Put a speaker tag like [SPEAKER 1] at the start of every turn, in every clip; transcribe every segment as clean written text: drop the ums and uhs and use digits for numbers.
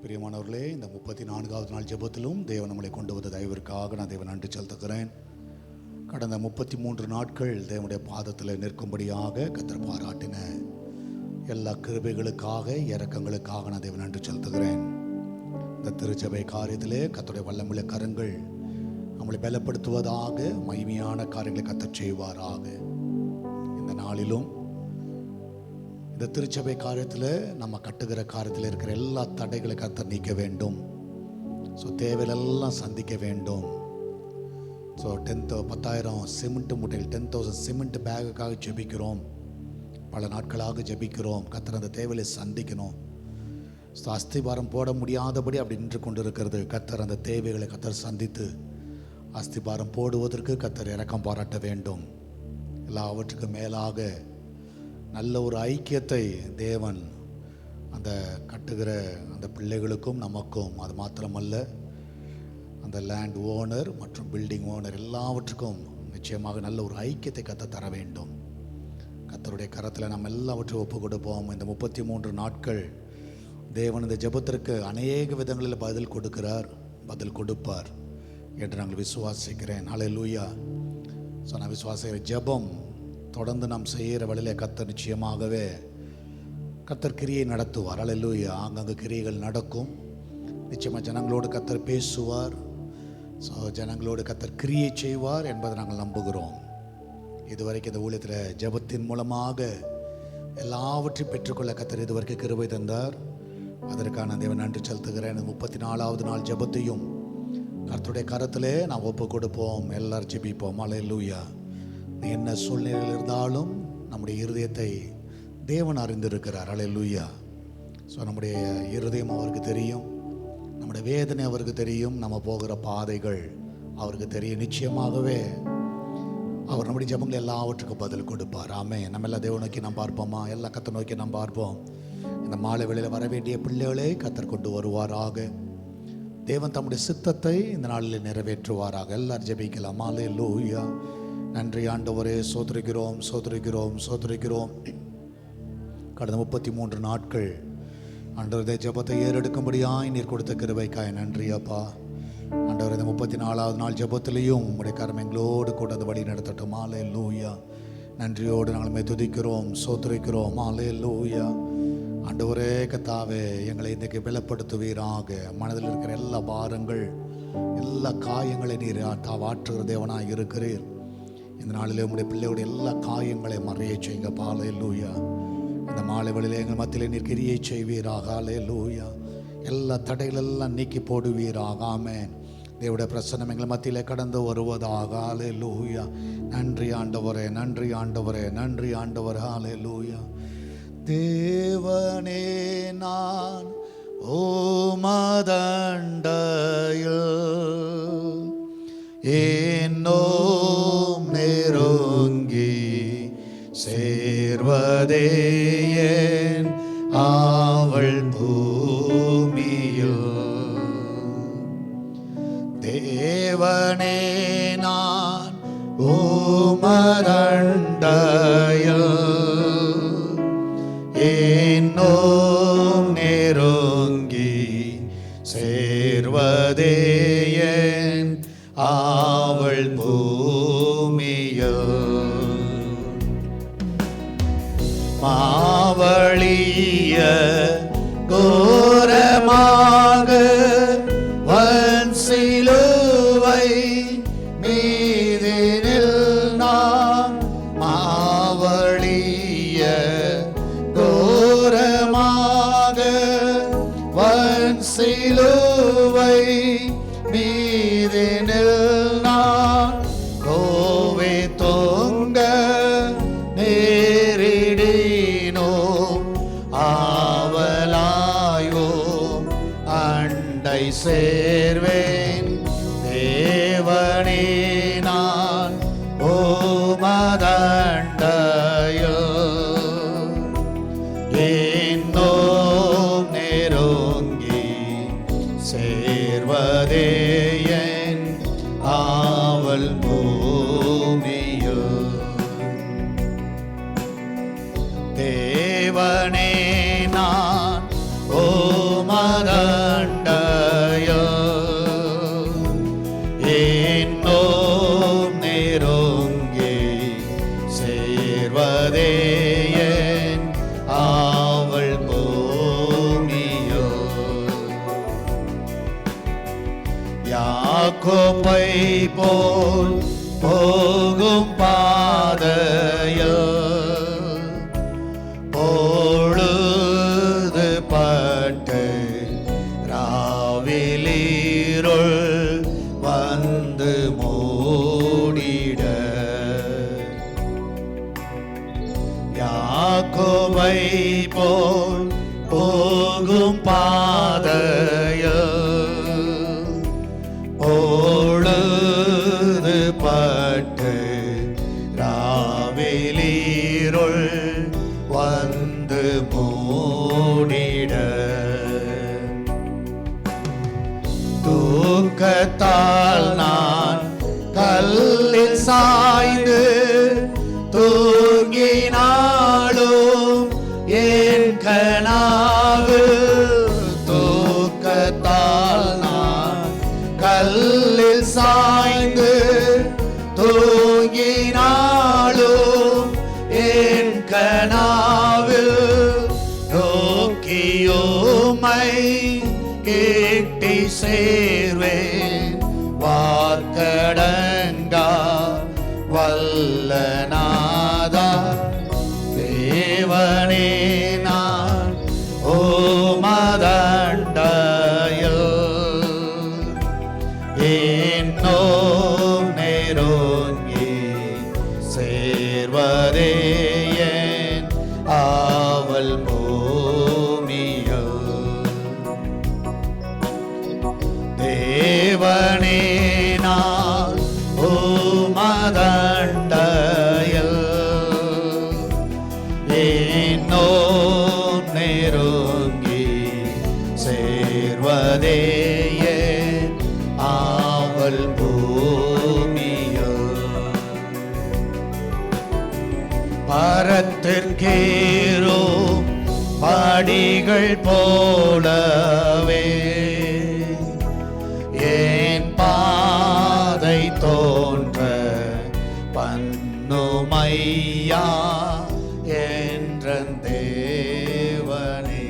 [SPEAKER 1] பிரியமானவர்களே, இந்த 34வது நாள் ஜெபத்திலும் தேவன் நம்மளை கொண்டு வந்த தயவிற்காக நான் தேவன் நன்றி செலுத்துகிறேன். கடந்த 33 நாட்கள் தேவனுடைய பாதத்தில் நிற்கும்படியாக கர்த்தர் பாராட்டின எல்லா கிருபைகளுக்காக, இரக்கங்களுக்காக நான் தேவன் நன்றி செலுத்துகிறேன். இந்த திருச்சபை காரியத்திலே கர்த்தருடைய வல்லமுள்ள கரங்கள் நம்மளை பலப்படுத்துவதாக, மகிமையான காரியங்களை கர்த்தர் செய்வாராக. இந்த நாளிலும் இந்த திருச்சபை காரியத்தில், நம்ம கட்டுகிற காரியத்தில் இருக்கிற எல்லா தடைகளை கர்த்தர் நீக்க வேண்டும். ஸோ தேவையெல்லாம் சந்திக்க வேண்டும். ஸோ 10,000 சிமெண்ட் மூட்டைகள், 10,000 சிமெண்ட் பேகுக்காக ஜெபிக்கிறோம். பல நாட்களாக ஜெபிக்கிறோம். கர்த்தர் அந்த தேவையை சந்திக்கணும். ஸோ அஸ்திபாரம் போட முடியாதபடி அப்படி நின்று கொண்டு இருக்கிறது. கர்த்தர் அந்த தேவைகளை கர்த்தர் சந்தித்து அஸ்திபாரம் போடுவதற்கு கர்த்தர் இரக்கம் பாராட்ட வேண்டும். எல்லாவற்றுக்கும் மேலாக நல்ல ஒரு ஐக்கியத்தை தேவன் அந்த கட்டுகிற அந்த பிள்ளைகளுக்கும் நமக்கும், அது மாத்திரமல்ல அந்த லேண்ட் ஓனர் மற்றும் பில்டிங் ஓனர் எல்லாவற்றுக்கும் நிச்சயமாக நல்ல ஒரு ஐக்கியத்தை கர்த்தர் தர வேண்டும். கர்த்தருடைய கரத்தில் நம்ம எல்லாவற்றையும் ஒப்பு கொடுப்போம். இந்த 33 நாட்கள் தேவன் இந்த ஜெபத்திற்கு அநேக விதங்களில் பதில் கொடுக்கிறார், பதில் கொடுப்பார் என்று நாங்கள் விசுவாசிக்கிறேன். ஹல்லேலூயா. ஸோ நான் விசுவாசிக்கிற ஜெபம் தொடர்ந்து நாம் செய்கிற வழியில் கர்த்தர் நிச்சயமாகவே கர்த்தர் கிரியை நடத்துவார். ஹல்லேலூயா. ஆங்காங்கே கிரியைகள் நடக்கும். நிச்சயமாக ஜனங்களோடு கர்த்தர் பேசுவார். ஸோ ஜனங்களோடு கர்த்தர் கிரியை செய்வார் என்பதை நாங்கள் நம்புகிறோம். இதுவரைக்கும் இந்த ஊழியத்தில் ஜெபத்தின் மூலமாக எல்லாவற்றையும் பெற்றுக்கொள்ள கர்த்தர் இதுவரைக்கும் கிருபை தந்தார். அதற்கான தேவன் நன்றி செலுத்துகிறேன். 34வது நாள் ஜெபத்தையும் கர்த்தருடைய கரத்திலே நாம் ஒப்பு கொடுப்போம். எல்லாரும் ஜெபிப்போம். ஹல்லேலூயா. என்ன சூழ்நிலையில் இருந்தாலும் நம்முடைய இருதயத்தை தேவன் அறிந்திருக்கிறார். ஹல்லேலூயா. ஸோ நம்முடைய இருதயம் அவருக்கு தெரியும், நம்முடைய வேதனை அவருக்கு தெரியும், நம்ம போகிற பாதைகள் அவருக்கு தெரியும். நிச்சயமாகவே அவர் நம்முடைய ஜெபங்கள் எல்லாவற்றுக்கும் பதில் கொடுப்பார். ஆமே. நம்ம எல்லா தேவனை நோக்கி நாம் பார்ப்போமா? எல்லா கர்த்தரை நோக்கி நாம் பார்ப்போம். இந்த மாலை வேளையில் வர வேண்டிய பிள்ளைகளை கர்த்தர் கொண்டு வருவாராக. தேவன் தம்முடைய சித்தத்தை இந்த நாளில் நிறைவேற்றுவாராக. எல்லாரும் ஜெபிக்கலாம். ஹல்லேலூயா. நன்றி ஆண்டவரே, சோதரிக்கிறோம் சோதரிக்கிறோம் சோதரிக்கிறோம். கடந்த 33 நாட்கள் ஆண்டவரே ஜெபத்தை ஏறெடுக்கும்படியாய் நீர் கொடுத்த கிருபைக்காய் நன்றி அப்பா. ஆண்டவரே, இந்த 34வது நாள் ஜெபத்திலையும் உங்களுடைய கரம் எங்களோடு கூட அந்த வழி நடத்தட்டும். ஹல்லேலூயா. நன்றியோடு நாங்கள் துதிக்கிறோம், சோதரிக்கிறோம். ஹல்லேலூயா. ஆண்டவரே கர்த்தாவே, எங்களை இன்றைக்கு பலப்படுத்துவீராக. மனதில் இருக்கிற எல்லா பாரங்கள், எல்லா காயங்களை நீர் வாற்றுகிற தேவனாக இருக்கிறீர். இந்த நாளிலே உங்களுடைய பிள்ளையோட எல்லா காயங்களை மறைய செய்யுங்க. ஹல்லேலூயா. இந்த மாலை வேளையிலே எங்கள் மத்தியிலே நீர் கிரியை செய்வீராக. ஹல்லேலூயா. எல்லா தடைகளெல்லாம் நீக்கி போடுவீராக. ஆமென். தேவனுடைய பிரசன்னம் எங்கள் மத்தியிலே கடந்து வருவதாக. ஹல்லேலூயா. நன்றி ஆண்டவரே, நன்றி ஆண்டவரே, நன்றி ஆண்டவரே. ஹல்லேலூயா. தேவனே, நான் உமதண்டையில் என்னோம் நெருங்கி சேர்வதே என் ஆவல் பூமியில். தேவனே, நான் உமதண்டையில் என்னோம் நெருங்கி சேர்வதே என் ஆவல் பூமியில். மாவழிய கோரமாக வன் சிலுவை மீதினில் நான் மாவழிய கோரமாக வன் சிலுவை மீதினில் நான் கோவை தொங்க நேரிடினோ ஆவலாயோ அண்டை சேர்வேன். தேவனே, நான் உமதண்டையில் என்னோம் நெருங்கி சேர்வதே என் ஆவல் பூமியில். தேவனே, நான் உமதண்டையில் யாக்கோபை போல் போகும் பாதையில் பொழுது பட்டு ராவிலீருள் வந்து மூடிட யாக்கோபை போல் போகும் பாதையில் பொழுது பட்டு ராவிலீருள் வந்து மூடிட தூக்கத்தால் நான் கல்லில் சாய்ந்து தூங்கினாலும் என் கனாவு தூக்கத்தால் நான் கல்லில் சாய்ந்து தூங்கினாலும் என் கனாவில் நோக்கியோமை கேட்டி சேர்வேன் வாக்கடங்கா வல்லநாதா தேவனே நான் ஓமதண்டையில் என்னோ நெருங்கி சேர்வதே என் ஆவல் பூமியோ தேவனே நான் உமதண்டையில் என்னோ நெருங்கி சேர்வதே என் ஆவல் பூமியோ பரத்திற்கேரோ படிகள் போலவே என் பாதை தோன்ற பண்ணுமையா என்ற தேவனே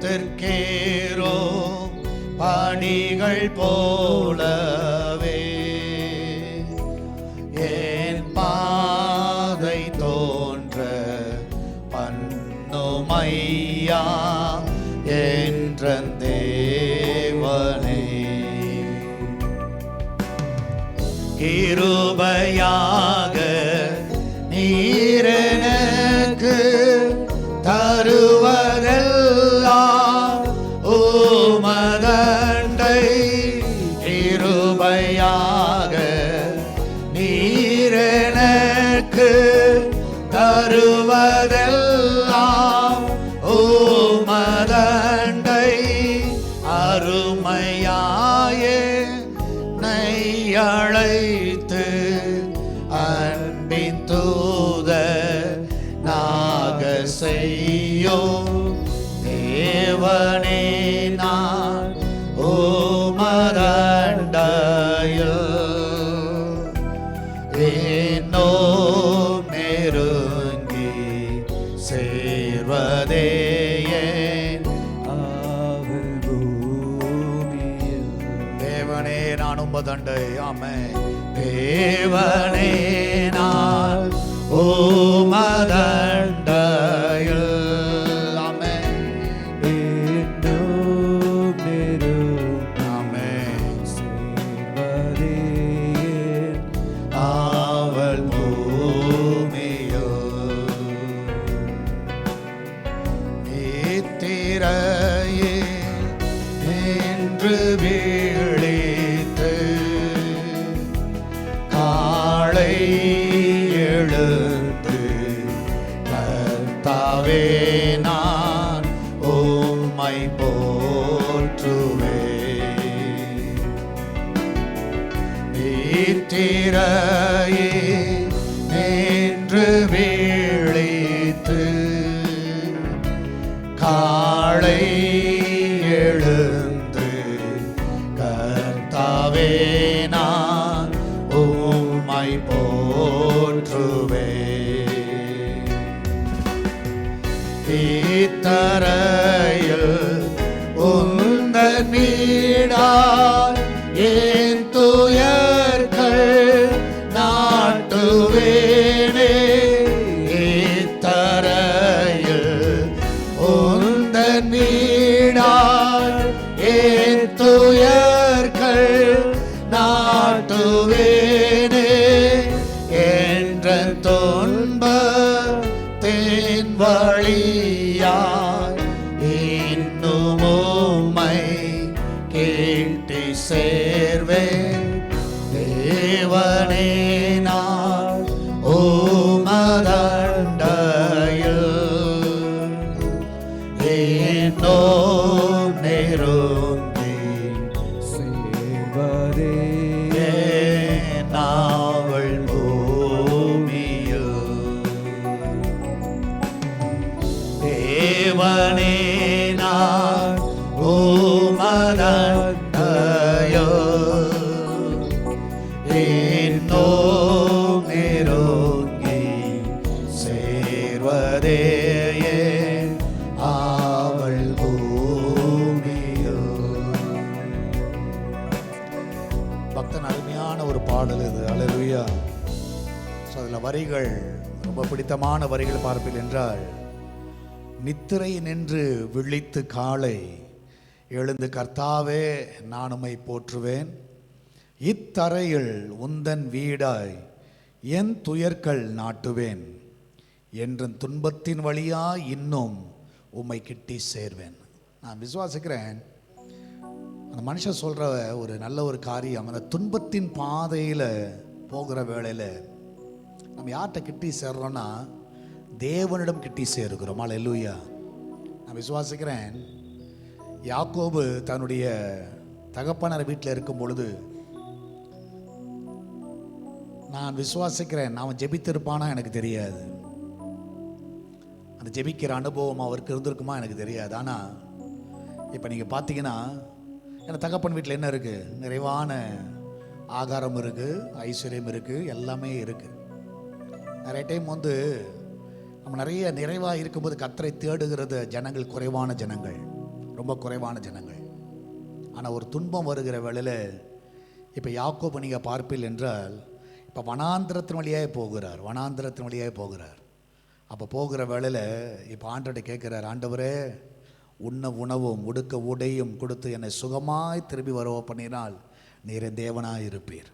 [SPEAKER 1] பரத்திற்கேரோ படிகள் போலவே என் பாதை தோன்ற பண்ணுமையா என்ற தேவனே கிருபையாக நீரெனக்கு தருவதெல்லாம் உமதண்டை கிருபையாக நீரெனக்கு தருவதெல்லாம் உமதண்டை அருமையாயே நையழைத்து அன்பின் தூத நாக செய்யோ தேவனே நான் உமதண்டையில் என்னோ நெருங்கி சேர்வதே தேவனே நான் உமதண்டை ஆமென் தேவனே நான் உமதண்டையில் ஆமென் என்னோ நெருங்கி ஆமென் சேர்வதே ஆவல் பூமியோ நித்திரையே என்று விழித்து காலை எழுந்து கர்த்தாவே நான் உம்மை போற்றுவேன் நித்திரையே என்று விழித்து காலை எழுந்து கர்த்தாவே நான் உம்மை போற்றுவேன் இத்தரையில் வீடாய் என் துயர்கள் நாட்டுவேனே. இத்தரையில் உந்தன் வீடாய் என் துயர்கள் நாட்டுவேனே. என்ற துன்பத்தின் வழியாய் இன்னும் உம்மை கேட்டு சேர்வேன். தேவனே நான் உமதண்டையில் இன்னும் நெருங்கி
[SPEAKER 2] சேர்வதே
[SPEAKER 1] நாவல் பூமியில். தேவனே நான் உமதண்டையில் இன்னும் நெருங்கி சேர்வதே ஆவல் பூமியில். பக்தன் அருமையான ஒரு பாடல் இது. அல்லேலூயா. ஸோ அதில் வரிகள் ரொம்ப பிடித்தமான வரிகள் பார்ப்பீர்கள் என்றால், நித்திரை நின்று விழித்து காலை எழுந்து கர்த்தாவே நான் உம்மை போற்றுவேன். இத்தரையில் உந்தன் வீடாய் என் துயர்கள் நாட்டுவேன். என்ற துன்பத்தின் வழியாய் இன்னும் உம்மை கிட்டி சேர்வேன். நான் விசுவாசிக்கிறேன் அந்த மனுஷன் சொல்கிற ஒரு நல்ல ஒரு காரியம், அந்த துன்பத்தின் பாதையில் போகிற வேளையில் நம்ம யார்கிட்ட கிட்டி சேர்றோன்னா தேவனிடம் கிட்டி சேருகிறோம். அல்லேலூயா. நான் விசுவாசிக்கிறேன் யாக்கோபு தன்னுடைய தகப்பனார் வீட்டில் இருக்கும் பொழுது நான் விசுவாசிக்கிறேன் அவன் ஜெபித்திருப்பானா எனக்கு தெரியாது. அந்த ஜெபிக்கிற அனுபவம் அவருக்கு இருந்திருக்குமா எனக்கு தெரியாது. ஆனால் இப்போ நீங்கள் பார்த்தீங்கன்னா ஏன்னா தகப்பன் வீட்டில் என்ன இருக்குது? நிறைவான ஆகாரம் இருக்குது, ஐஸ்வர்யம் இருக்குது, எல்லாமே இருக்குது. நிறைய டைம் வந்து நம்ம நிறைய நிறைவாக இருக்கும்போது கர்த்தரை தேடுகிறது ஜனங்கள் குறைவான ஜனங்கள், ரொம்ப குறைவான ஜனங்கள். ஆனால் ஒரு துன்பம் வருகிற வேளையில் இப்போ யாக்கோபு நீங்கள் பார்ப்பீர்கள் என்றால் இப்போ வனாந்திரத்தின் வழியாக போகிறார், வனாந்திரத்தின் வழியாக போகிறார். அப்போ போகிற வேளையில் இப்போ ஆண்டவர்கிட்ட கேட்குறார், ஆண்டவரே உண்ண உணவும் உடுக்க உடையும் கொடுத்து என்னை சுகமாய் திரும்பி வரவோ பண்ணினால் நீர் தேவனாக இருப்பீர்.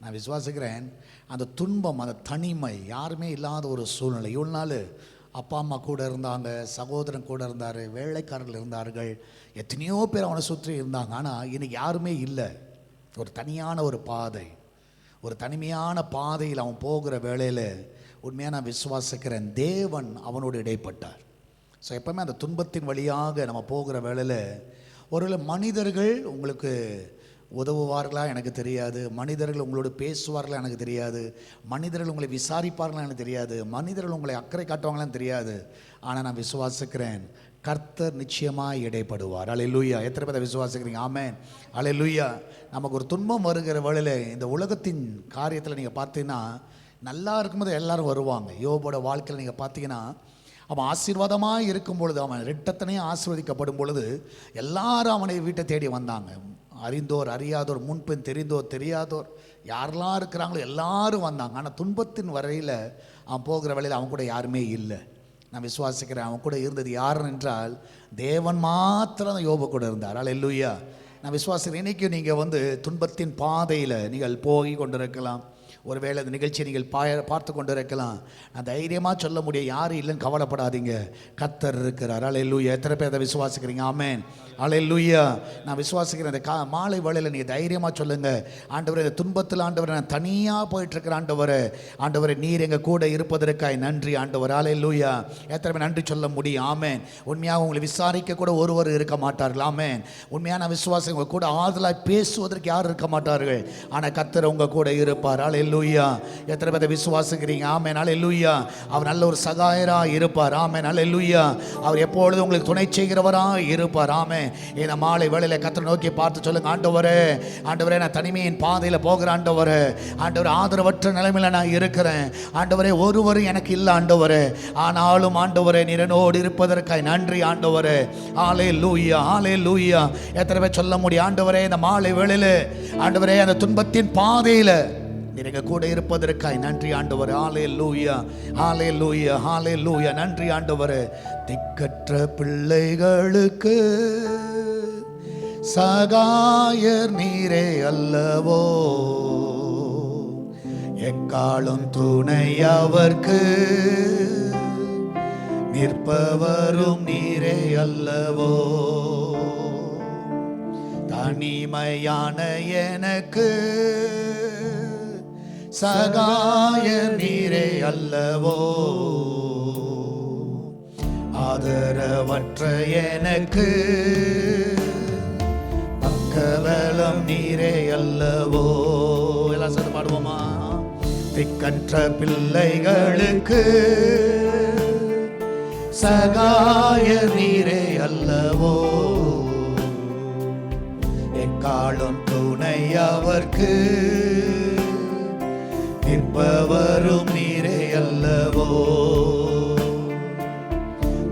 [SPEAKER 1] நான் விசுவாசிக்கிறேன் அந்த துன்பம், அந்த தனிமை, யாருமே இல்லாத ஒரு சூழ்நிலை. இவ்வளோ நாள் அப்பா அம்மா கூட இருந்தாங்க, சகோதரன் கூட இருந்தார், வேலைக்காரர்கள் இருந்தார்கள், எத்தனையோ பேர் அவனை சுற்றி இருந்தாங்க. ஆனால் இன்னைக்கு யாருமே இல்லை. ஒரு தனியான ஒரு பாதை, ஒரு தனிமையான பாதையில் அவன் போகிற வேளையில் உண்மையாக நான் விசுவாசிக்கிறேன் தேவன் அவனோடு இடைப்பட்டார். ஸோ எப்போவுமே அந்த துன்பத்தின் வழியாக நம்ம போகிற வேளையில் ஒருவேளை மனிதர்கள் உங்களுக்கு உதவுவார்களா எனக்கு தெரியாது, மனிதர்கள் உங்களோடு பேசுவார்களா எனக்கு தெரியாது, மனிதர்கள் உங்களை விசாரிப்பார்களா எனக்கு தெரியாது, மனிதர்கள் உங்களை அக்கறை காட்டுவாங்களான்னு தெரியாது. ஆனால் நான் விசுவாசிக்கிறேன் கர்த்தர் நிச்சயமாக இடைப்படுவார். அல்லேலூயா. எத்தனை பேரை விசுவாசிக்கிறீங்க? ஆமென். அல்லேலூயா. நமக்கு ஒரு துன்பம் வருகிற வேளையில் இந்த உலகத்தின் காரியத்தில் நீங்கள் பார்த்தீங்கன்னா நல்லா இருக்கும்போது எல்லாரும் வருவாங்க. யோபோட வாழ்க்கையில் நீங்கள் பார்த்தீங்கன்னா அவன் ஆசீர்வாதமாக இருக்கும் பொழுது, அவன் ரெட்டத்தனையும் ஆசீர்வதிக்கப்படும் பொழுது எல்லாரும் அவனை வீட்டை தேடி வந்தாங்க. அறிந்தோர் அறியாதோர், முன்பின் தெரிந்தோர் தெரியாதோர், யாரெல்லாம் இருக்கிறாங்களோ எல்லாரும் வந்தாங்க. ஆனால் துன்பத்தின் வரையில் அவன் போகிற வேளையில் அவன் கூட யாருமே இல்லை. நான் விசுவாசிக்கிறேன் அவன் கூட இருந்தது யாருன்னு என்றால் தேவன் மாத்திரம் யோபு கூட இருந்தார். அல்லேலூயா. நான் விசுவாசிக்கிறேன் இன்றைக்கும் நீங்கள் வந்து துன்பத்தின் பாதையில் நீங்கள் போய் கொண்டிருக்கலாம். ஒருவேளை இந்த நிகழ்ச்சியை நீங்கள் பார்த்து கொண்டு இருக்கலாம். நான் தைரியமாக சொல்ல முடியும், யாரும் இல்லைன்னு கவலைப்படாதீங்க, கர்த்தர் இருக்கிறார். அல்லேலூயா. எத்தனை பேர் அதை விசுவாசிக்கிறீங்க? ஆமென். அல்லேலூயா. நான் விசுவாசிக்கிறேன் இந்த மாலை வேளையில் நீங்கள் தைரியமாக சொல்லுங்கள், ஆண்டவரே இந்த துன்பத்தில் ஆண்டவரை நான் தனியாக போயிட்டுருக்கிறேன், ஆண்டவரை நீர் எங்கள் கூட இருப்பதற்காய் நன்றி ஆண்டவர். அல்லேலூயா. எத்தனை பேர் நன்றி சொல்ல முடியும்? ஆமென். உண்மையாக உங்களை விசாரிக்க கூட ஒருவர் இருக்க மாட்டார்கள். ஆமென். உண்மையான விசுவாசம் உங்கள் கூட ஆறுதலாக பேசுவதற்கு யாரும் இருக்க மாட்டார்கள். ஆனால் கர்த்தர் உங்கள் கூட இருப்பார். அல்லேலூயா. ஹல்லேலூயா. எத்தனை பேரை விசுவாசிக்கிறீங்க? ஆமென், ஹல்லேலூயா. அவர் நல்ல ஒரு சகாயராக இருப்பார். ஆமென், ஹல்லேலூயா. அவர் எப்பொழுதும் உங்களுக்கு துணை செய்கிறவராக இருப்பார். ஆமென். இந்த மாலை வேளையில கர்த்தரை நோக்கி பார்த்து சொல்லுங்க, ஆண்டவரே, ஆண்டவரே, நான் தனிமையின் பாதையில் போகிற ஆண்டவரே, ஆண்டவரே, ஆதரவற்ற நிலைமையில் நான் இருக்கிறேன் ஆண்டவரே, ஒருவரும் எனக்கு இல்லை ஆண்டவரே, ஆனாலும் ஆண்டவரே நீர் என்னோடு இருப்பதற்காய் நன்றி ஆண்டவரே. ஹல்லேலூயா, ஹல்லேலூயா. எத்தனை பேர் சொல்ல முடியும், ஆண்டவரே, இந்த மாலை வேளையில ஆண்டவரே, அந்த துன்பத்தின் பாதையில நீங்க கூட இருப்பதற்காய் நன்றி ஆண்டவரே. ஹல்லேலூயா, ஹல்லேலூயா, ஹல்லேலூயா. நன்றி ஆண்டவரே. திக்கற்ற பிள்ளைகளுக்கு சகாயர் நீரே அல்லவோ, எக்காலும் துணை அவர்க்கு நிற்பவரும் நீரே அல்லவோ, தனிமையான எனக்கு சகாயர் நீரே அல்லவோ, ஆதரவற்ற எனக்கு பக்கபலம் நீரே அல்லவோ. எல்லாம் சேர்ந்து பாடுவோமா? திக்கற்ற பிள்ளைகளுக்கு சகாயர் நீரே அல்லவோ, எக்காலும் துணை அவர்க்கு நிற்பவரும் நீரே அல்லவோ,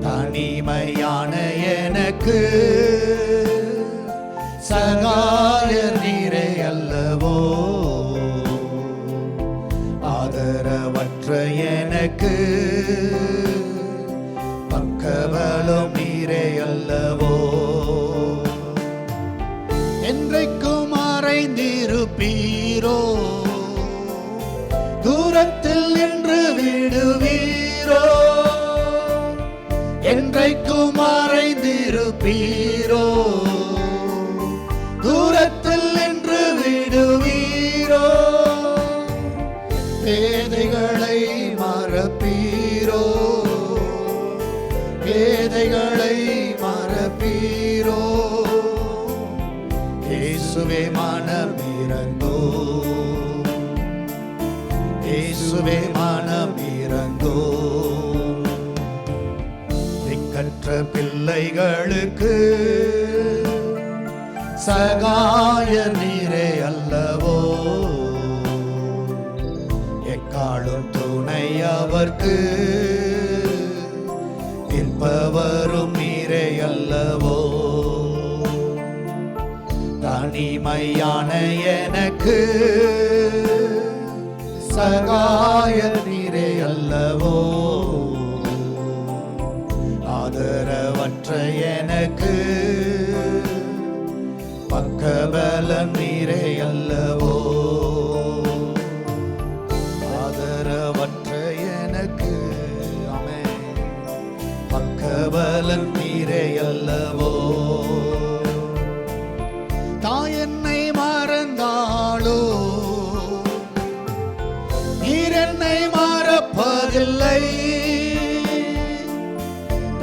[SPEAKER 1] தனிமையான எனக்கு சகாயர் நீரே அல்லவோ, ஆதரவற்ற எனக்கு பக்கபலம் நீரே அல்லவோ, என்றைக்கும் மறைந்திருப்பீரோ, தூரத்தில் நின்று விடுவீரோ, என்றைக்கும் மறைந்திருப்பீரோ, தூரத்தில் நின்று விடுவீரோ, பேதைகளை மறப்பீரோ, பேதைகளை மறப்பீரோ, இயேசுவே மனமிரங்கோ, இயேசுவே மனமிரங்கோ, திக்கற்ற பிள்ளைகளுக்கு சகாயர் நீரே அல்லவோ, எக்காலும் துணை அவர்க்கு நிற்பவரும் நீரே அல்லவோ, தனிமையான எனக்கு சகாயர் நீரே அல்லவோ, ஆதரவற்ற எனக்கு பக்கபலம் நீரே அல்லவோ, ஆதரவற்ற எனக்கு ஆமென் பக்கபலம் நீரே அல்லவோ, தாய் என்னை மறந்தாளோ, நீர் என்னை மறப்பதில்லை,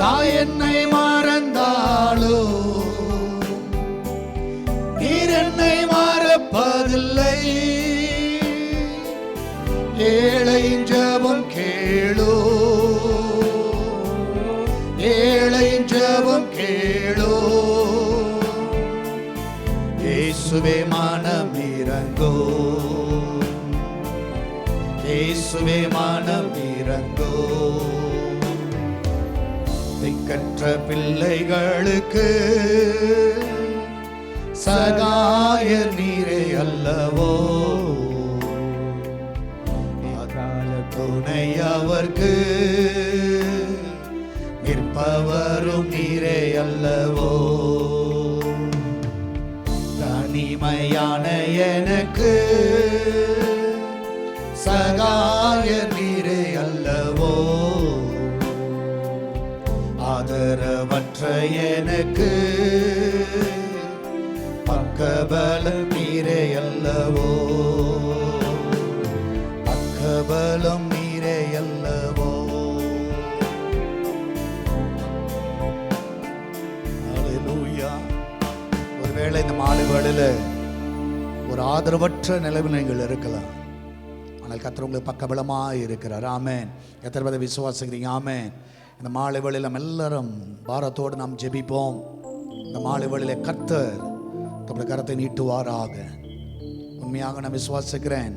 [SPEAKER 1] தாய் என்னை மறந்தாளோ, நீர் என்னை மறப்பதில்லை, ஏழை ஜெபம் கேளோ, ஏழை ஜெபம் கேளோ, இயேசுவே மனமிரங்கோ, இயேசுவே மனமிரங்கோ, திக்கற்ற பிள்ளைகளுக்கு சகாயர் நீரே அல்லவோ, துணை அவர்க்கு நிற்பவரும் நீரே அல்லவோ, தனிமையான எனக்கு சகாயர் நீரே அல்லவோ, ஆதரவற்ற எனக்கு பக்கபலம் நீரே அல்லவோ, பக்கபலம் நீரே அல்லவோ. ஹல்லேலூயா. ஒருவேளை இந்த மாலை வேளையில ஒரு ஆதரவற்ற நிலையில் நீங்கள் இருக்கலாம். ஆனால் கர்த்தர் உங்களுக்கு பக்கபலமாக இருக்கிறார். ஆமென். எத்தனை பேர் விசுவாசிக்கிறீங்க? ஆமென். இந்த மாலை வேளையில் நம்ம எல்லாரும் பாரத்தோடு நாம் ஜெபிப்போம். இந்த மாலை வேளையில் கர்த்தர் தம்முடைய கரத்தை நீட்டுவாராக. உண்மையாக நான் விசுவாசிக்கிறேன்.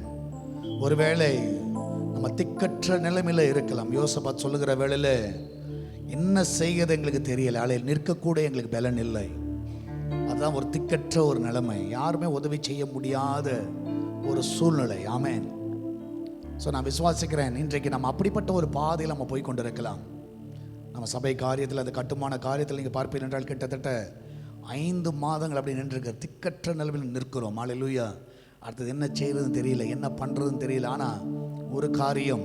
[SPEAKER 1] ஒருவேளை நம்ம திக்கற்ற நிலைமையில் இருக்கலாம். யோசபாத் சொல்லுகிற வேளையில் என்ன செய்கிறது எங்களுக்கு தெரியலை, அலையில் நிற்கக்கூட எங்களுக்கு பலன் இல்லை. அதுதான் ஒரு திக்கற்ற ஒரு நிலைமை, யாருமே உதவி செய்ய முடியாத ஒரு சூழ்நிலை. ஆமென். ஸோ நான் விசுவாசிக்கிறேன், இன்றைக்கு நம்ம அப்படிப்பட்ட ஒரு பாதையில் நம்ம போய் கொண்டு இருக்கலாம். நம்ம சபை காரியத்தில், அந்த கட்டுமான காரியத்தில் நீங்கள் பார்ப்பீர்கள் என்றால் கிட்டத்தட்ட 5 மாதங்கள் அப்படி நின்றுருக்க திக்கற்ற நிலைமையில் நிற்கிறோம். அல்லேலூயா. அடுத்தது என்ன செய்யறதுன்னு தெரியல, என்ன பண்ணுறதுன்னு தெரியல. ஆனால் ஒரு காரியம்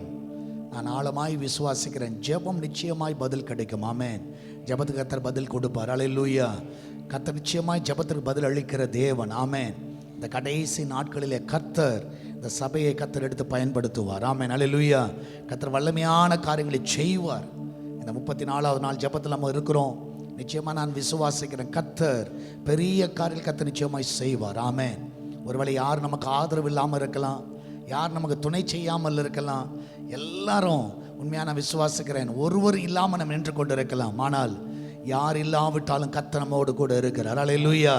[SPEAKER 1] நான் ஆழமாய் விசுவாசிக்கிறேன், ஜெபம் நிச்சயமாய் பதில் கிடைக்கும். ஆமென். ஜெபத்துக்கு கர்த்தர் பதில் கொடுப்பார். அல்லேலூயா. கர்த்தர் நிச்சயமாய் ஜெபத்திற்கு பதில் அளிக்கிற தேவன். ஆமென். இந்த கடைசி நாட்களிலே கர்த்தர் இந்த சபையை கர்த்தர் எடுத்து பயன்படுத்துவார். ஆமென். அல்லேலூயா. கர்த்தர் வல்லமையான காரியங்களை செய்வார். இந்த 34வது நாள் ஜெபத்தில் நம்ம இருக்கிறோம். நிச்சயமாக நான் விசுவாசிக்கிறேன், கர்த்தர் பெரிய காரியம் கர்த்தர் நிச்சயமாய் செய்வார். ஆமென். ஒருவேளை யார் நமக்கு ஆதரவு இல்லாமல் இருக்கலாம், யார் நமக்கு துணை செய்யாமல் இருக்கலாம். எல்லாரும் உண்மையான விசுவாசிக்கிறேன், ஒருவர் இல்லாமல் நம்ம நின்று கொண்டு இருக்கலாம். ஆனால் யார் இல்லாவிட்டாலும் கர்த்தர் நம்மோடு கூட இருக்கிறார். அல்லேலூயா.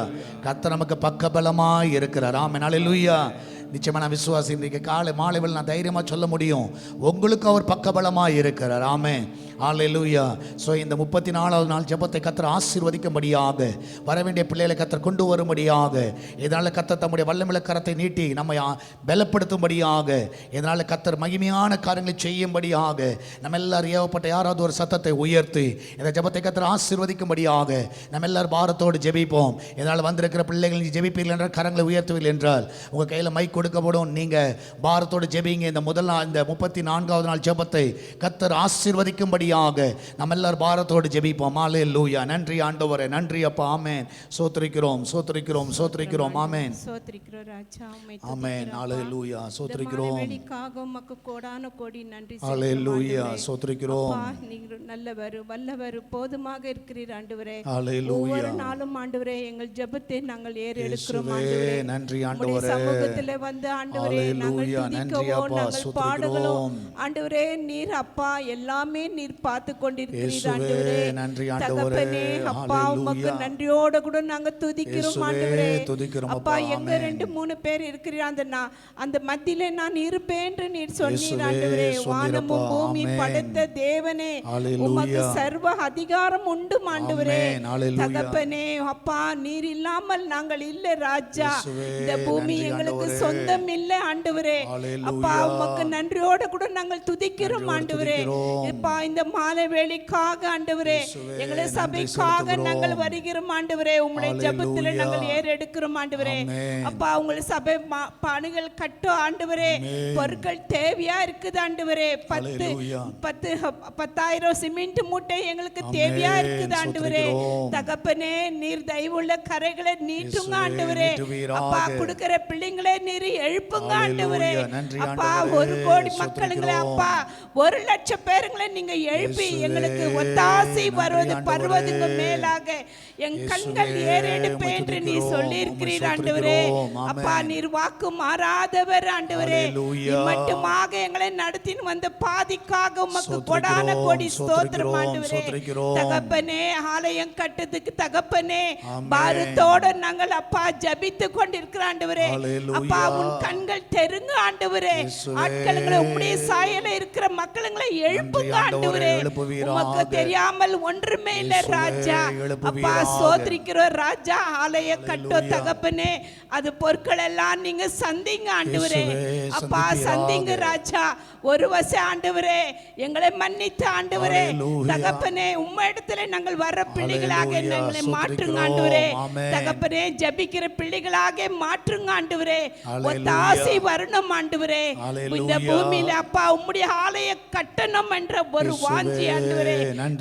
[SPEAKER 1] கர்த்தர் நமக்கு பக்கபலமாய் இருக்கிறார். ஆமென். அல்லேலூயா. நிச்சயமாக நான் விசுவாசி, இன்றைக்கு காலை மாலைவில் நான் தைரியமாக சொல்ல முடியும், உங்களுக்கு அவர் பக்கபலமாக இருக்கிறார். ஆமென். அல்லேலூயா. ஸோ இந்த 34வது நாள் ஜெபத்தை கர்த்தர் ஆசீர்வதிக்கும்படியாக, வரவேண்டிய பிள்ளைகளை கர்த்தர் கொண்டு வரும்படியாக, இதனால் கர்த்தர் தம்முடைய வல்லமையுள்ள கரத்தை நீட்டி நம்மை பலப்படுத்தும்படியாக, இதனால் கர்த்தர் மகிமையான காரியங்களை செய்யும்படியாக, நம்ம எல்லாரும் ஏவப்பட்ட யாராவது ஒரு சத்தத்தை உயர்த்தி இந்த ஜெபத்தை கர்த்தர் ஆசீர்வதிக்கும்படியாக நம்ம எல்லாரும் பாரத்தோடு ஜெபிப்போம். இதனால் வந்திருக்கிற பிள்ளைகள் நீ ஜெபிப்பீர்கள் என்றால், கரங்களை உயர்த்துவீர்கள் என்றால் உங்கள் கையில் மைக் கொடுக்கப்படும். நீங்கள் பாரத்தோடு ஜெபிங்க. இந்த இந்த 34வது நாள் ஜெபத்தை கர்த்தர் ஆசீர்வதிக்கும்படியாக நம்ம எல்லாரும் பாரத்தோடு ஜெபிப்போம். அல்லேலூயா. நன்றி ஆண்டவரே, நன்றி அப்பா. ஆமென். சோத்திரிக்கிறோம், சோத்திரிக்கிறோம், சோத்திரிக்கிறோம். ஆமென்.
[SPEAKER 2] சோத்திரிக்கிறோம் ராஜா.
[SPEAKER 1] ஆமென். அல்லேலூயா. சோத்திரிக்கிறோம்.
[SPEAKER 2] வெளிக்காக உமக்கு கோடான கோடி நன்றி.
[SPEAKER 1] அல்லேலூயா. சோத்திரிக்கிறோம்.
[SPEAKER 2] நீங்க நல்லவர், வல்லவர், போதுமாக இருக்கிறீர் ஆண்டவரே.
[SPEAKER 1] அல்லேலூயா.
[SPEAKER 2] ஒவ்வொரு நாளும் ஆண்டவரே எங்கள் ஜெபத்தை நாங்கள் ஏறெடுக்கிறோம் ஆண்டவரே.
[SPEAKER 1] நன்றி ஆண்டவரே.
[SPEAKER 2] சமூகத்திலே வந்து ஆண்டவரே நாங்கள் துதிக்கவும், நாங்கள் பாடுகிறோம் ஆண்டவரே. நீர் அப்பா எல்லாமே நீர் பார்த்து கொண்டிருக்கிறீர் ஆண்டவரே.
[SPEAKER 1] நன்றி ஆண்டவரே.
[SPEAKER 2] தகப்பனே அப்பா உமக்கு நன்றியோட கூட நாங்க துதிக்கிறோம் ஆண்டவரே. அப்பா எங்க 2-3 பேர் இருக்கிறீர், அந்த மத்தியிலே நான் இருப்பேன் என்று நீர் சொன்னீர் ஆண்டவரே. வானமும் பூமி படைத்த தேவனே, உமக்கு சர்வ அதிகாரம் உண்டு ஆண்டவரே. தகப்பனே அப்பா நீர் இல்லாமல் நாங்கள் இல்லை ராஜா. இந்த பூமி எங்களுக்கு சொந்தம் இல்லை ஆண்டவரே. அப்பா உமக்கு நன்றியோட கூட நாங்கள் துதிக்கிறோம் ஆண்டவரே. அப்பா இந்த மாலை வேளைக்காக ஆண்டவரே, எங்களை சபைக்காக நாங்கள் வருகிறோம் ஆண்டவரே. உம்முடைய ஜெபத்தில் நாங்கள் ஏறெடுக்கிறோம் ஆண்டவரே. அப்பா உங்களை சபை பணிகள் கட்ட ஆண்டவரே, பொருட்கள் தேவையா இருக்குது ஆண்டவரே. 10,000 சிமெண்ட் மூட்டை எங்களுக்கு தேவையா இருக்குது ஆண்டவரே. தகப்பனே நீர் தயவுள்ள கரைகளை நீட்டுங்க ஆண்டவரே. அப்பா கொடுக்கிற பிள்ளைங்களை நீர் எழுப்புங்க ஆண்டவரே. அப்பா 1 கோடி மக்களுங்களை, அப்பா 1 லட்சம் பேருங்களை நீங்க எழுப்பி எங்களுக்கு ஒத்தாசை பருவதுக்கு மேலாக என் கண்கள் ஏறெடுப்பேன் என்று நீ சொல்லி இருக்கிறீர் ஆண்டவரே. அப்பா நீர் வாக்கு மாறாதவர் ஆண்டவரே. மட்டுமாக எங்களை நடத்தின்னு வந்த பாதிக்காக உமக்கு கொடான கோடி ஸ்தோத்திரம் ஆண்டவரே. தகப்பனே ஆலயம் கட்டத்துக்கு தகப்பனே பாரத்தோட நாங்கள் அப்பா ஜபித்து கொண்டிருக்கிற ஆண்டவரே. அப்பா உன் கண்கள் தெருங்க ஆண்டவரே. ஆட்களை உம்முடைய சாயல இருக்கிற மக்களுங்களை எழுப்புங்க ஆண்டவரே. உமக்கு தெரியாமல் ஒன்றுமே இல்ல ராஜா. அப்பா சோதரிக்கிறோம் ராஜா. ஆலய கட்டோ தகப்பனே, அது பொருட்கள் எல்லாம் நீங்க சந்திங்க ஆண்டவரே. அப்பா சந்திங்க ராஜா. ஒரு வருஷம் ஆண்டவரே எங்களை மன்னித்து ஆண்டவரே. தகப்பனே உம்மிடத்துல நாங்கள் வர்ற பிள்ளைகளாக எங்களை மாற்றுங்க ஆண்டவரே. தகப்பனே ஜபிக்கிற பிள்ளைகளாக மாற்றுங்க ஆண்டவரே. ஒத்தாசை வரணும் ஆண்டவரே. இந்த பூமியில அப்பா உம்முடைய ஆலய கட்டணம் என்ற ஒரு வாஞ்சி ஆண்டவரே.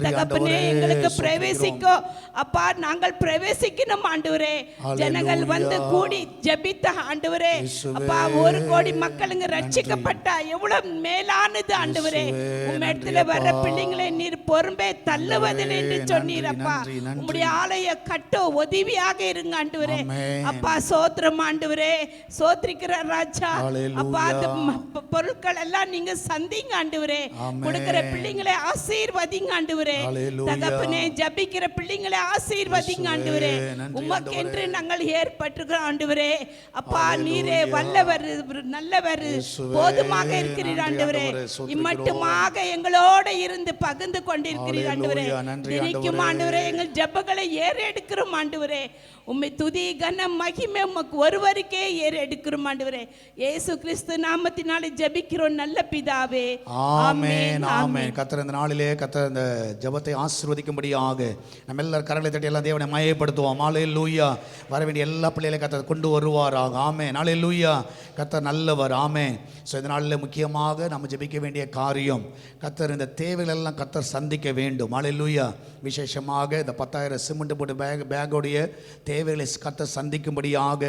[SPEAKER 2] தகப்பனே எங்களுக்கு பிரவேசிக்கோ அப்பா நாங்கள் பிரவேசிக்கணும் ஆண்டவரே. ஜனங்கள் வந்து கூடி ஜெபித்த ஆண்டவரே, அப்பா 1 கோடி மக்களுங்க ரட்சிக்கப்பட்டா எவ்வளவு மேலானது ஆண்டவரே. உம்மிடத்துல வர பிள்ளைங்களை நீர் பொறும்பே தள்ளுவதில்லை என்று சொன்னீர் அப்பா. உம்முடைய ஆலய கட்டோ உதவியாக இருங்க ஆண்டவரே. அப்பா சோத்திரம் ஆண்டவரே, சோத்திரிக்கிற ராஜா. அப்பா அந்த பொருட்கள் எல்லாம் நீங்க சந்திங்க ஆண்டவரே. கொடுக்கிற பிள்ளைங்களை ஆசீர்வதிங்க ஆண்டவரே. தகப்பனே ஜபிக்கிற பிள்ளைங்களை ஆசீர்வதிங்க ஆண்டவரே. உமக்கென்று நாங்கள் ஏற்பட்டிருக்கிறோம் ஆண்டவரே. அப்பா நீரே வல்லவர், நல்லவர், போதுமாக இருக்கிறீர் ஆண்டவரே. இம்மட்டுமாக எங்களோட இருந்து பகிர்ந்து கொண்டிருக்கிறீர் ஆண்டவரே. தினைக்கும் ஆண்டவரே எங்கள் ஜெபங்களை ஏறெடுக்கிறோம் ஆண்டவரே. உம்மை துதி கனம் மகிமை உமக்கு ஒருவருக்கே ஏறெடுக்கிறோம் ஆண்டவரே. இயேசு கிறிஸ்து நாமத்தினாலே ஜெபிக்கிறோம் நல்ல பிதாவே,
[SPEAKER 1] ஆமென் ஆமென். கர்த்தர் இந்த நாளிலே கர்த்தர் இந்த ஜெபத்தை ஆசீர்வதிக்கும்படியாக நம்ம எல்லாரும் கரங்களை தட்டி எல்லாம் தேவனை மயப்படுத்துவோம். ஹல்லேலூயா. வர வேண்டிய எல்லா பிள்ளைகளையும் கர்த்தர் கொண்டு வருவாராக. ஆமென். ஹல்லேலூயா. கர்த்தர் நல்லவர். ஆமென். ஸோ இந்த நாளில் முக்கியமாக நம்ம ஜெபிக்க வேண்டிய காரியம், கர்த்தர் இந்த தேவைகள் எல்லாம் கர்த்தர் சந்திக்க வேண்டும். ஹல்லேலூயா. விசேஷமாக இந்த 10,000 சிமெண்ட் போட்டு பேக்கோடைய தேவைகளை கர்த்தர் சந்திக்கும்படியாக,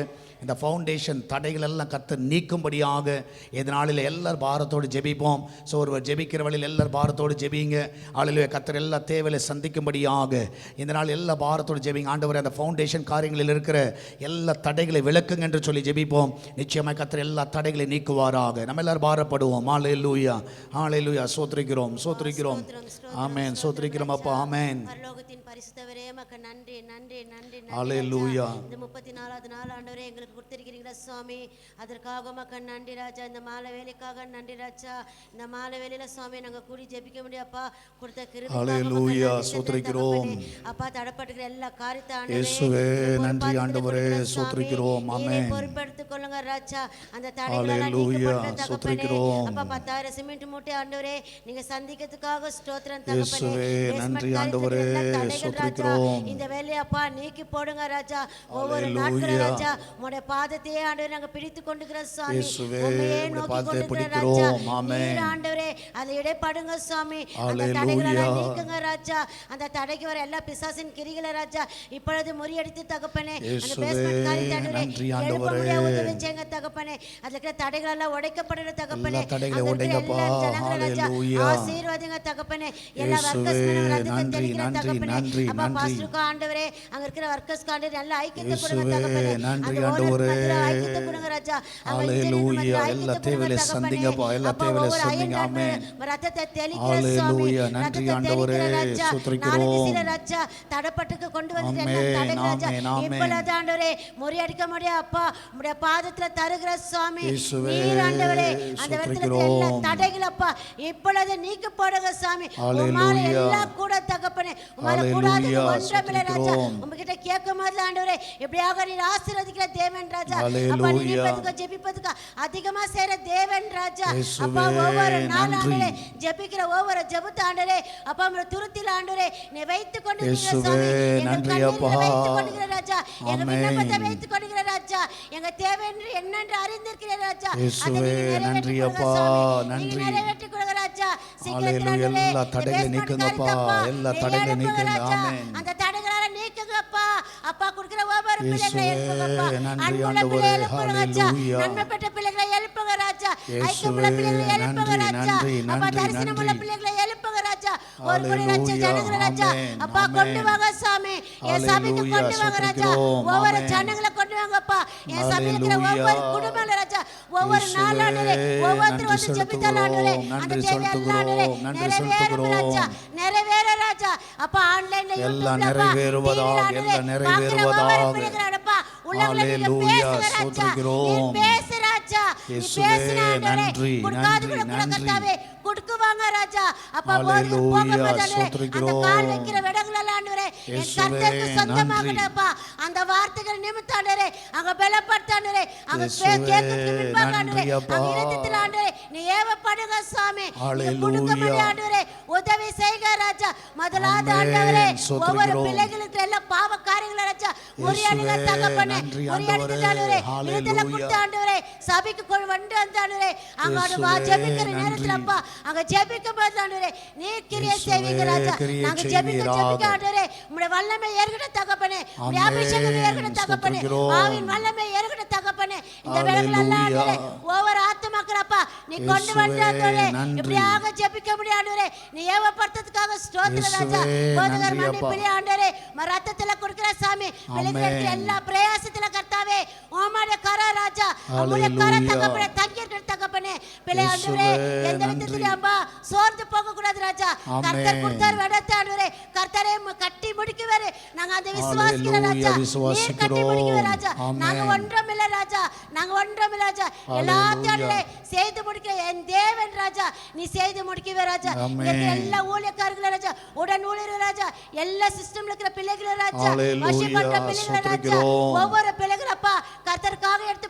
[SPEAKER 1] இந்த ஃபவுண்டேஷன் தடைகள் எல்லாம் கர்த்தர் நீக்கும்படியாக இந்த நாளில் எல்லாரும் பாரத்தோடு ஜெபிப்போம். ஸோ ஒருவர் ஜெபிக்கிற வழியில் எல்லாரும் பாரத்தோடு ஜெபிங்க. ஹல்லேலூயா. கர்த்தர் எல்லா தேவைகளை சந்திக்கும்படியாக இந்த நாள் எல்லா பாரத்தோடு ஜெபிங்க. ஆண்டவர் அந்த ஃபவுண்டேஷன் காரியங்களில் இருக்கிற எல்லா தடைகளை விளக்குங்க என்று சொல்லி ஜெபிப்போம். நிச்சயமாக கர்த்தர் எல்லா தடைகளை நீக்குவாராக. நம்ம எல்லாரும் பாரப்படுவோம். ஹல்லேலூயா. ஹல்லேலூயா. சோத்திரிக்கிறோம், சோத்திரிக்கிறோம். ஆமென். சோத்திரிக்கிறோம் அப்பா. ஆமென்.
[SPEAKER 3] பரலோகத்தின் பரிசுத்தவரே உமக்கு நன்றி நன்றி நன்றி நன்றி.
[SPEAKER 1] ஹல்லேலூயா.
[SPEAKER 3] இந்த 34வது நாள் ஆண்டவரே எங்களுக்கு கொடுத்திருக்கிறீங்களா சுவாமி, அதற்காக உமக்கு நன்றி ராஜா. இந்த மாலை வேலைக்காக நன்றி ராஜா. இந்த மாலை வேலையில சுவாமி நாங்க கூடி ஜெபிக்க முடியாப்பா, கொடுத்த கிருபைக்காக
[SPEAKER 1] ஹல்லேலூயா. சோத்திரிக்கிறோம்
[SPEAKER 3] அப்பா. தடப்பட்டுக்கிற எல்லா காரியத்தை
[SPEAKER 1] இயேசுவே நன்றி ஆண்டவரே. சோத்திரிக்கிறோம். ஆமென்.
[SPEAKER 3] பொறுப்பெடுத்துக் கொள்ளுங்க ராஜா. அந்த தடைகளை
[SPEAKER 1] ஹல்லேலூயா. சோத்திரிக்கிறோம்.
[SPEAKER 3] அப்பா 10,000 சிமெண்ட் மூட்டை ஆண்டவரே நீங்க சந்திக்கிறதுக்காக ஸ்தோத்திரம்
[SPEAKER 1] இயேசுவே நன்றி ஆண்டவரே. சோத்திரிக்கிறோம்.
[SPEAKER 3] இந்த வேலையை அப்பா நீக்கி போடுங்க ராஜா. ஒவ்வொரு நாட்களும் ராஜா உம்முடைய பாதத்தையே ஆண்டவரே நாங்க பிடித்து கொண்டுக்கிற சுவாமி.
[SPEAKER 1] இயேசுவே
[SPEAKER 3] உம்மையே
[SPEAKER 1] உம்முடைய
[SPEAKER 3] நோக்கி
[SPEAKER 1] பாதத்தை
[SPEAKER 3] கொண்டுக்கிற
[SPEAKER 1] பிடிக்கிறோம்.
[SPEAKER 3] ராஜா.
[SPEAKER 1] ஆமென்.
[SPEAKER 3] நீர் ஆண்டவரே அதை இடைப்படுங்க சுவாமி. அந்த
[SPEAKER 1] ஹல்லேலூயா.
[SPEAKER 3] தடைகளை நீக்குங்க ராஜா. அந்த தடைக்கு வர எல்லா பிசாசின் கிரிகளை ராஜா இப்பொழுது முறியடித்து தகப்பனே. அந்த
[SPEAKER 1] இயேசுவே
[SPEAKER 3] பேஸ்மென்ட் காரியத்தை
[SPEAKER 1] நன்றி
[SPEAKER 3] எழுப்ப
[SPEAKER 1] ஆண்டவரே.
[SPEAKER 3] முடியாத உதவி செய்யுங்க தகப்பனே. அதுல இருக்கிற தடைகள் எல்லாம் உடைக்கப்படுற தகப்பனே.
[SPEAKER 1] எல்லா தடைகளை
[SPEAKER 3] அங்க இருக்கிற
[SPEAKER 1] உடைங்கப்பா.
[SPEAKER 3] எல்லா ஜனங்களை ராஜா
[SPEAKER 1] ஹல்லேலூயா.
[SPEAKER 3] ஆசீர்வதிங்க தகப்பனே. எல்லா
[SPEAKER 1] இயேசுவே
[SPEAKER 3] வர்க்கர்ஸ்
[SPEAKER 1] நன்றி நன்றி நன்றி
[SPEAKER 3] அப்பா
[SPEAKER 1] நன்றி.
[SPEAKER 3] பாஸ்டருக்கு ஆண்டவரே அங்க இருக்கிற வர்க்கர்ஸ் ஆண்டவரே நல்ல ஐக்கியத்தை கொடுங்க
[SPEAKER 1] இயேசுவே
[SPEAKER 3] தகப்பனே.
[SPEAKER 1] நன்றி
[SPEAKER 3] அந்த
[SPEAKER 1] ஆண்டவரே.
[SPEAKER 3] ஐக்கியத்தை கொடுங்க ராஜா.
[SPEAKER 1] ஹல்லேலூயா. எல்லா தேவைகளை சந்திங்கப்பா. எல்லா தேவைகளை சந்திங்க. ஆமென்.
[SPEAKER 3] ரத்தத்தை தெளிக்கிற சுவாமி.
[SPEAKER 1] ஹல்லேலூயா. நன்றி ஆண்டவரே. சோத்திரிக்கிறோம்.
[SPEAKER 3] ராஜா தடப்பட்டுக்கு கொண்டு வந்து எல்லா
[SPEAKER 1] ஆமென்.
[SPEAKER 3] தடைகள் ராஜா
[SPEAKER 1] ஆமென். ஆமென்.
[SPEAKER 3] இப்பொழுது ஆண்டவரே முறியடிக்க முடியாது அப்பா. உம்முடைய பாதத்துல தருகிற சுவாமி.
[SPEAKER 1] இயேசுவே
[SPEAKER 3] நீர் ஆண்டவரே அந்த இடத்துல எல்லா
[SPEAKER 1] சோத்திரிக்கிறோம்.
[SPEAKER 3] தடைகள் அப்பா இப்பொழுது நீக்கி போடுங்க சாமி. உம்மால
[SPEAKER 1] ஹல்லேலூயா.
[SPEAKER 3] எல்லாம் கூட தகப்பனே. உம்மால கூடாதது
[SPEAKER 1] ஹல்லேலூயா.
[SPEAKER 3] ஒன்றுமில்லை ராஜா.
[SPEAKER 1] சோத்திரிக்கிறோம்.
[SPEAKER 3] உங்ககிட்ட கேட்கும் போது ஆண்டவரே எப்படியாக நீர் ஆசீர்வதிக்கிற தேவன் ராஜா. அப்பா நீ
[SPEAKER 1] ஹல்லேலூயா.
[SPEAKER 3] நினைப்பதுக்கு ஜெபிப்பதுக்கு அதிகமா செய்யற தேவன் ராஜா.
[SPEAKER 1] இயேசுவே
[SPEAKER 3] அப்பா ஒவ்வொரு நாள்
[SPEAKER 1] நன்றி.
[SPEAKER 3] ஆண்டவரே ஜெபிக்கிற ஒவ்வொரு ஜெபத்தை ஆண்டவரே அப்பா உம்முடைய துருத்தில ஆண்டவரே நீ வைத்துக் கொண்டிருக்கிற
[SPEAKER 1] இயேசுவே
[SPEAKER 3] சாமி. எங்கள்
[SPEAKER 1] நன்றி
[SPEAKER 3] கண்ணீரை
[SPEAKER 1] அப்பா.
[SPEAKER 3] வைத்துக் கொண்டிருக்கிற ராஜா. எங்க
[SPEAKER 1] ஆமென்.
[SPEAKER 3] விண்ணப்பத்தை வைத்துக் கொண்டிருக்கிற ராஜா. எங்க தேவை என்னென்று அறிந்திருக்கிற ராஜா. அதை
[SPEAKER 1] இயேசுவே
[SPEAKER 3] நீங்க நிறைவேற்றி
[SPEAKER 1] நன்றி
[SPEAKER 3] கொடுங்க
[SPEAKER 1] அப்பா.
[SPEAKER 3] சாமி. நீங்க
[SPEAKER 1] நன்றி.
[SPEAKER 3] நிறைவேற்றி கொடுங்க ராஜா. சீக்கிரத்தில்
[SPEAKER 1] ஹல்லேலூயா.
[SPEAKER 3] ஆண்டவரே
[SPEAKER 1] எல்லா
[SPEAKER 3] இந்த
[SPEAKER 1] தடைகளை
[SPEAKER 3] basement
[SPEAKER 1] நீக்குங்கப்பா.
[SPEAKER 3] காரியத்தை அப்பா
[SPEAKER 1] எல்லா
[SPEAKER 3] நீங்க
[SPEAKER 1] தடைகளை
[SPEAKER 3] எழுப்புங்க
[SPEAKER 1] நீக்குங்க.
[SPEAKER 3] ராஜா.
[SPEAKER 1] ஆமென்.
[SPEAKER 3] அந்த தடைகளால நீக்குங்கப்பா. அப்பா கொடுக்கிற ஒவ்வொரு பிள்ளைகளை
[SPEAKER 1] இயேசுவே
[SPEAKER 3] எழுப்புங்கப்பா.
[SPEAKER 1] நன்றி
[SPEAKER 3] அன்புள்ள
[SPEAKER 1] ஆண்டவரே.
[SPEAKER 3] பிள்ளைகளை எழுப்புங்க ராஜா.
[SPEAKER 1] ஹல்லேலூயா.
[SPEAKER 3] நன்மை பெற்ற பிள்ளைகளை எழுப்புங்க ராஜா.
[SPEAKER 1] இயேசுவே
[SPEAKER 3] ஐக்கியமுள்ள பிள்ளைகளை எழுப்புங்க
[SPEAKER 1] நன்றி
[SPEAKER 3] ராஜா.
[SPEAKER 1] நன்றி
[SPEAKER 3] அப்பா
[SPEAKER 1] நன்றி
[SPEAKER 3] தரிசனமுள்ள
[SPEAKER 1] நன்றி.
[SPEAKER 3] பிள்ளைகளை எழுப்புங்க ராஜா. ஒரு கோடி
[SPEAKER 1] ஹல்லேலூயா.
[SPEAKER 3] லட்சம் ஜனங்களை ராஜா
[SPEAKER 1] ஆமென்.
[SPEAKER 3] அப்பா
[SPEAKER 1] ஆமென்.
[SPEAKER 3] கொண்டு வாங்க சாமி. என் சபைக்கு
[SPEAKER 1] ஹல்லேலூயா.
[SPEAKER 3] கொண்டு வாங்க ராஜா.
[SPEAKER 1] சோத்திரிக்கிறோம்.
[SPEAKER 3] ஒவ்வொரு
[SPEAKER 1] ஆமென்.
[SPEAKER 3] ஜனங்களை கொண்டு வாங்கப்பா. என் சபையில் இருக்கிற
[SPEAKER 1] ஹல்லேலூயா.
[SPEAKER 3] ஒவ்வொரு குடும்பங்கள ராஜா ஒவ்வொரு
[SPEAKER 1] இயேசுவே
[SPEAKER 3] நாளானே ஒவ்வொருத்தர் வந்து
[SPEAKER 1] நன்றி
[SPEAKER 3] ஜெபித்தாலானே
[SPEAKER 1] செலுத்துகிறோம்.
[SPEAKER 3] அந்த
[SPEAKER 1] நன்றி
[SPEAKER 3] தேவை எல்லானே
[SPEAKER 1] செலுத்துகிறோம். நன்றி
[SPEAKER 3] நிறைவேறும் ராஜா.
[SPEAKER 1] செலுத்துகிறோம்.
[SPEAKER 3] நிறைவேற ராஜா. அப்பா ஆன்லைன்ல
[SPEAKER 1] எல்லாம்
[SPEAKER 3] யூடியூப்ல
[SPEAKER 1] நிறைவேறுவதாக, எல்லாம் நிறைவேறுவதாக.
[SPEAKER 3] உள்ளவங்களை நீங்க
[SPEAKER 1] ஹல்லேலூயா.
[SPEAKER 3] பேசுங்க ராஜா.
[SPEAKER 1] சோத்திரிக்கிறோம்.
[SPEAKER 3] நீ பேசு ராஜா. நீ
[SPEAKER 1] இயேசுவே
[SPEAKER 3] பேசுன ஆண்டவரே.
[SPEAKER 1] நன்றி
[SPEAKER 3] கொடுக்காது
[SPEAKER 1] நன்றி
[SPEAKER 3] கூட
[SPEAKER 1] நன்றி.
[SPEAKER 3] கர்த்தாவே கொடுக்குவாங்க ராஜா. அப்பா
[SPEAKER 1] ஹல்லேலூயா.
[SPEAKER 3] போகும்போது ஆண்டவரே அந்த
[SPEAKER 1] சோத்திரிக்கிறோம்.
[SPEAKER 3] கால் வைக்கிற இடங்கள் ஆண்டவரே என்
[SPEAKER 1] இயேசுவே
[SPEAKER 3] கர்த்தருக்கு
[SPEAKER 1] நன்றி.
[SPEAKER 3] சொந்தமாகட்டப்பா. அந்த வார்த்தைகள் நிமித்தம் ஆண்டவரே அங்க பலப்படுத்தாண்டவரே அங்க
[SPEAKER 1] இயேசுவே
[SPEAKER 3] கேட்கிறதுக்கு முன்பாக ஆண்டவரே
[SPEAKER 1] நன்றி அப்பா.
[SPEAKER 3] அங்க இருந்ததுல ஆண்டவரே நீ ஏவப்படுங்க சாமி. நீ
[SPEAKER 1] ஹல்லேலூயா.
[SPEAKER 3] கொடுக்கும்படி ஆண்டவரே உதவி செய்க ராஜா. முதலாவது ஆண்டவரே ஒவ்வொரு
[SPEAKER 1] சோத்திரிக்கிறோம்.
[SPEAKER 3] பிள்ளைகளுக்கு எல்லா பாவ காரியங்களை ராஜா முறியடிங்க தகப்பனே,
[SPEAKER 1] நன்றி
[SPEAKER 3] முறியடிங்க
[SPEAKER 1] ஆண்டவரே.
[SPEAKER 3] ஆண்டவரே,
[SPEAKER 1] ஹalleluya.
[SPEAKER 3] இதெல்லாம் கொடுத்த ஆண்டவரே, சபைக்கு வந்து ஆண்டவரே, அங்க
[SPEAKER 1] இயேசுவே,
[SPEAKER 3] ஜெபிக்கிற
[SPEAKER 1] நன்றி.
[SPEAKER 3] நேரத்துல அப்பா, அங்க ஜெபிக்கும் போது ஆண்டவரே, நீர் கிரியை
[SPEAKER 1] இயேசுவே,
[SPEAKER 3] செய்வீங்க ராஜா.
[SPEAKER 1] கிரியை
[SPEAKER 3] நாங்க ஜெபிக்க
[SPEAKER 1] செய்வீராக.
[SPEAKER 3] ஆண்டவரே, உம்முடைய வல்லமை ஏறுகிற தகப்பனே, உம்முடைய
[SPEAKER 1] ஆமென்.
[SPEAKER 3] அபிஷேகம் ஏறுகிற தகப்பனே,
[SPEAKER 1] ஸ்தோத்திரிக்கிறோம்.
[SPEAKER 3] ஆவின் வல்லமை ஏறுகிற தகப்பனே, இந்த வேளையில எல்லாம் ஆண்டவரே, ஒவ்வொரு ஆத்துமாக்கள் அப்பா நீ கொண்டு
[SPEAKER 1] இயேசுவே,
[SPEAKER 3] வந்த ஆண்டவரே,
[SPEAKER 1] நன்றி.
[SPEAKER 3] இப்படியாக ஜெபிக்க முடியும் ஆண்டவரே, நீ ஏவப்படுத்துறதுக்காக ஸ்தோத்திரம் ராஜா.
[SPEAKER 1] இயேசுவே,
[SPEAKER 3] போதகர்
[SPEAKER 1] நன்றி
[SPEAKER 3] மணி
[SPEAKER 1] அப்பா.
[SPEAKER 3] பிள்ளை ஆண்டவரே, ரத்தத்துல கொடுக்கிற சாமி, பிள்ளைகளுக்கு
[SPEAKER 1] ஆமென்.
[SPEAKER 3] எல்லா பிரயாசத்துல கர்த்தாவே, உம்முடைய கர ராஜா, உம்முடைய கர
[SPEAKER 1] ஹalleluya.
[SPEAKER 3] தகப்பனே, தங்கி இருக்கிற தகப்பனே, பிள்ளை ஆண்டவரே,
[SPEAKER 1] இயேசுவே,
[SPEAKER 3] எந்த
[SPEAKER 1] நன்றி.
[SPEAKER 3] விதத்திலும் அம்மா சோர்ந்து போக கூடாது ராஜா.
[SPEAKER 1] ஆமென்.
[SPEAKER 3] கர்த்தர் கொடுத்தார் வெடத்தை ஆண்டவரே, கர்த்தரே கட்டி முடிக்குவாரு. நாங்க அந்த விசுவாசிக்கிறோம் ராஜா,
[SPEAKER 1] ஹalleluya,
[SPEAKER 3] நீர் கட்டி முடிக்குவார் ராஜா.
[SPEAKER 1] ஆமென்.
[SPEAKER 3] நாங்க ஒன்றுமில்லை ராஜா, நாங்க ஒன்றுமில்லை ராஜா, எல்லாத்தையும் ஆண்டவரே செய்து முடிக்க என் தேவன் ராஜா, நீ செய்து முடிக்கவே ராஜா.
[SPEAKER 1] ஆமென்.
[SPEAKER 3] இங்க இருக்கிற எல்லா ஊழியக்காரர்களும் ராஜா, உடன் ஊழியர்கள் ராஜா, எல்லா சிஸ்டம்ல இருக்கிற பிள்ளைகள் ராஜா,
[SPEAKER 1] ஹalleluya,
[SPEAKER 3] worship பண்ற பிள்ளைகள் ராஜா,
[SPEAKER 1] ஸ்தோத்திரிக்கிறோம்.
[SPEAKER 3] ஒவ்வொரு பிள்ளைகள் அப்பா கர்த்தருக்காக எடுத்து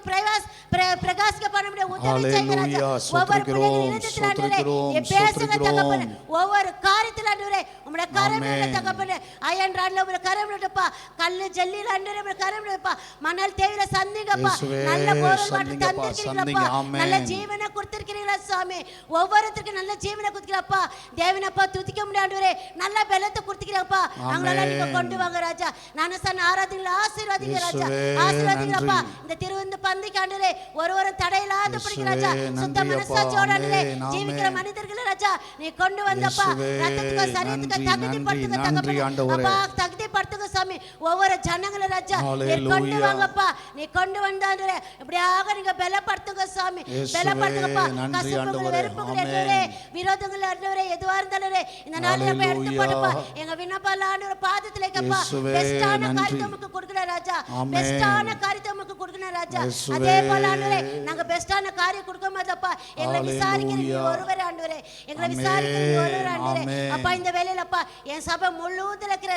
[SPEAKER 3] பிரகாசிக்க பண்ண முடிய உதவி செய்யுங்க ராஜா.
[SPEAKER 1] ஹalleluya,
[SPEAKER 3] ஒவ்வொரு பிள்ளைகள்
[SPEAKER 1] ஸ்தோத்திரிக்கிறோம்,
[SPEAKER 3] இருதயத்தில் ஆண்டவரே,
[SPEAKER 1] ஸ்தோத்திரிக்கிறோம்,
[SPEAKER 3] நீ பேசுங்க
[SPEAKER 1] ஸ்தோத்திரிக்கிறோம்.
[SPEAKER 3] தகப்பனே, ஒவ்வொரு காரியத்தில் ஆண்டவரே உம்முடைய கரமில
[SPEAKER 1] ஆமென்.
[SPEAKER 3] தகப்பனே, அயன் ராட்ல உம்முடைய கரமிலப்பா, கல்லு ஜல்லில ஆண்டவரே உம்முடைய கரமிலப்பா, மணல் தேவில சந்திங்கப்பா,
[SPEAKER 1] இயேசுவே,
[SPEAKER 3] நல்ல பொருள் மட்டும்
[SPEAKER 1] சந்திங்கப்பா,
[SPEAKER 3] தந்திருக்கிறீங்களப்பா,
[SPEAKER 1] சந்திங்க. ஆமென்.
[SPEAKER 3] நல்ல ஜீவனை கொடுத்திருக்கிறீங்களா சாமி, ஒவ்வொருத்தருக்கும் நல்ல ஜீவனை கொடுக்கிறப்பா, தேவனப்பா துதிக்க முடியாண்டவரே, நல்ல பலத்தை கொடுத்துக்கிறப்பா, அவங்களெல்லாம் நீங்க கொண்டு வாங்க ராஜா. நானசன் ஆராதிங்களா, ஆசீர்வாதிங்க ராஜா,
[SPEAKER 1] இயேசுவே,
[SPEAKER 3] ஆசீர்வாதிங்கப்பா.
[SPEAKER 1] நன்றி.
[SPEAKER 3] இந்த திருவிந்து பந்திக்காண்டவரே ஒரு தடையில்லாத படிக்க ராஜா,
[SPEAKER 1] இயேசுவே,
[SPEAKER 3] சுத்த
[SPEAKER 1] நன்றி
[SPEAKER 3] மனசாட்சியோட
[SPEAKER 1] அப்பா.
[SPEAKER 3] ஆண்டவரே,
[SPEAKER 1] ஆமென்,
[SPEAKER 3] ஜீவிக்கிற
[SPEAKER 1] ஆமென்.
[SPEAKER 3] மனிதர்களை ராஜா நீ கொண்டு வந்தப்பா,
[SPEAKER 1] இயேசுவே,
[SPEAKER 3] ரத்தத்துக்கு சரீரத்துக்கு
[SPEAKER 1] நன்றி,
[SPEAKER 3] தகுதிப்படுத்துங்க
[SPEAKER 1] நன்றி,
[SPEAKER 3] தகப்பனே,
[SPEAKER 1] ஆண்டவரே.
[SPEAKER 3] அப்பா தகுதிப்படுத்துங்க சாமி, ஒவ்வொரு ஜனங்களை ராஜா நீ கொண்டு
[SPEAKER 1] ஹalleluya.
[SPEAKER 3] வாங்கப்பா, நீ கொண்டு வந்தாண்டவரே, இப்படியாக நீங்க பலப்படுத்துங்க சாமி,
[SPEAKER 1] இயேசுவே,
[SPEAKER 3] பலப்படுத்துங்கப்பா.
[SPEAKER 1] நன்றி,
[SPEAKER 3] கசப்புகள்
[SPEAKER 1] ஆண்டவரே.
[SPEAKER 3] வெறுப்புகள்
[SPEAKER 1] ஆமென்.
[SPEAKER 3] ஆண்டவரே, விரோதங்கள் ஆண்டவரே, எதுவா இருந்தாலும் இந்த நாளில போய் எடுத்து
[SPEAKER 1] ஹalleluya.
[SPEAKER 3] போடுப்பா, எங்க விண்ணப்பம் ஆண்டவரே பாதத்துல வைக்கப்பா,
[SPEAKER 1] இயேசுவே,
[SPEAKER 3] பெஸ்டான
[SPEAKER 1] நன்றி.
[SPEAKER 3] காரியத்தை உமக்கு கொடுக்கிற ராஜா,
[SPEAKER 1] ஆமென்.
[SPEAKER 3] பெஸ்டான காரியத்தை உமக்கு கொடுக்கிற ராஜா.
[SPEAKER 1] இயேசுவே.
[SPEAKER 3] அதே போல ஆண்டவரே நாங்க பெஸ்டான காரியம் கொடுக்க மாட்டோம்ப்பா, எங்களை விசாரிக்கிறீங்க
[SPEAKER 1] ஹalleluya.
[SPEAKER 3] ஒருவர் ஆண்டவரே, எங்களை
[SPEAKER 1] ஆமென்.
[SPEAKER 3] விசாரிக்கிறீங்க ஒருவர் ஆண்டவரே.
[SPEAKER 1] ஆமென்.
[SPEAKER 3] அப்பா இந்த வேளையில அப்பா என் சபை முழுவதும் இருக்கிற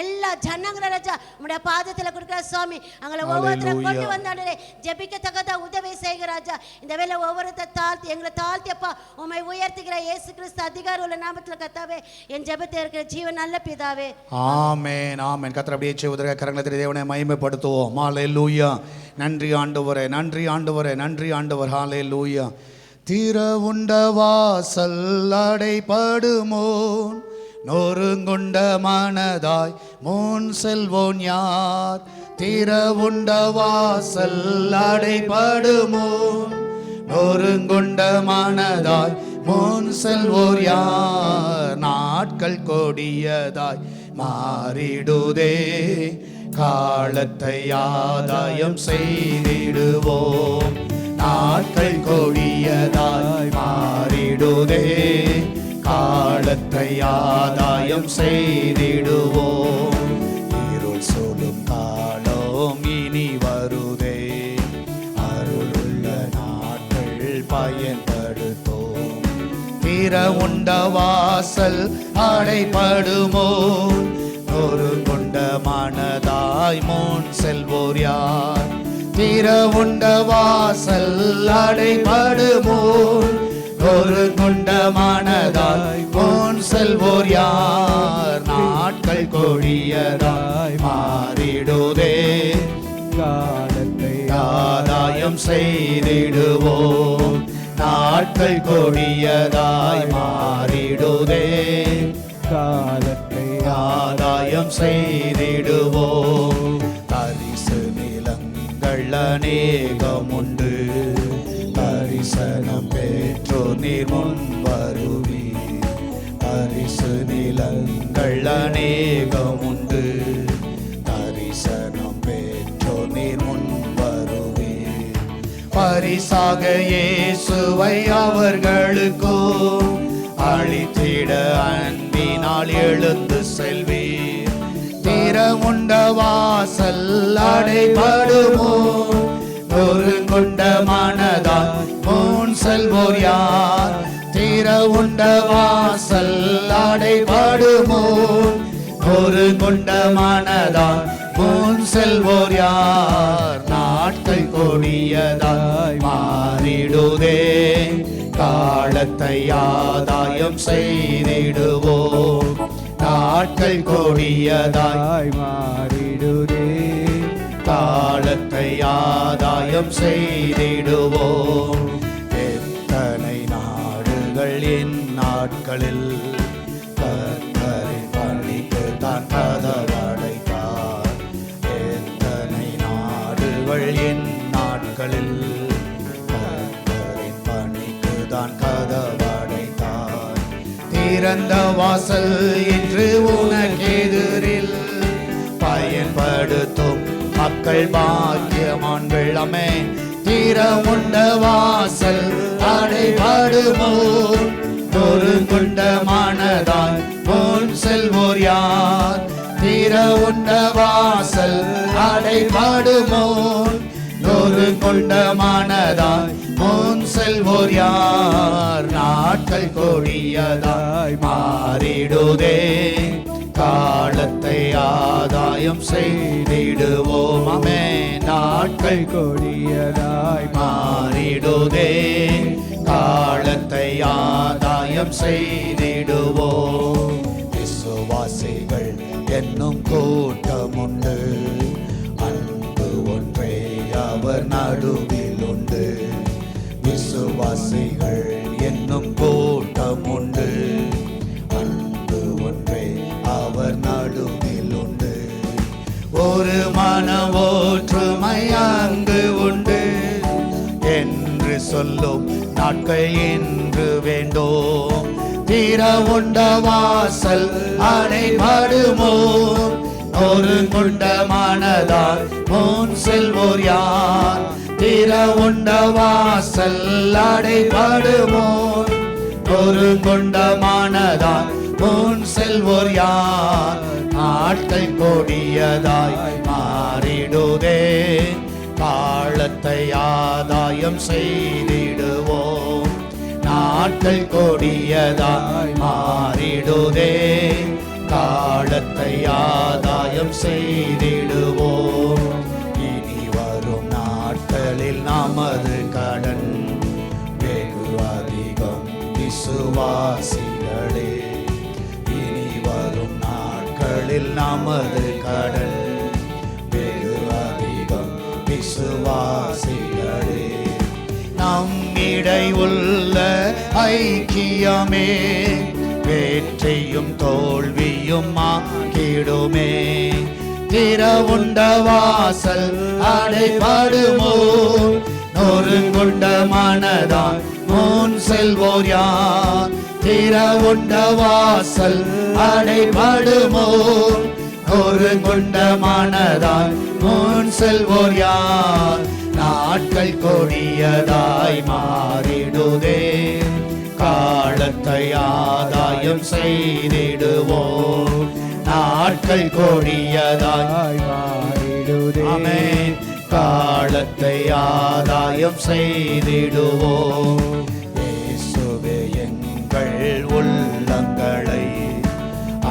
[SPEAKER 3] எல்லா ஜனங்களை ராஜா உம்முடைய பாதத்துல கொடுக்கிற சுவாமி, அவங்களை ஒவ்வொருத்தரை
[SPEAKER 1] ஹalleluya.
[SPEAKER 3] கொண்டு வந்தாண்டவரே, ஜெபிக்கத்தக்கதா உதவி செய்கிற ராஜா. இந்த வேளை ஒவ்வொருத்தரை தாழ்த்தி எங்களை தாழ்த்தி அப்பா உம்மை உயர்த்துகிற இயேசு கிறிஸ்து அதிகாரம் உள்ள நாமத்துல கர்த்தாவே, என் ஜெபத்தை இருக்கிற ஜீவன் நல்ல பிதாவே.
[SPEAKER 1] ஆமென், ஆமென். கர்த்தர் அப்படியே செய்வதற்கு கரங்களை தேவனை மகிமைப்படுத்துவோம். ஹalleluya. நன்றி ஆண்டவரே, நன்றி ஆண்டவரே, நன்றி ஆண்டவர். ஹalleluya. திறவுண்ட வாசல் அடைபடுமோ, நொறுங்குண்ட மனதாய் முன் செல்வோன் யார்? திறவுண்ட வாசல் அடைபடுமோ, நொறுங்குண்ட மனதாய் முன் செல்வோர் யார்? நாட்கள் கொடியதாய் மாறிடுதே, காலத்தை ஆதாயம் செய்திடுவோம். நாட்கள் கொடியதாய் மாறிடுதே, காலத்தை ஆதாயம் செய்திடுவோம். இருள் சொல்லும் காலம் இனி வருதே, அருளுள்ள நாட்கள் பயன்படுத்தோம். திறவுண்ட வாசல் அடைபடுமோ, நொறுங்குண்ட மனதாய் முன் செல்வோர் யார்? திறவுண்ட வாசல் அடைபடுமோ, நொறுங்குண்ட மனதாய் முன் செல்வோர் யார்? நாட்கள் கொடியதாய் மாறிடுதே, காலத்தை ஆதாயம் செய்திடுவோம். நாட்கள் கொடியதாய் மாறிடுதே, காலத்தை ஆதாயம் செய்திடுவோம். தரிசு நிலங்கள் அநேகம் உண்டு, தரிசனம் பெற்றோ நீர் முன் வருவீர். தரிசு நிலங்கள் அநேகம் உண்டு, தரிசனம் பெற்றோ நீர் முன் வருவீர். பரிசாக இயேசுவை அவர்களுக்கோ அழித்திட அன்பினால் எழுந்து செல்வீர். திறவுண்ட வாசல் அடைபடுமோ, நொறுங்குண்ட மனதாய் முன் செல்வோர் யார்? திறவுண்ட வாசல் அடைபடுமோ, நொறுங்குண்ட மனதாய் முன் செல்வோர் யார்? நாட்கள் கொடியதாய் மாறிடுதே, காலத்தை ஆதாயம் செய்திடுவோம். நாட்கள் கொடியதாய் மாறிடுதே, காலத்தை ஆதாயம் செய்திடுவோம். எத்தனை நாடுகள் என் நாட்களில் கர்த்தரின் பணிக்கு தான் கதவடைத்தார். எத்தனை நாடுகள் என் நாட்களில் கர்த்தரின் பணிக்கு தான் கதவடைத்தார். திறந்த வாசல் என்று உனக்கெதிரில் பயன்படுத்தும் மக்கள் பாக்கியமான்கள். ஆமென். திறமுண்ட வாசல் அடைபடுமோ? நொறுங்குண்ட மனதாய் முன் செல்வோர் யார்? திறவுண்ட வாசல் அடைபடுமோ? நொறுங்குண்ட மனதாய் முன் செல்வோர் யார்? நாட்கள் கொடியதாய் மாறிடுதே, காலத்தை ஆதாயம் செய்திடுவோம். ஆமென். நாட்கள் கொடியதாய் மாறிடுதே, காலத்தை ஆதாயம் செய்திடுவோம். விசுவாசிகள் என்னும் கூட்டம் உண்டு, அன்பு ஒன்றே அவர் நடுவில் உண்டு. விசுவாசிகள் என்னும் கூட்டம் உண்டு, அன்பு ஒன்றே அவர் நடுவில் உண்டு. ஒரு மன ஒற்றுமை அங்கு உண்டு என்று சொல்லும் நாட்கள் என்று வேண்டும். திறவுண்ட வாசல் அடைபடுமோ? நொறுங்குண்ட மனதால் முன் செல்வோர் யார்? திறவுண்ட வாசல் அடைபடுமோ? நொறுங்குண்ட மனதால் முன் செல்வோர் யார்? நாட்கள் கொடியதாய் மாறிடுதே, காலத்தை ஆதாயம் செய்திடுவோம். நாட்கள் கொடியதாய் மாறிடுதே, காலத்தை ஆதாயம் செய்திடுவோம். இனி வரும் நாட்களில் நமது கடன் வெகு அதிகம் விசுவாசிகளே. இனி வரும் நாட்களில் நமது கடன் வெகு அதிகம் விசுவாசிகளே. நம்மிடை உள்ள ஐக்கியமே வெற்றியும் தோல்வியும் ஆக்கிடுமே. திறவுண்ட வாசல் அடைபடுமோ? நொறுங்குண்ட மனதால் முன் செல்வோர் யார்? திறவுண்ட வாசல் அடைபடுமோ? நொறுங்குண்ட மனதால் முன் செல்வோர் யார்? நாட்கள் கொடியதாய் மாறிடுதே, காலத்தை ஆதாயம் செய்திடுவோம். நாட்கள் கொடியதாய் மாறிடுதே, ஆமென். காலத்தை ஆதாயம் செய்திடுவோம். இயேசுவே எங்கள் உள்ளங்களை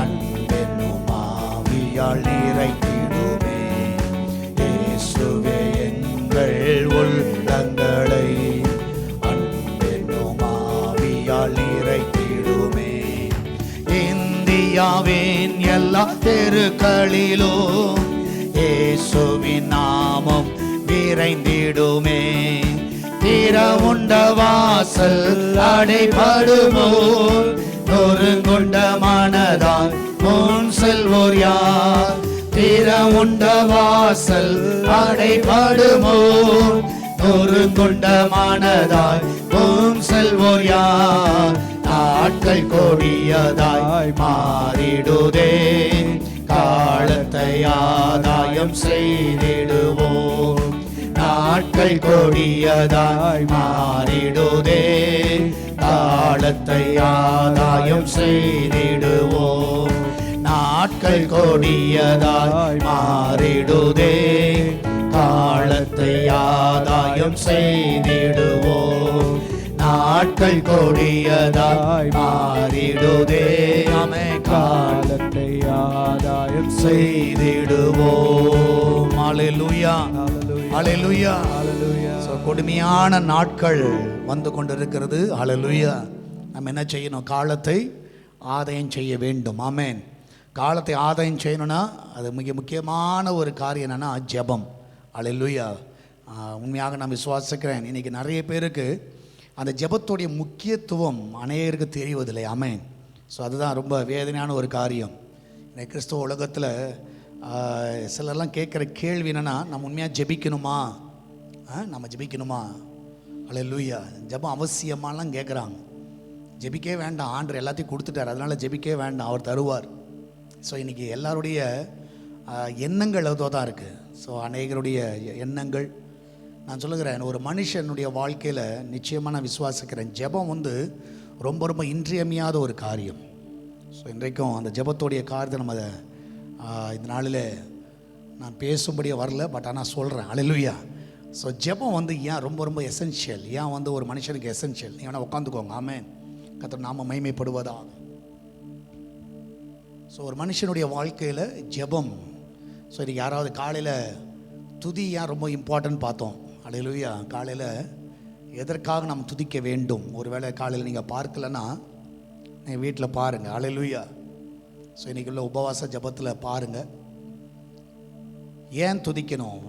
[SPEAKER 1] அன்பென்னும் ஆவியால் நிறைத்திடுமே. இயேசுவே எங்கள் உள்ளங்களை அன்பென்னும் ஆவியால் நிறைத்திடுமே. இந்தியாவின் எல்லா தெருக்களிலும் இயேசுவின் நாமம் விரைந்திடுமே. திறவுண்ட வாசல் அடைபடுமோ? நொறுங்குண்ட மனதால் முன் செல்வோர் யார்? திறவுண்ட வாசல் அடைபடுமோ? நொறுங்குண்ட மனதால் முன் செல்வோர் யார்? நாட்கள் கொடியதாய் மாறிடுதே, காலத்தை ஆதாயம் செய்திடுவோம். நாட்கள் கொடியதாய் மாறிடுதே, காலத்தை ஆதாயம் செய்திடுவோம். நாட்கள் கொடியதாய் மாறிடுதே, காலத்தை ஆதாயம் செய்திடுவோம். நாட்கள் கொடியதாய் மாறிடுதே, ஆமே, காலத்தை ஆதாயம் செய்திடுவோம். அல்லேலூயா, அல்லேலூயா, அல்லேலூயா. கொடுமையான நாட்கள் வந்து கொண்டிருக்கிறது. அல்லேலூயா. நம்ம என்ன செய்யணும்? காலத்தை ஆதாயம் செய்ய வேண்டும். ஆமென். காலத்தை ஆதாயம் செய்யணும்னா அது மிக முக்கியமான ஒரு காரியம் என்னன்னா ஜெபம். அல்லேலூயா. உண்மையாக நான் விசுவாசிக்கிறேன், இன்றைக்கி நிறைய பேருக்கு அந்த ஜெபத்துடைய முக்கியத்துவம் அநேகருக்கு தெரிவதில்லை. ஆமென். ஸோ அதுதான் ரொம்ப வேதனையான ஒரு காரியம். இன்னைக்கு கிறிஸ்துவ உலகத்தில் சிலர்லாம் கேட்குற கேள்வி என்னென்னா, நம்ம உண்மையாக ஜெபிக்கணுமா, நம்ம ஜெபிக்கணுமா, அல்லேலூயா, ஜெபம் அவசியமாலாம் கேட்குறாங்க. ஜெபிக்கவே வேண்டாம், ஆண்டவர் எல்லாத்தையும் கொடுத்துட்டார், அதனால் ஜெபிக்கவே வேண்டாம், அவர் தருவார். ஸோ இன்றைக்கி எல்லாருடைய எண்ணங்கள் அதோ தான் இருக்குது. ஸோ அநேகருடைய எண்ணங்கள், நான் சொல்லுகிறேன், ஒரு மனுஷனுடைய வாழ்க்கையில் நிச்சயமாக நான் விசுவாசிக்கிறேன், ஜெபம் வந்து ரொம்ப ரொம்ப இன்றியமையாத ஒரு காரியம். ஸோ இன்றைக்கும் அந்த ஜெபத்தோடைய காரியத்தை நம்ம இந்த நாளில் நான் பேசும்படியே வரல, பட் ஆனால் சொல்கிறேன். அல்லேலூயா. ஸோ ஜெபம் வந்து ஏன் ரொம்ப ரொம்ப எசென்ஷியல், ஏன் வந்து ஒரு மனுஷனுக்கு எசென்ஷியல், நீ வேணால் உட்காந்துக்கோங்க. ஆமென். கர்த்தர் நாம மகிமைப்படுவதா. ஸோ ஒரு மனுஷனுடைய வாழ்க்கையில் ஜெபம். ஸோ இன்றைக்கி யாராவது காலையில் துதி ஏன் ரொம்ப இம்பார்ட்டன்ட் பார்த்தோம். அல்லேலூயா. காலையில் எதற்காக நாம் துதிக்க வேண்டும்? ஒருவேளை காலையில் நீங்கள் பார்க்கலன்னா நீங்கள் வீட்டில் பாருங்கள். அல்லேலூயா. ஸோ இன்றைக்கி உள்ள உபவாச ஜெபத்தில் பாருங்கள், ஏன் துதிக்கணும்,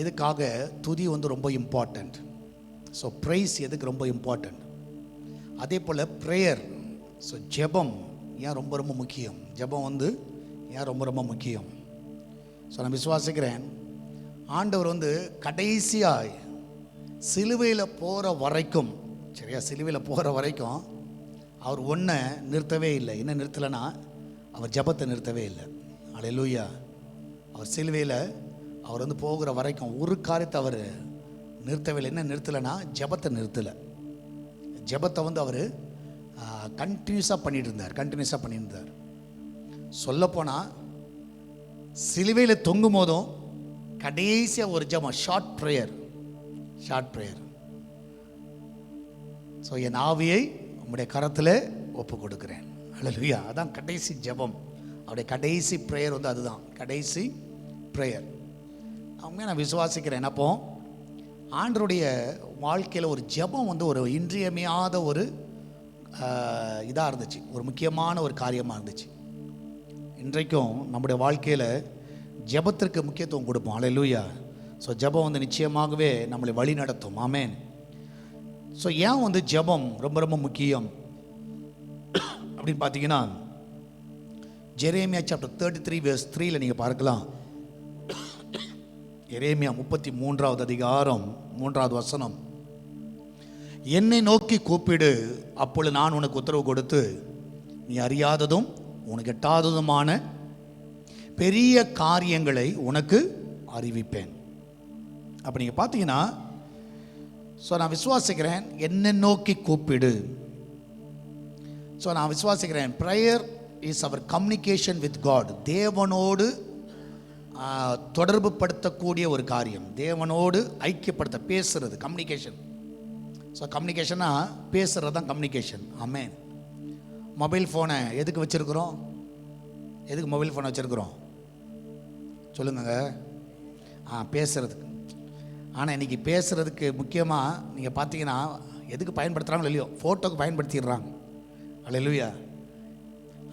[SPEAKER 1] எதுக்காக துதி வந்து ரொம்ப இம்பார்ட்டண்ட். ஸோ ப்ரைஸ் எதுக்கு ரொம்ப இம்பார்ட்டண்ட். அதே போல் ப்ரேயர். ஸோ ஜெபம் ஏன் ரொம்ப ரொம்ப முக்கியம், ஜெபம் வந்து ஏன் ரொம்ப ரொம்ப முக்கியம். ஸோ நான் விசுவாசிக்கிறேன், ஆண்டவர் வந்து கடைசியாய் சிலுவையில் போகிற வரைக்கும், சரியா, சிலுவையில் போகிற வரைக்கும் அவர் ஒன்றை நிறுத்தவே இல்லை. என்ன நிறுத்தலைன்னா, அவர் ஜெபத்தை நிறுத்தவே இல்லை. அல்லேலூயா. அவர் சிலுவையில் அவர் வந்து போகிற வரைக்கும் ஒரு காரியத்தை அவர் நிறுத்தவே இல்லை. என்ன நிறுத்தலைன்னா, ஜெபத்தை நிறுத்தலை. ஜெபத்தை வந்து அவர் கண்டினியூஸாக பண்ணிட்டு இருந்தார். சொல்லப்போனால் சிலுவையில் தொங்கும் போதும் கடைசியாக ஒரு ஜெபம், ஷார்ட் ப்ரேயர். ஸோ என் ஆவியை உம்முடைய கரத்தில் ஒப்பு கொடுக்குறேன். அல்லேலூயா. அதான் கடைசி ஜெபம். அவருடைய கடைசி ப்ரேயர் வந்து அதுதான் கடைசி ப்ரேயர். அவங்க நான் விசுவாசிக்கிறேன். அப்போ ஆண்டருடைய வாழ்க்கையில் ஒரு ஜெபம் வந்து ஒரு இன்றியமையாத ஒரு இதாக இருந்துச்சு, ஒரு முக்கியமான ஒரு காரியமாக இருந்துச்சு. இன்றைக்கும் நம்முடைய வாழ்க்கையில் ஜெபத்திற்கு முக்கியத்துவம் கொடுப்போம். அல்லேலூயா. ஸோ ஜெபம் வந்து நிச்சயமாகவே நம்மளை வழி நடத்தும். ஆமென். ஸோ ஏன் வந்து ஜெபம் ரொம்ப ரொம்ப முக்கியம் அப்படின்னு பார்த்தீங்கன்னா, ஜெரேமியா சாப்டர் 33 verse 3 நீங்கள் பார்க்கலாம். எரேமியா 33வது அதிகாரம் 3வது வசனம். என்னை நோக்கி கூப்பிடு, அப்பொழுது நான் உனக்கு உத்தரவு கொடுத்து நீ அறியாததும் உனக்கு எட்டாததுமான பெரிய காரியங்களை உனக்கு அறிவிப்பேன். அப்போ நீங்கள் பார்த்தீங்கன்னா, ஸோ நான் விசுவாசிக்கிறேன், என்னை நோக்கி கூப்பிடு. ஸோ நான் விசுவாசிக்கிறேன், prayer is our communication with God. தேவனோடு தொடர்பு படுத்தக்கூடிய ஒரு காரியம், தேவனோடு ஐக்கியப்படுத்த, பேசுறது, கம்யூனிகேஷன். ஸோ கம்யூனிகேஷனா பேசுகிறது தான் கம்யூனிகேஷன். ஆமென். மொபைல் ஃபோனை எதுக்கு வச்சுருக்குறோம்? எதுக்கு மொபைல் ஃபோனை வச்சுருக்குறோம் சொல்லுங்க? பேசுகிறதுக்கு. ஆனால் இன்றைக்கி பேசுகிறதுக்கு முக்கியமாக நீங்கள் பார்த்தீங்கன்னா எதுக்கு பயன்படுத்துகிறாங்களோ இல்லையோ, ஃபோட்டோக்கு பயன்படுத்திடுறாங்க. அல்லேலூயா.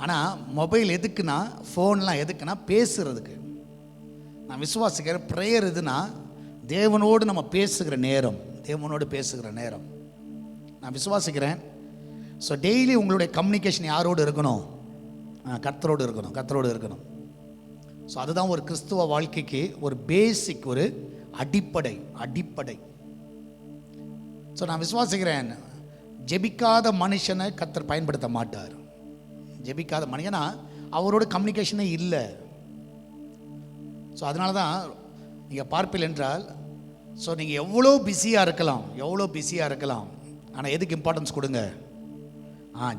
[SPEAKER 1] ஆனால் மொபைல் எதுக்குன்னா, ஃபோன்லாம் எதுக்குன்னா பேசுகிறதுக்கு. நான் விசுவாசிக்கிறேன், ப்ரேயர் எதுனா தேவனோடு நம்ம பேசுகிற நேரம், தேவனோடு பேசுகிற நேரம். நான் விசுவாசிக்கிறேன். ஸோ டெய்லி உங்களுடைய கம்யூனிகேஷன் யாரோடு இருக்கணும்? கர்த்தரோடு இருக்கணும். ஸோ அதுதான் ஒரு கிறிஸ்துவ வாழ்க்கைக்கு ஒரு பேசிக், ஒரு அடிப்படை. ஸோ நான் விசுவாசிக்கிறேன், ஜெபிக்காத மனுஷனை கர்த்தர் பயன்படுத்த மாட்டார். ஜெபிக்காத மனுஷனா அவரோட கம்யூனிகேஷனே இல்லை. ஸோ அதனால தான் நீங்கள் பார்ப்பீர்கள் என்றால், ஸோ நீங்கள் எவ்வளோ பிஸியாக இருக்கலாம், ஆனால் எதுக்கு இம்பார்ட்டன்ஸ் கொடுங்க?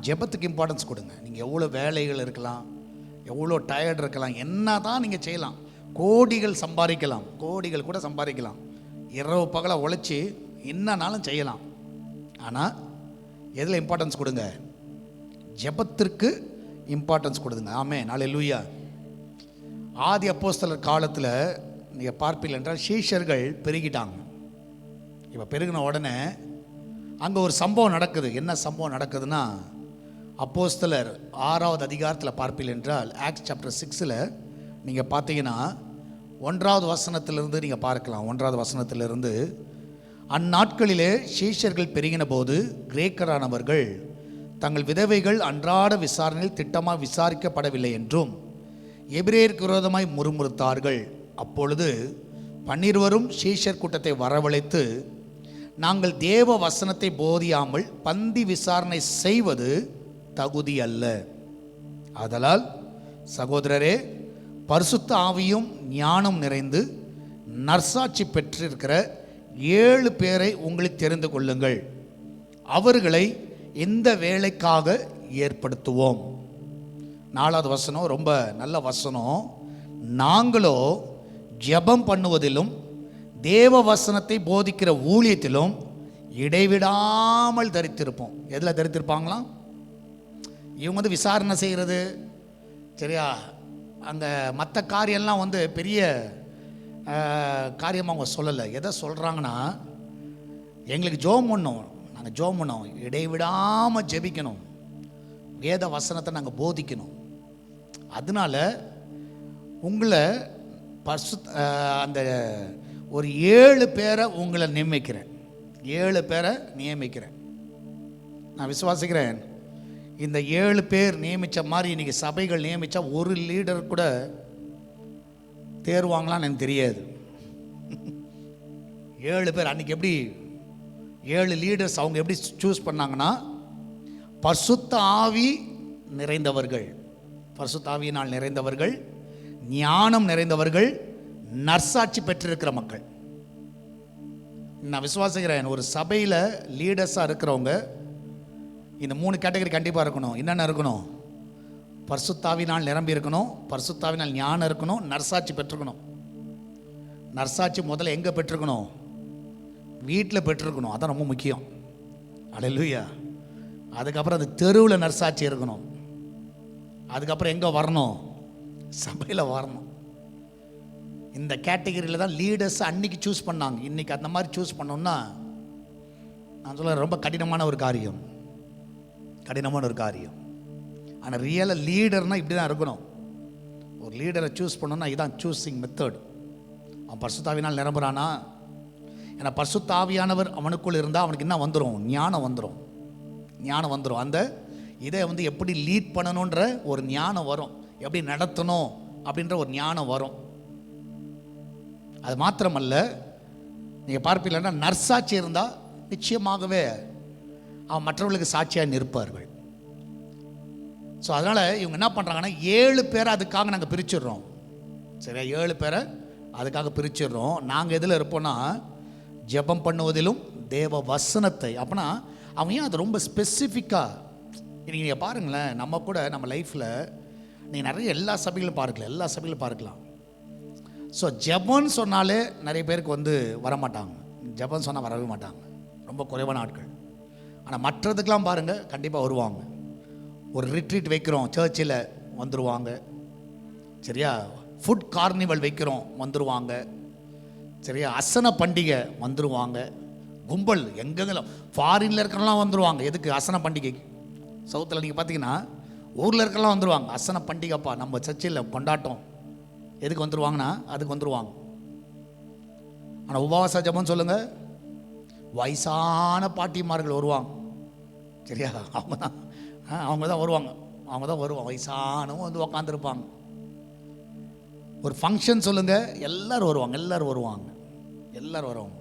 [SPEAKER 1] ஜெபத்துக்கு இம்பார்ட்டன்ஸ் கொடுங்க. நீங்கள் எவ்வளோ வேலைகள் இருக்கலாம், எவ்வளோ டயர்ட் இருக்கலாம், என்ன தான் நீங்கள் செய்யலாம், கோடிகள் கூட சம்பாதிக்கலாம், இரவு பகலாக உழைச்சி என்னன்னாலும் செய்யலாம். ஆனால் எதில் இம்பார்ட்டன்ஸ் கொடுங்க? ஜெபத்திற்கு இம்பார்ட்டன்ஸ் கொடுங்க. ஆமென். அல்லேலூயா. ஆதி அப்போஸ்தலர் காலத்தில் நீங்கள் பார்ப்பீர்கள் என்றால் சீஷர்கள் பெருகிட்டாங்க. இப்போ பெருகின உடனே அங்கே ஒரு சம்பவம் நடக்குது. என்ன சம்பவம் நடக்குதுன்னா, அப்போஸ்தலர் 6வது அதிகாரத்தில் பார்ப்பீர்கள் என்றால், ஆக்ட்ஸ் சாப்டர் 6 நீங்கள் பார்த்தீங்கன்னா, 1வது வசனத்திலிருந்து நீங்கள் பார்க்கலாம். 1வது வசனத்திலிருந்து, அந்நாட்களிலே சீஷர்கள் பெருகின போது கிரேக்கரானவர்கள் தங்கள் விதவைகள் அன்றாட விசாரணையில் திட்டமாக விசாரிக்கப்படவில்லை என்றும் எபிரேயருக்கு விரோதமாய் முறுமுறுத்தார்கள். அப்பொழுது 12 சீஷர் கூட்டத்தை வரவழைத்து, நாங்கள் தேவ வசனத்தை போதியாமல் பந்தி விசாரணை செய்வது தகுதி அல்ல. ஆதலால் சகோதரரே, பரிசுத்த ஆவியும் ஞானம் நிறைந்து நற்சாட்சி பெற்றிருக்கிற 7 பேரை உங்களுக்கு தெரிந்து கொள்ளுங்கள். அவர்களை இந்த வேலைக்காக ஏற்படுத்துவோம். 4வது வசனம் ரொம்ப நல்ல வசனம். நாங்களோ ஜெபம் பண்ணுவதிலும் தேவ வசனத்தை போதிக்கிற ஊழியத்திலும் இடைவிடாமல் தரித்திருப்போம். எதில் தரித்திருப்பாங்களாம்? இவங்க வந்து விசாரணை செய்கிறது, சரியா? அங்கே மற்ற காரியம்லாம் வந்து பெரிய காரியமாக அவங்க சொல்லலை. எதை சொல்கிறாங்கன்னா, எங்களுக்கு ஜெபம் பண்ணோம், நாங்கள் ஜெபம் பண்ணோம், இடைவிடாமல் ஜெபிக்கணும், வேத வசனத்தை நாங்கள் போதிக்கணும். அதனால உங்களை அந்த ஒரு 7 பேரை உங்களை நியமிக்கிறேன். 7 பேரை நியமிக்கிறேன். நான் விசுவாசிக்கிறேன், இந்த 7 பேர் நியமித்த மாதிரி இன்றைக்கி சபைகள் நியமித்தா ஒரு லீடர் கூட தேர்வாங்களான்னு எனக்கு தெரியாது. 7 பேர் அன்றைக்கி எப்படி 7 லீடர்ஸ் அவங்க எப்படி சூஸ் பண்ணாங்கன்னா, பரிசுத்த ஆவி நிறைந்தவர்கள், பரிசுத்த ஆவியினால் நிறைந்தவர்கள், ஞானம் நிறைந்தவர்கள், நற்சாட்சி பெற்றிருக்கிற மக்கள். நான் விசுவாசிக்கிறேன், ஒரு சபையில் லீடர்ஸாக இருக்கிறவங்க இந்த 3 கேட்டகரி கண்டிப்பாக இருக்கணும். என்னென்ன இருக்கணும்? பரிசுத்தாவினால் நிரம்பி இருக்கணும், பரிசுத்தாவினால் ஞானம் இருக்கணும், நற்சாட்சி பெற்றிருக்கணும். நற்சாட்சி முதல்ல எங்கே பெற்றிருக்கணும்? வீட்டில் பெற்றிருக்கணும். அதான் ரொம்ப முக்கியம். அல்லேலூயா. அதுக்கப்புறம் அந்த தெருவில் நற்சாட்சி இருக்கணும். அதுக்கப்புறம் எங்கே வரணும்? சபையில் வரணும். இந்த கேட்டகரியில் தான் லீடர்ஸ் அன்னைக்கு சூஸ் பண்ணாங்க. இன்றைக்கி அந்த மாதிரி சூஸ் பண்ணோம்னா நான் சொல்ல ரொம்ப கடினமான ஒரு காரியம், கடினமான ஒரு காரியம். ஆனால் ரியலாக லீடர்னால் இப்படி தான் இருக்கணும். ஒரு லீடரை சூஸ் பண்ணோன்னா இதுதான் சூஸிங் மெத்தட். அவன் பரிசுத்தாவினால் நிரம்புறானா? ஏன்னா பரிசுத்த ஆவியானவர் அவனுக்குள் இருந்தால் அவனுக்கு என்ன வந்துடும்? ஞானம் வந்துடும். ஞானம் வந்துடும். அந்த இதை வந்து எப்படி லீட் பண்ணணுன்ற ஒரு ஞானம் வரும், எப்படி நடத்தணும் அப்படின்ற ஒரு ஞானம் வரும். அது மாத்திரமல்ல, நீங்கள் பார்ப்பீங்கன்னா நற்சாட்சி இருந்தால் நிச்சயமாகவே அவன் மற்றவர்களுக்கு சாட்சியாக நிற்பார்கள். ஸோ அதனால் இவங்க என்ன பண்ணுறாங்கன்னா, 7 பேரை அதுக்காக நாங்கள் பிரிச்சிடுறோம். சரியா? 7 பேரை அதுக்காக பிரிச்சிடுறோம். நாங்கள் எதில் இருப்போம்னா, ஜெபம் பண்ணுவதிலும் தேவ வசனத்தை. அப்படின்னா அவன் ஏன் அது ரொம்ப ஸ்பெசிஃபிக்காக, இன்றைக்கி நீங்கள் பாருங்களேன், நம்ம கூட நம்ம லைஃப்பில் நீங்கள் நிறைய எல்லா சபைகளும் பார்க்கலாம், எல்லா சபைகளும் பார்க்கலாம். ஸோ ஜெபம்னு சொன்னாலே நிறைய பேருக்கு வந்து வரமாட்டாங்க. ஜெபம் சொன்னால் வரவே மாட்டாங்க, ரொம்ப குறைவான ஆட்கள். ஆனால் மற்றதுக்கெலாம் பாருங்கள், கண்டிப்பாக வருவாங்க. ஒரு ரிட்ரீட் வைக்கிறோம் சர்ச்சில் வந்துடுவாங்க. சரியா? ஃபுட் கார்னிவல் வைக்கிறோம் வந்துடுவாங்க. சரியா? அசன பண்டிகை வந்துடுவாங்க. கும்பல் எங்கெங்கெல்லாம் ஃபாரினில் இருக்கிறலாம் வந்துடுவாங்க. எதுக்கு? அசன பண்டிகைக்கு. சவுத்தில் நீங்கள் பார்த்தீங்கன்னா ஊரில் இருக்கலாம் வந்துடுவாங்க. அசன பண்டிகைப்பா நம்ம சர்ச்சில் கொண்டாட்டம். எதுக்கு வந்துடுவாங்கன்னா அதுக்கு வந்துடுவாங்க. ஆனால் உபவாச ஜெபம் சொல்லுங்கள், வயசான பாட்டிமார்கள் வருவாங்க. சரியா? அவங்க தான் வருவாங்க. வயசானவங்க வந்து உக்காந்துருப்பாங்க. ஒரு ஃபங்க்ஷன் சொல்லுங்கள், எல்லோரும் வருவாங்க, எல்லோரும் வருவாங்க.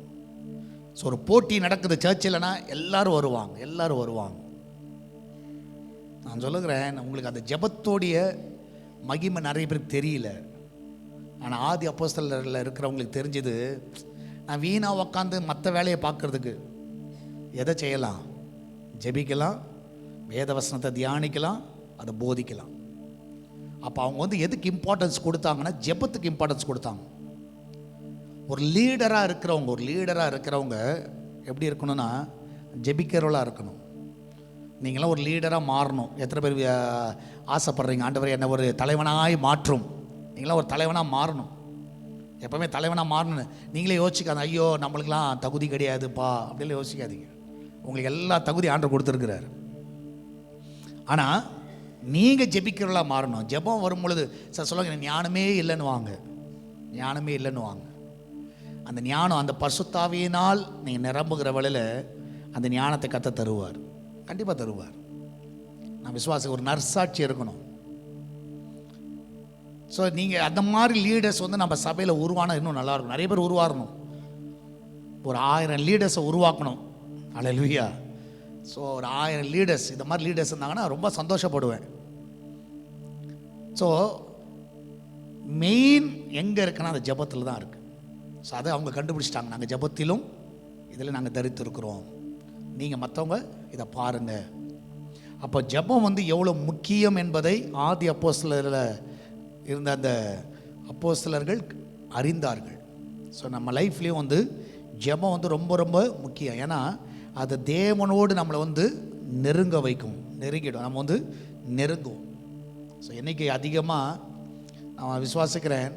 [SPEAKER 1] ஸோ ஒரு போட்டி நடக்குது சர்ச்சில்னா எல்லோரும் வருவாங்க. நான் சொல்லுகிறேன், உங்களுக்கு அந்த ஜெபத்தோடைய மகிமை நிறைய பேருக்கு தெரியல. ஆனால் ஆதி அப்போஸ்தலரில் இருக்கிறவங்களுக்கு தெரிஞ்சது, நான் வீணாக உக்காந்து மற்ற வேலையை பார்க்குறதுக்கு எதை செய்யலாம்? ஜெபிக்கலாம், வேதவசனத்தை தியானிக்கலாம், அதை போதிக்கலாம். அப்போ அவங்க வந்து எதுக்கு இம்பார்ட்டன்ஸ் கொடுத்தாங்கன்னா, ஜெபத்துக்கு இம்பார்ட்டன்ஸ் கொடுத்தாங்க. ஒரு லீடராக இருக்கிறவங்க எப்படி இருக்கணும்னா, ஜெபிக்கிறவளாக இருக்கணும். நீங்களாம் ஒரு லீடராக மாறணும். எத்தனை பேர் ஆசைப்படுறீங்க, ஆண்டவரே என்னை ஒரு தலைவனாய் மாற்றும்? நீங்களாம் ஒரு தலைவனாக மாறணும். எப்போவுமே தலைவனாக மாறணும். நீங்களே யோசிக்காது, ஐயோ நம்மளுக்கெல்லாம் தகுதி கிடையாதுப்பா அப்படிலாம் யோசிக்காதீங்க. உங்களுக்கு எல்லா தகுதி ஆண்டவர் கொடுத்துருக்கிறார். ஆனால் நீங்கள் ஜெபிக்கிறவளாக மாறணும். ஜெபம் வரும் பொழுது சார் சொல்லுவாங்க, ஞானமே இல்லைன்னு வாங்க. ஞானமே இல்லைன்னுவாங்க. அந்த ஞானம் அந்த பரிசுத்தாவியினால் நீங்கள் நிரம்புகிற வேளையில் அந்த ஞானத்தை கத்த தருவார், கண்டிப்பாக தருவார். நான் விசுவாசி ஒரு நற்சாட்சி இருக்கணும். ஸோ நீங்கள் அந்த மாதிரி லீடர்ஸ் வந்து நம்ம சபையில் உருவானா இன்னும் நல்லாயிருக்கும். நிறைய பேர் உருவாகணும். ஒரு 1000 லீடர்ஸை உருவாக்கணும். அல்லேலூயா. ஸோ ஒரு 1000 லீடர்ஸ், இந்த மாதிரி லீடர்ஸ் இருந்தாங்கன்னா ரொம்ப சந்தோஷப்படுவேன். ஸோ மெயின் எங்கே இருக்குன்னா அந்த ஜெபத்தில் தான் இருக்குது. ஸோ அதை அவங்க கண்டுபிடிச்சிட்டாங்க. நாங்கள் ஜெபத்திலும் இதில் நாங்கள் தரித்திருக்கிறோம். நீங்கள் மற்றவங்க இதை பாருங்கள். அப்போ ஜெபம் வந்து எவ்வளோ முக்கியம் என்பதை ஆதி அப்போஸ்தலரில் இருந்த அந்த அப்போஸ்தலர்கள் அறிந்தார்கள். ஸோ நம்ம லைஃப்லேயும் வந்து ஜெபம் வந்து ரொம்ப ரொம்ப முக்கியம். ஏன்னா அது தேவனோடு நம்மளை வந்து நெருங்க வைக்கும், நெருங்கிடும், நம்ம வந்து நெருங்குவோம். ஸோ இன்றைக்கி அதிகமாக நான் விசுவாசிக்கிறேன்,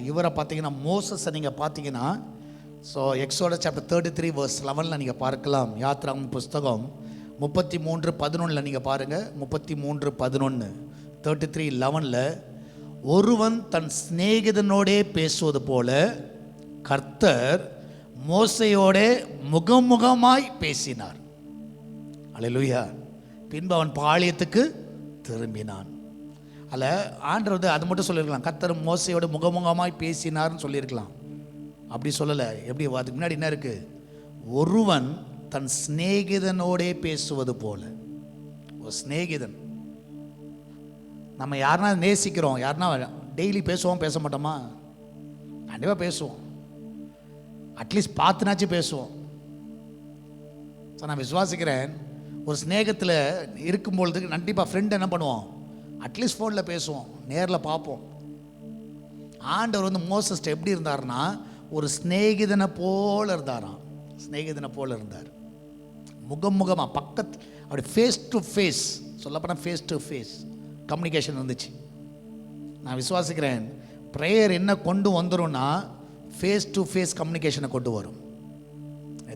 [SPEAKER 1] இவரை பார்த்தீங்கன்னா மோசஸை நீங்கள் பார்த்தீங்கன்னா, ஸோ எக்ஸோடஸ் சாப்டர் 33 verse 11 நீங்கள் பார்க்கலாம். யாத்ராகமம் புஸ்தகம் 33:11 நீங்கள் பாருங்கள். 33:11 33:11 ஒருவன் தன் சிநேகிதனோடே பேசுவது போல கர்த்தர் மோசையோடே முகமுகமாய் பேசினார். அல்லேலூயா. பின்பு அவன் பாளையத்துக்கு திரும்பினான். அல்ல ஆண்டவர் வந்து அது மட்டும் சொல்லியிருக்கலாம், கர்த்தர் மோசையோட முகமுகமாய் பேசினார்னு சொல்லியிருக்கலாம். அப்படி சொல்லலை. எப்படி அதுக்கு முன்னாடி என்ன இருக்குது? ஒருவன் தன் சிநேகிதனோடே பேசுவது போல. ஒரு சிநேகிதன், நம்ம யாருன்னா நேசிக்கிறோம், யாருன்னா டெய்லி பேசுவோம், பேச மாட்டோமா? கண்டிப்பாக பேசுவோம். அட்லீஸ்ட் பார்த்துனாச்சும் பேசுவோம். ஸோ நான் விசுவாசிக்கிறேன், ஒரு ஸ்நேகத்தில் இருக்கும்பொழுது கண்டிப்பாக ஃப்ரெண்ட் என்ன பண்ணுவோம்? அட்லீஸ்ட் ஃபோனில் பேசுவோம், நேரில் பார்ப்போம். ஆண்டவர் வந்து மோசஸ்ட் எப்படி இருந்தார்னா ஒரு ஸ்நேகிதனை போல் இருந்தாராம். ஸ்நேகிதனை போல் இருந்தார். முகமுகமாக பக்கத்து, அப்படி ஃபேஸ் டு ஃபேஸ், சொல்லப்போனால் ஃபேஸ் டு ஃபேஸ் கம்யூனிகேஷன் இருந்துச்சு. நான் விசுவாசிக்கிறேன் ப்ரேயர் என்ன கொண்டு வந்துடும்னா ஃபேஸ் டு ஃபேஸ் கம்யூனிகேஷனை கொண்டு வரும்.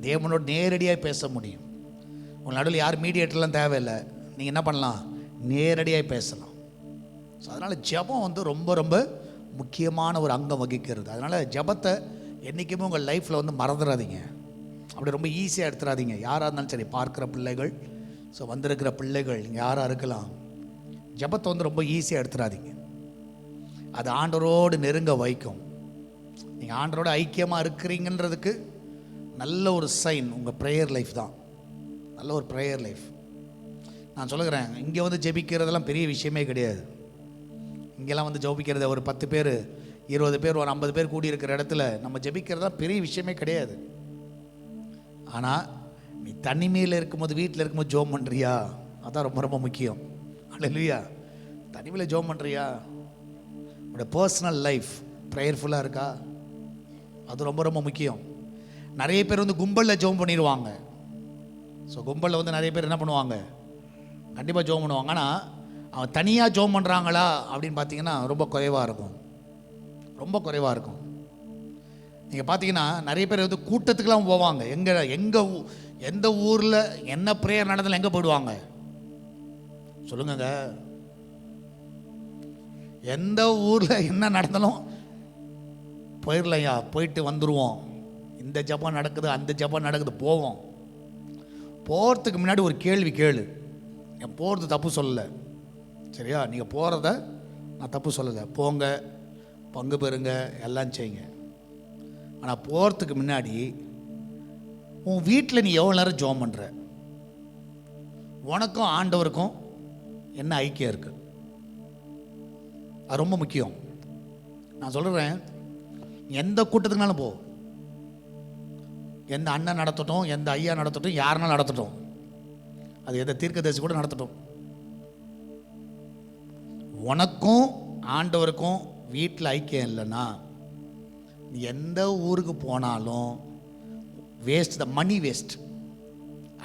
[SPEAKER 1] தேவனோட நேரடியாக பேச முடியும். உங்கள் நடுவில் யார் மீடியேட்டர்லாம் தேவையில்லை, நீங்கள் என்ன பண்ணலாம்? நேரடியாக பேசலாம். ஸோ அதனால் ஜெபம் வந்து ரொம்ப ரொம்ப முக்கியமான ஒரு அங்கம் வகிக்கிறது. அதனால் ஜெபத்தை என்றைக்குமே உங்கள் லைஃப்பில் வந்து மறந்துடாதீங்க. அப்படி ரொம்ப ஈஸியாக எடுத்துடாதீங்க. யாராக இருந்தாலும் சரி, பார்க்குற பிள்ளைகள், ஸோ வந்திருக்கிற பிள்ளைகள் யாராக இருக்கலாம், ஜெபத்தை வந்து ரொம்ப ஈஸியாக எடுத்துடாதீங்க. அது ஆண்டவரோடு நெருங்க வைக்கும். நீங்கள் ஆண்டவரோட ஐக்கியமாக இருக்கிறீங்கன்றதுக்கு நல்ல ஒரு சைன் உங்கள் ப்ரேயர் லைஃப் தான். நல்ல ஒரு ப்ரேயர் லைஃப். நான் சொல்லுகிறேன், இங்கே வந்து ஜெபிக்கிறதெல்லாம் பெரிய விஷயமே கிடையாது. இங்கெல்லாம் வந்து ஜெபிக்கிறது ஒரு 10 பேர் 20 பேர் ஒரு 50 பேர் கூடியிருக்கிற இடத்துல நம்ம ஜெபிக்கிறதெல்லாம் பெரிய விஷயமே கிடையாது. ஆனால் நீ தனிமையில் இருக்கும்போது, வீட்டில் இருக்கும்போது ஜெபம் பண்ணுறியா? அதான் ரொம்ப ரொம்ப முக்கியம். அல்லேலூயா. தனிமையில் ஜெபம் பண்ணுறியா? உன்னோட பர்சனல் லைஃப் ப்ரேயர்ஃபுல்லாக இருக்கா? அது ரொம்ப ரொம்ப முக்கியம். நிறைய பேர் வந்து கும்பலில் ஜெபம் பண்ணிடுவாங்க. ஸோ கும்பலில் வந்து நிறைய பேர் என்ன பண்ணுவாங்க? கண்டிப்பாக ஜெபம் பண்ணுவாங்க. ஆனால் அவன் தனியாக ஜெபம் பண்ணுறாங்களா அப்படின்னு பார்த்தீங்கன்னா ரொம்ப குறைவாக இருக்கும். ரொம்ப குறைவாக இருக்கும். நீங்கள் பார்த்தீங்கன்னா நிறைய பேர் வந்து கூட்டத்துக்கெலாம் போவாங்க. எந்த ஊரில் என்ன ப்ரேயர் நடந்தாலும் எங்கே போயிடுவாங்க சொல்லுங்க? எந்த ஊரில் என்ன நடந்தாலும் போயிடலையா, போயிட்டு வந்துடுவோம். இந்த ஜெபம் நடக்குது, அந்த ஜெபம் நடக்குது, போவோம். போகிறதுக்கு முன்னாடி ஒரு கேள்வி கேளு. என் போகிறது தப்பு சொல்லலை, சரியா? நீங்கள் போகிறத நான் தப்பு சொல்லலை. போங்க, பங்கு பெறுங்க, எல்லாம் செய்யுங்க. ஆனால் போகிறதுக்கு முன்னாடி உன் வீட்டில் நீ எவ்வளோ நேரம் ஜெபம் பண்ணுற? உனக்கும் ஆண்டவருக்கும் என்ன ஐக்கியம் இருக்குது? அது ரொம்ப முக்கியம். நான் சொல்கிறேன், எந்த கூட்டத்துக்குனாலும் போ, எந்த அண்ணன் நடத்தட்டும், எந்த ஐயா நடத்தட்டும், யாருனாலும் நடத்தட்டும், அது எந்த தீர்க்கதரிசி கூட நடத்தட்டும், உனக்கும் ஆண்டவருக்கும் வீட்டில் ஐக்கியம் இல்லைன்னா நீ எந்த ஊருக்கு போனாலும் வேஸ்ட், த மணி வேஸ்ட்,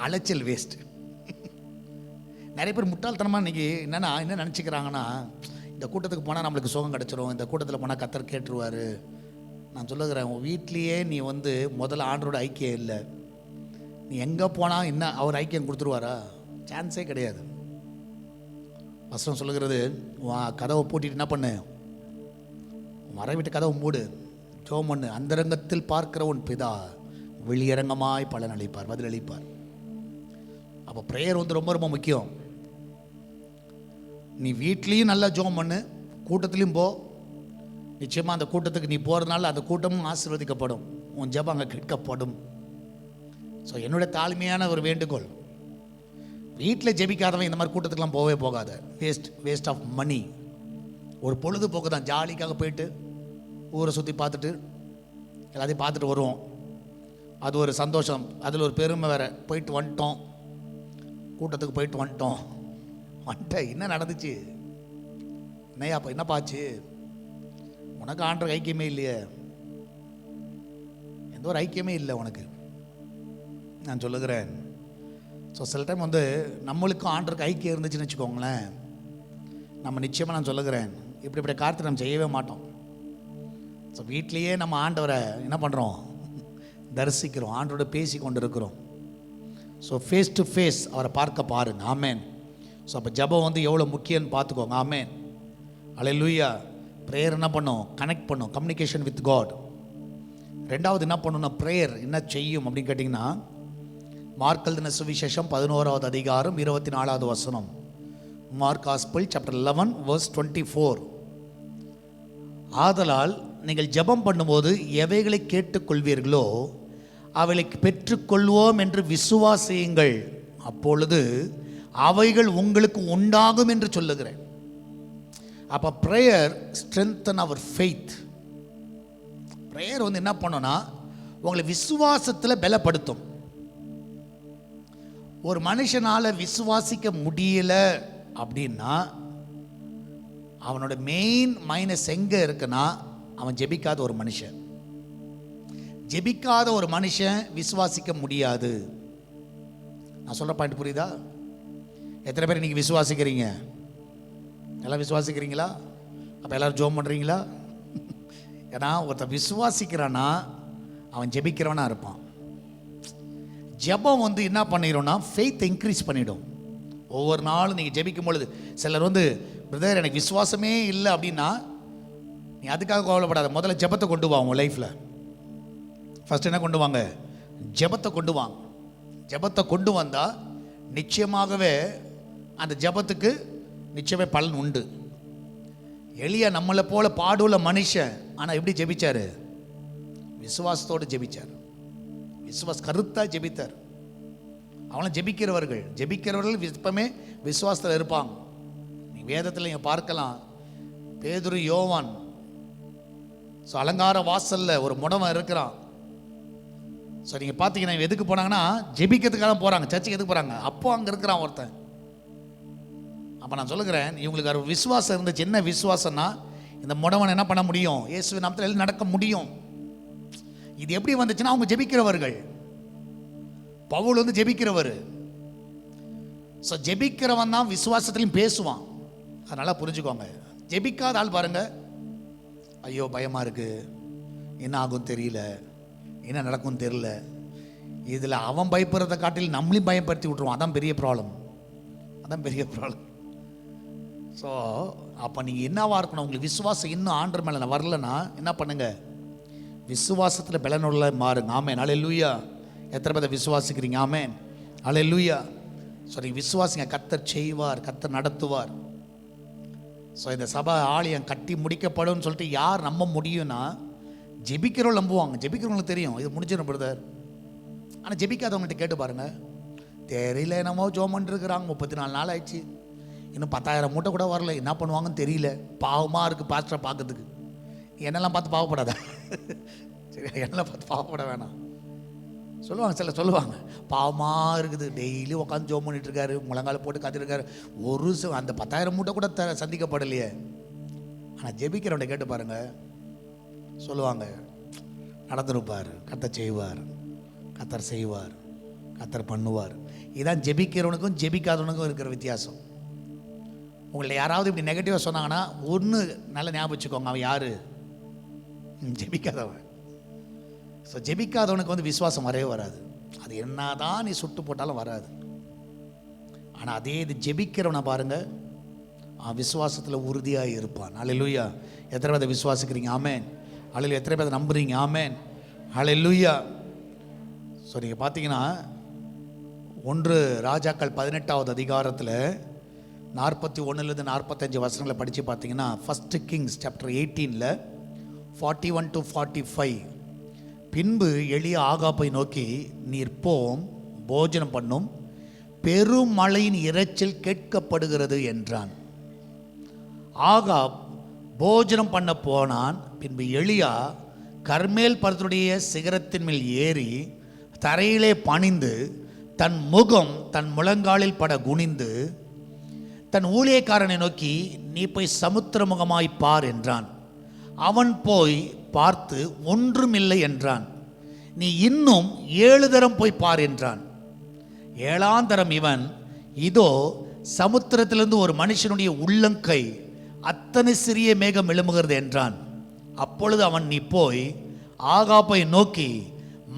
[SPEAKER 1] அலைச்சல் வேஸ்ட். நிறைய பேர் முட்டாள்தனமாக இன்றைக்கி என்ன நினச்சிக்கிறாங்கன்னா, இந்த கூட்டத்துக்கு போனால் நம்மளுக்கு சுகம் கிடச்சிரும், இந்த கூட்டத்தில் போனால் கர்த்தர் கேட்டுருவார். நான் சொல்லுகிறேன், உன் வீட்லேயே நீ வந்து முதல்ல ஆண்டரோட ஐக்கியம் இல்லை, நீ எங்கே போனால் என்ன அவர் ஐக்கியம் கொடுத்துருவாரா? சான்ஸே கிடையாது. வசனம் சொல்லுகிறது, கதவை பூட்டிட்டு என்ன பண்ணு, மறைவிட்டு கதவை மூடு, ஜெபம் பண்ணு. அந்தரங்கத்தில் பார்க்கிற உன் பிதா வெளியரங்கமாய் பலன் அளிப்பார், பதிலளிப்பார். அப்போ ப்ரேயர் வந்து ரொம்ப ரொம்ப முக்கியம். நீ வீட்லேயும் நல்லா ஜெபம் பண்ணு, கூட்டத்துலேயும் போ. நிச்சயமாக அந்த கூட்டத்துக்கு நீ போகிறதுனால அந்த கூட்டமும் ஆசீர்வதிக்கப்படும், உன் ஜெபம் அங்கே கேட்கப்படும். ஸோ என்னுடைய தாழ்மையான ஒரு வேண்டுகோள், வீட்டில் ஜெபிக்காதவன் இந்த மாதிரி கூட்டத்துக்கெலாம் போகவே போகாத. Waste of money. ஒரு பொழுதுபோக்கு தான், ஜாலிக்காக போயிட்டு ஊரை சுற்றி பார்த்துட்டு எல்லாத்தையும் பார்த்துட்டு வருவோம். அது ஒரு சந்தோஷம், அதில் ஒரு பெருமை வேறு. போயிட்டு வந்துட்டோம், கூட்டத்துக்கு போயிட்டு வந்துட்டோம். என்ன நடந்துச்சு, என்னையாப்பா என்னப்பாச்சு, உனக்கு ஆண்டவர் ஐக்கியமே இல்லையே, எந்த ஒரு ஐக்கியமே இல்லை உனக்கு. நான் சொல்லுகிறேன். ஸோ சில டைம் வந்து நம்மளுக்கும் ஆண்டருக்கு ஐக்கியம் இருந்துச்சுன்னு வச்சுக்கோங்களேன், நம்ம நிச்சயமாக நான் சொல்லுகிறேன் இப்படி காரியத்தை நம்ம செய்யவே மாட்டோம். ஸோ வீட்லேயே நம்ம ஆண்டவரை என்ன பண்ணுறோம், தரிசிக்கிறோம், ஆண்டவரோட பேசி கொண்டு இருக்கிறோம். ஸோ ஃபேஸ் டு ஃபேஸ் அவரை பார்க்க பாருங்க. ஆமேன். ஸோ அப்போ ஜெபம் வந்து எவ்வளோ முக்கியம்னு பார்த்துக்கோங்க. ஆமேன். அல்லேலூயா. ப்ரேயர் என்ன பண்ணும், கனெக்ட் பண்ணும், கம்யூனிகேஷன் வித் காட். ரெண்டாவது என்ன பண்ணணும்னா, ப்ரேயர் என்ன செய்யும் அப்படின்னு கேட்டிங்கன்னா, மார்க் எழுதின சுவிசேஷம் 11வது அதிகாரம் 24வது வசனம். Mark gospel chapter 11 verse 24. ஆதலால் நீங்கள் ஜெபம் பண்ணும்போது எவைகளை கேட்டுக்கொள்வீர்களோ அவைகளை பெற்றுக்கொள்வோம் என்று விசுவாசியுங்கள், அப்பொழுது அவைகள் உங்களுக்கு உண்டாகும் என்று சொல்லுகிறேன். அப்போ ப்ரேயர் ஸ்ட்ரென்தன் அவர் ஃபெய்த். ப்ரேயர் வந்து என்ன பண்ணோன்னா உங்களை விசுவாசத்தில் பலப்படுத்தும். ஒரு மனுஷனால் விசுவாசிக்க முடியல அப்படின்னா அவனோட மெயின் மைனஸ் எங்கே இருக்குன்னா, அவன் ஜெபிக்காத ஒரு மனுஷன். ஜெபிக்காத ஒரு மனுஷன் விசுவாசிக்க முடியாது. நான் சொல்கிற பாயிண்ட் புரியுதா? எத்தனை பேர் நீங்கள் விசுவாசிக்கிறீங்க? எல்லாம் விசுவாசிக்கிறீங்களா? அப்போ எல்லோரும் ஜெபம் பண்ணுறீங்களா? ஏன்னா ஒருத்தன் விசுவாசிக்கிறான்னா அவன் ஜெபிக்கிறவனா இருப்பான். ஜெபம் வந்து என்ன பண்ணிடும்னா ஃபெய்த் இன்க்ரீஸ் பண்ணிடும். ஒவ்வொரு நாளும் நீங்கள் ஜெபிக்கும் பொழுது, சிலர் வந்து பிரதர் எனக்கு விசுவாசமே இல்லை அப்படின்னா, நீ அதுக்காக கவலைப்படாத. முதல்ல ஜெபத்தை கொண்டு வா உங்கள் லைஃப்பில். ஃபஸ்ட் என்ன கொண்டு வாங்க? ஜெபத்தை கொண்டு வாங்க. ஜெபத்தை கொண்டு வந்தால் நிச்சயமாகவே அந்த ஜெபத்துக்கு நிச்சயமே பலன் உண்டு. எளியா நம்மளை போல பாடுள்ள மனுஷன், ஆனால் எப்படி ஜெபிச்சார்? விசுவாசத்தோடு ஜெபிச்சார். கருத்தாக ஜெபித்தார். அவங்களும் ஜெபிக்கிறவர்கள் எப்பவுமே விசுவாசத்தில் இருப்பாங்க. நீ வேதத்தில் நீங்கள் பார்க்கலாம், பேதுரு, யோவான். ஸோ அலங்கார வாசலில் ஒரு முடவன் இருக்கிறான். ஸோ நீங்கள் பார்த்தீங்கன்னா எதுக்கு போனாங்கன்னா ஜெபிக்கிறதுக்காக போகிறாங்க. சர்ச்சுக்கு எதுக்கு போகிறாங்க? அப்போ அங்கே இருக்கிறான் ஒருத்தன். அப்போ நான் சொல்லுகிறேன், இவங்களுக்கு ஒரு விசுவாசம் இருந்துச்சு. என்ன விசுவாசம்னா, இந்த முடவன் என்ன பண்ண முடியும்? இயேசுவின் நாமத்தில் நடக்க முடியும். இது எப்படி வந்துச்சுன்னா, அவங்க ஜெபிக்கிறவர்கள். பவுல் வந்து ஜெபிக்கிறவர். ஸோ ஜெபிக்கிறவன் தான் விசுவாசத்திலையும் பேசுவான். அதனால் புரிஞ்சுக்கோங்க. ஜெபிக்காத ஆள் பாருங்க, ஐயோ பயமாக இருக்குது, என்ன ஆகும் தெரியல, என்ன நடக்கும் தெரியல. இதில் அவன் பயப்படுறதை காட்டில் நம்மளையும் பயப்படுத்தி விட்ருவான். அதான் பெரிய ப்ராப்ளம். ஸோ அப்போ நீங்கள் என்னவா இருக்கணும்? உங்களுக்கு விசுவாசம் இன்னும் ஆண்டர் மேலே வரலன்னா என்ன பண்ணுங்க? விசுவாசத்தில் பலனுள்ள மாறுங்க. ஆமேன். அல்லேலூயா. எத்தனை பேர் விசுவாசிக்கிறீங்க? ஆமேன். அல்லேலூயா. ஸோ நீங்கள் விசுவாசிங்க, கர்த்தர் செய்வார், கர்த்தர் நடத்துவார். ஸோ இந்த சபை ஆலயம் கட்டி முடிக்கப்படும் சொல்லிட்டு யார் நம்ப முடியும்னா, ஜெபிக்கிறவங்க நம்புவாங்க. ஜெபிக்கிறவங்களுக்கு தெரியும் இது முடிஞ்சிடும் பிரதர். ஆனால் ஜெபிக்காதவங்கள்ட்ட கேட்டு பாருங்க, தெரியல, என்னமோ ஜோமன் இருக்கிறாங்க, 34 நாள் ஆயிடுச்சு, இன்னும் 10,000 மூட்டை கூட வரல, என்ன பண்ணுவாங்கன்னு தெரியல, பாவமாக இருக்குது பாஸ்டரை பார்க்கறதுக்கு. என்னெல்லாம் பார்த்து பாவப்படாத, சரி, என்னெல்லாம் பார்த்து பாவப்பட வேணாம். சொல்லுவாங்க, சில சொல்லுவாங்க, பாவமாக இருக்குது, டெய்லி உட்காந்து ஜோம் பண்ணிட்டுருக்காரு, முழங்கால போட்டு காத்திருக்காரு, ஒரு அந்த 10,000 மூட்டை கூட சந்திக்கப்படலையே. ஆனால் ஜெபிக்கிறவனை கேட்டு பாருங்க, சொல்லுவாங்க, நடந்திருப்பார், கர்த்தர் செய்வார், கர்த்தர் செய்வார், கர்த்தர் பண்ணுவார். இதுதான் ஜெபிக்கிறவனுக்கும் ஜெபிக்காதவனுக்கும் இருக்கிற வித்தியாசம். உங்களை யாராவது இப்படி நெகட்டிவாக சொன்னாங்கன்னா ஒன்று நல்லா ஞாபகம் வச்சுக்கோங்க, அவன் யார்? ஜெபிக்காதவன். ஸோ ஜெபிக்காதவனுக்கு வந்து விசுவாசம் வரவே வராது. அது என்ன தான் நீ சுட்டு போட்டாலும் வராது. ஆனால் அதே இது ஜெபிக்கிறவனை பாருங்க, விசுவாசத்தில் உறுதியாக இருப்பான். அல்லேலூயா. எத்தனை பேர் விசுவாசிக்கிறீங்க? ஆமேன். அல்லேலூயா. எத்தனை பேர் நம்புறீங்க? ஆமேன். அல்லேலூயா. ஸோ நீங்கள் பார்த்தீங்கன்னா 1 ராஜாக்கள் 18வது அதிகாரத்தில் 41 45 வசனங்களை படித்து பார்த்தீங்கன்னா, 1 Kings சாப்டர் 18 41 to 45, பின்பு எளிய ஆகாப்பை நோக்கி, நீர் போம், போஜனம் பண்ணும், பெருமழையின் இரைச்சல் கேட்கப்படுகிறது என்றான். ஆகாப் போஜனம் பண்ண போனான். பின்பு எலியா கர்மேல் பர்வதத்துடைய சிகரத்தின் மேல் ஏறி தரையிலே பணிந்து தன் முகம் தன் முழங்காலில் பட குனிந்து தன் ஊழியக்காரனை நோக்கி, நீ போய் சமுத்திரமுகமாய் பார் என்றான். அவன் போய் பார்த்து ஒன்றுமில்லை என்றான். நீ இன்னும் 7 தரம் போய் பார் என்றான். 7ஆம் தரம் இவன், இதோ சமுத்திரத்திலிருந்து ஒரு மனுஷனுடைய உள்ளங்கை அத்தனை சிறிய மேகம் எழும்புகிறது என்றான். அப்பொழுது அவன், நீ போய் ஆகாப்பை நோக்கி,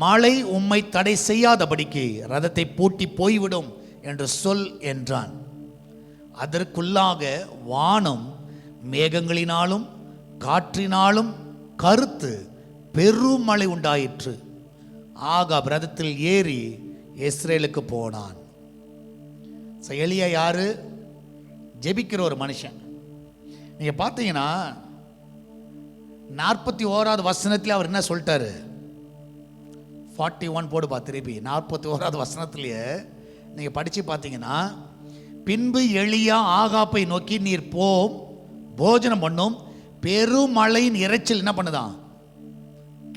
[SPEAKER 1] மழை உம்மை தடை செய்யாதபடிக்கு ரதத்தை பூட்டி போய்விடும் என்று சொல் என்றான். அதற்குள்ளாக வானம் மேகங்களினாலும் காற்றினாலும் கருத்து பெருமழை உண்டாயிற்று. ஆகாப் ரதத்தில் ஏறி இஸ்ரேலுக்கு போனான். எலியா யாரு? ஜெபிக்கிற ஒரு மனுஷன். நீங்க பார்த்தீங்கன்னா 41வது வசனத்தில் அவர் என்ன சொல்லிட்டாரு? 41 போடுப்பா திருப்பி. 41வது வசனத்திலேயே நீங்க படிச்சு பார்த்தீங்கன்னா, பின்பு எலியா ஆகாப்பை நோக்கி, நீர் போம், போஜனம் பண்ணும், பெருமழையின் இரைச்சல் என்ன பண்ணுதான்?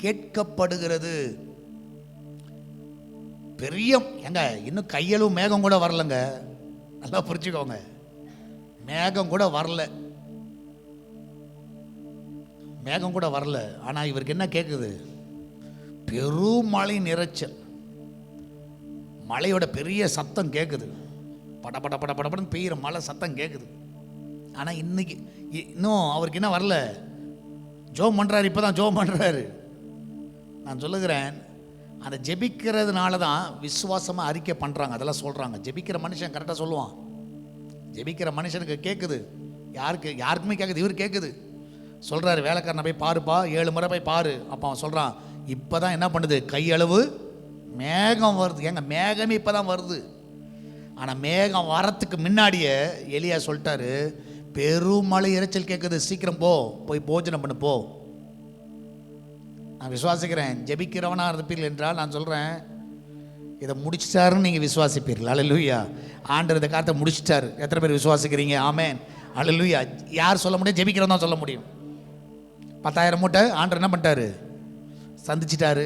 [SPEAKER 1] கேட்கப்படுகிறது. பெரிய எங்க இன்னும் கையளவு மேகம் கூட வரலங்க. நல்லா புரிச்சுக்கோங்க, மேகம் கூட வரல, மேகம் கூட வரல. ஆனா இவருக்கு என்ன கேட்குது? பெருமழையின் இரைச்சல், மழையோட பெரிய சத்தம் கேட்குது. பட பட பட படப்படன்னு பெய்கிற மழை சத்தம் கேட்குது. ஆனால் இன்னைக்கு இன்னும் அவருக்கு என்ன வரல? ஜோம் பண்ணுறாரு, இப்போ தான் ஜோம் பண்ணுறாரு. நான் சொல்லுகிறேன், அந்த ஜெபிக்கிறதுனால தான் விசுவாசமாக அறிக்கை பண்ணுறாங்க, அதெல்லாம் சொல்கிறாங்க. ஜெபிக்கிற மனுஷன் கரெக்டாக சொல்லுவான். ஜெபிக்கிற மனுஷனுக்கு கேட்குது, யாருக்குமே கேட்குது. இவர் கேட்குது, சொல்கிறாரு, வேலைக்காரனை போய் பாருப்பா, 7 முறை போய் பாரு. அப்போ அவன் சொல்கிறான், இப்போ தான் என்ன பண்ணுது? கையளவு மேகம் வருது. ஏங்க மேகமே இப்போ தான் வருது. ஆனால் மேகம் வரத்துக்கு முன்னாடியே எலியா சொல்லிட்டாரு, பெருமழை இரைச்சல் கேட்குது, சீக்கிரம் போய் போஜனம் பண்ணு போ. நான் விசுவாசிக்கிறேன், ஜெபிக்கிறவனாக இருப்பீர்கள் என்றால் நான் சொல்கிறேன், இதை முடிச்சிட்டாருன்னு நீங்கள் விசுவாசிப்பீர்கள். அல்லேலூயா. ஆண்டவர் இந்த காலத்தை முடிச்சிட்டாரு. எத்தனை பேர் விசுவாசிக்கிறீங்க? ஆமேன். அல்லேலூயா. யார் சொல்ல முடியும்? ஜெபிக்கிறவன் தான் சொல்ல முடியும். 10,000 மூட்டை ஆண்டவர் என்ன பண்ணிட்டாரு? சந்திச்சிட்டாரு.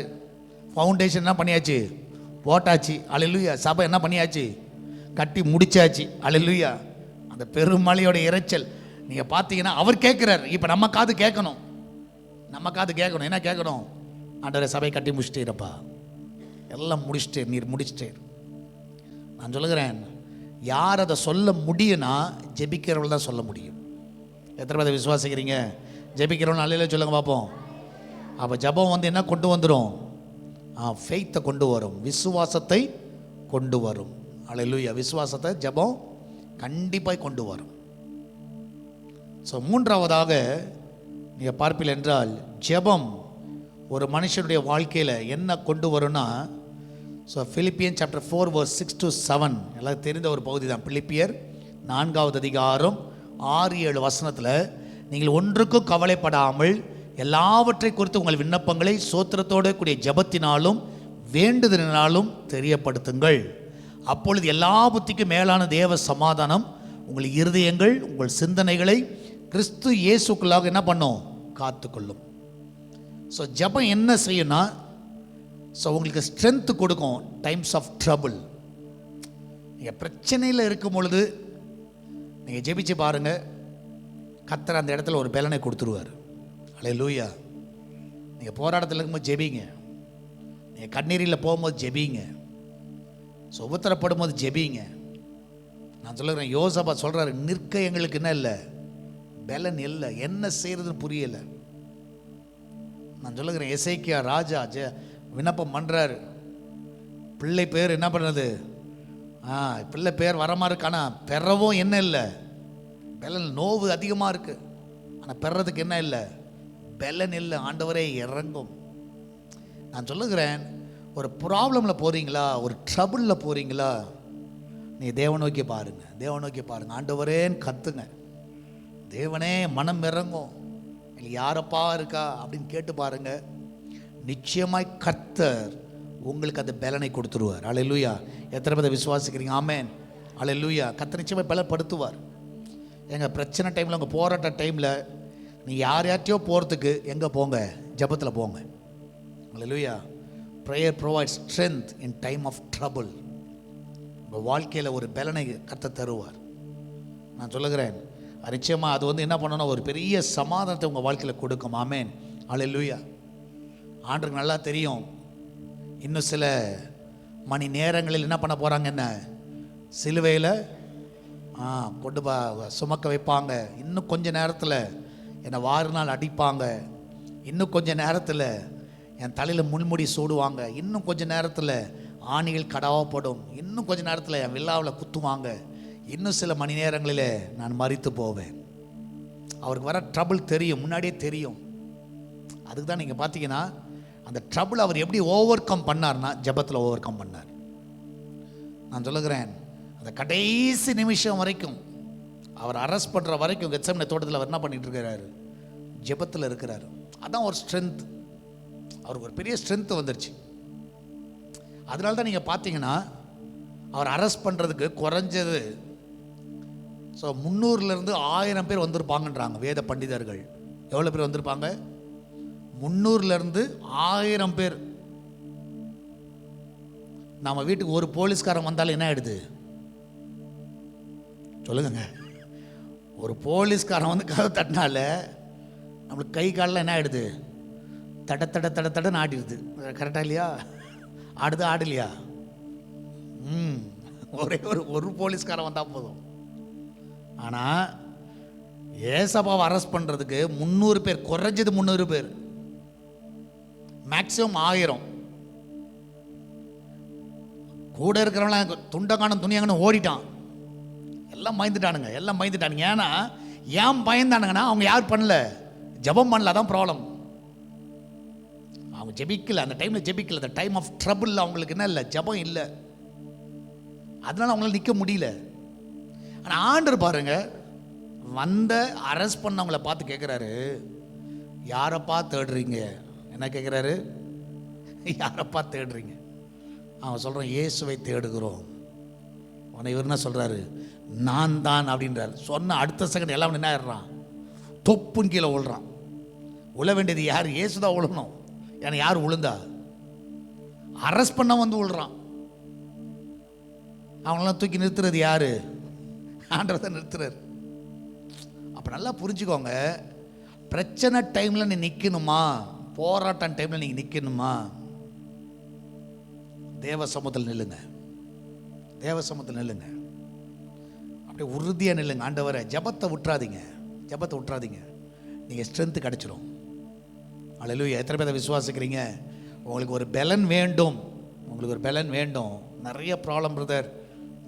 [SPEAKER 1] ஃபவுண்டேஷன் என்ன பண்ணியாச்சு? போட்டாச்சு. அல்லேலூயா. சபை என்ன பண்ணியாச்சு? கட்டி முடிச்சாச்சு. அல்லேலூயா. அந்த பெருமழையோட இரைச்சல் நீங்கள் பார்த்தீங்கன்னா அவர் கேட்குறாரு. இப்போ நம்ம காது கேட்கணும், நம்ம காது கேட்கணும். என்ன கேட்கணும்? ஆண்டவரே, சபையை கட்டி முடிச்சிட்டேரப்பா, எல்லாம் முடிச்சிட்டே, நீர் முடிச்சிட்டே. நான் சொல்லுகிறேன், யார் அதை சொல்ல முடியும்னா ஜெபிக்கிறவள் தான் சொல்ல முடியும். எத்தனை பேர் விசுவாசிக்கிறீங்க? ஜெபிக்கிறவன் அல்லையில சொல்லுங்க பார்ப்போம். அப்போ ஜெபம் வந்து என்ன கொண்டு வந்துடும்? ஃபெய்த்தை கொண்டு வரும், விசுவாசத்தை கொண்டு வரும். அல்லேலூயா. விசுவாசத்தை ஜெபம் கண்டிப்பாக கொண்டு வரும். ஸோ 3ஆவதாக நீங்கள் பார்ப்பீர்கள் என்றால், ஜெபம் ஒரு மனுஷனுடைய வாழ்க்கையில் என்ன கொண்டு வரும்னா, so Philippian chapter 4 verse 6 to 7 எல்லாம் தெரிந்த ஒரு பகுதி தான். பிலிப்பியர் 4வது அதிகாரம் 6-7 வசனத்தில், நீங்கள் ஒன்றுக்கும் கவலைப்படாமல் எல்லாவற்றை குறித்து உங்கள் விண்ணப்பங்களை சோத்திரத்தோடு கூடிய ஜெபத்தினாலும் வேண்டுதலினாலும் தெரியப்படுத்துங்கள். அப்பொழுது எல்லா புத்திக்கும் மேலான தேவ சமாதானம் உங்கள் இருதயங்கள், உங்கள் சிந்தனைகளை கிறிஸ்து இயேசுக்குள்ளாக என்ன பண்ணும்? காத்துக்கொள்ளும். ஸோ ஜெபம் என்ன செய்யும்னா, ஸோ உங்களுக்கு ஸ்ட்ரென்த் கொடுக்கும். டைம்ஸ் ஆஃப் ட்ரபிள், நீங்கள் பிரச்சனையில் இருக்கும் பொழுது நீங்கள் ஜெபிச்சு பாருங்கள், கர்த்தர் அந்த இடத்துல ஒரு பலனை கொடுத்துருவார். அல்லேலூயா. நீங்கள் போராட்டத்தில் இருக்கும்போது ஜெபிங்க, நீங்கள் கண்ணீரில் போகும்போது ஜெபிங்க, உபத்திரப்படும் போது ஜெபிங்க. நான் சொல்லுறேன், யோசபா சொல்கிறாரு, நிற்க எங்களுக்கு என்ன இல்லை? பலன் இல்லை, என்ன செய்யறதுன்னு புரியலை. நான் சொல்லுகிறேன், எசேக்கியா ராஜா விண்ணப்பம் பண்ணுறாரு, பிள்ளை பேர் என்ன பண்ணுறது? பிள்ளை பேர் வர மாதிரி இருக்கானா, பெறவும் என்ன இல்லை? பலன் நோவு அதிகமாக இருக்கு, ஆனால் பெறதுக்கு என்ன இல்லை? பலன் இல்லை. ஆண்டவரே இறங்கும். நான் சொல்லுகிறேன், ஒரு ப்ராப்ளமில் போகிறீங்களா, ஒரு ட்ரபுளில் போகிறீங்களா, நீ தேவ நோக்கி பாருங்க, தேவ நோக்கி பாருங்க. ஆண்டவரேன்னு கத்துங்க. தேவனே மனம் இறங்கும். இல்லை யாரப்பா இருக்கா அப்படின்னு கேட்டு பாருங்க. நிச்சயமாய் கர்த்தர் உங்களுக்கு அந்த பலனை கொடுத்துருவார். அல்லேலூயா. எத்தனை பேர் விசுவாசிக்கிறீங்க? ஆமென். அல்லேலூயா. கர்த்தர் நிச்சயமாக பலப்படுத்துவார். எங்கள் பிரச்சனை டைமில், உங்கள் போராட்ட டைமில் நீ யார்யார்ட்டையோ போகிறதுக்கு எங்கே போங்க? ஜெபத்தில் போங்க. அல்லேலூயா. Prayer provide strength in time of trouble. உங்கள் வாழ்க்கையில் ஒரு பலனை கர்த்தர் தருவார். நான் சொல்லுகிறேன், நிச்சயமாக அது என்ன பண்ணணும், ஒரு பெரிய சமாதானத்தை உங்கள் வாழ்க்கையில் கொடுக்கும். ஆமென். அல்லேலூயா. ஆண்டருக்கு நல்லா தெரியும், இன்னும் சில மணி நேரங்களில் என்ன பண்ண போகிறாங்க, என்ன சிலுவையில் கொண்டு சுமக்க வைப்பாங்க. இன்னும் கொஞ்ச நேரத்தில் என்னை வாரினால் அடிப்பாங்க. இன்னும் கொஞ்ச நேரத்தில் என் தலையில் முள்முடி சூடுவாங்க. இன்னும் கொஞ்ச நேரத்தில் ஆணிகள் கடாவப்படும். இன்னும் கொஞ்ச நேரத்தில் என் வில்லாவில் குத்துவாங்க. இன்னும் சில மணி நேரங்களில் நான் மரித்து போவேன். அவருக்கு வர ட்ரபிள் தெரியும், முன்னாடியே தெரியும். அதுக்கு தான் நீங்கள் பார்த்தீங்கன்னா அந்த ட்ரபிள் அவர் எப்படி ஓவர் கம் பண்ணார்னா, ஜெபத்தில் ஓவர் கம் பண்ணார். நான் சொல்லுகிறேன், அந்த கடைசி நிமிஷம் வரைக்கும், அவர் அரெஸ்ட் பண்ணுற வரைக்கும் கெத்செமனே தோட்டத்தில் அவர் என்ன பண்ணிட்டு இருக்கிறாரு? ஜெபத்தில் இருக்கிறார். அதான் ஒரு ஸ்ட்ரென்த். அவருக்கு ஒரு பெரிய ஸ்ட்ரென்த் வந்துருச்சு. அதனால தான் நீங்கள் பார்த்தீங்கன்னா அவர் அரெஸ்ட் பண்ணுறதுக்கு குறைஞ்சது 300லேருந்து 1000 பேர் வந்திருப்பாங்கன்றாங்க வேத பண்டிதர்கள். எவ்வளோ பேர் வந்திருப்பாங்க? 300லேருந்து 1000 பேர். நம்ம வீட்டுக்கு ஒரு போலீஸ்காரன் வந்தாலும் என்ன ஆயிடுது சொல்லுங்க? ஒரு போலீஸ்காரன் வந்து கதவை தட்டினால நம்மளுக்கு கை காலில் என்ன ஆயிடுது? தட தட தட தடன்னு ஆடிடுது. கரெக்டாக இல்லையா? ஆடுது ஆடலையா? ஒரே ஒரு போலீஸ்காரன் வந்தால் போதும். ஆனால் ஏசப்பாவை அரெஸ்ட் பண்ணுறதுக்கு 300 பேர், குறைஞ்சது 300 பேர், மேக்சிமம் 1000. கூட இருக்கிறவங்களாம் துண்டங்கானம் துணியாங்கன்னு ஓடிட்டான். எல்லாம் பயந்துட்டானுங்க. ஏன்னா ஏன் பயந்தானுங்கன்னா அவங்க யார் பண்ணல? ஜெபம் பண்ணல. அதான் ப்ராப்ளம். அவங்க ஜெபிக்கல, அந்த டைமில் ஜெபிக்கல. அந்த டைம் ஆஃப் ட்ரபிள் அவங்களுக்கு என்ன இல்லை? ஜெபம் இல்லை. அதனால அவங்களால நிற்க முடியல. ஆனால் ஆண்டவர் பாருங்க, வந்த அரெஸ்ட் பண்ணவங்கள பார்த்து கேட்குறாரு, யாரப்பா தேடுறீங்க? என்ன கேட்குறாரு? யாரப்பா தேடுறீங்க? அவன் சொல்கிறான், இயேசுவை தேடுகிறோம். உன்னை இவர் என்ன சொல்கிறாரு? நான் தான் அப்படின்றார். சொன்ன அடுத்த செகண்ட் எல்லாம் என்ன ஆயிடுறான்? தொப்புன்னு கீழே விழுறான். உழ வேண்டியது யார்? இயேசு தான் உழணும். ஏன்னா யார் உளுந்தா? அரெஸ்ட் பண்ண வந்து விழுறான். அவங்களெல்லாம் தூக்கி நிறுத்துறது யாரு? ஆண்டவர் தான் நிறுத்துறாரு. அப்போ நல்லா புரிஞ்சுக்கோங்க, பிரச்சனை டைமில் நீ நிற்கணுமா, போராட்டம் டைமில் நீங்கள் நிற்கணுமா, தேவ சமூகத்தில் நில்லுங்க. தேவ சமூகத்தில் நில்லுங்க. அப்படியே உறுதியாக நில்லுங்க. ஆண்டவரை ஜெபத்தை விட்டுறாதீங்க. நீங்கள் ஸ்ட்ரென்த்து கிடச்சிரும். அல்லேலூயா. எத்தனை பேரை விசுவாசிக்கிறீங்க? உங்களுக்கு ஒரு பலன் வேண்டும். நிறைய ப்ராப்ளம் பிரதர்,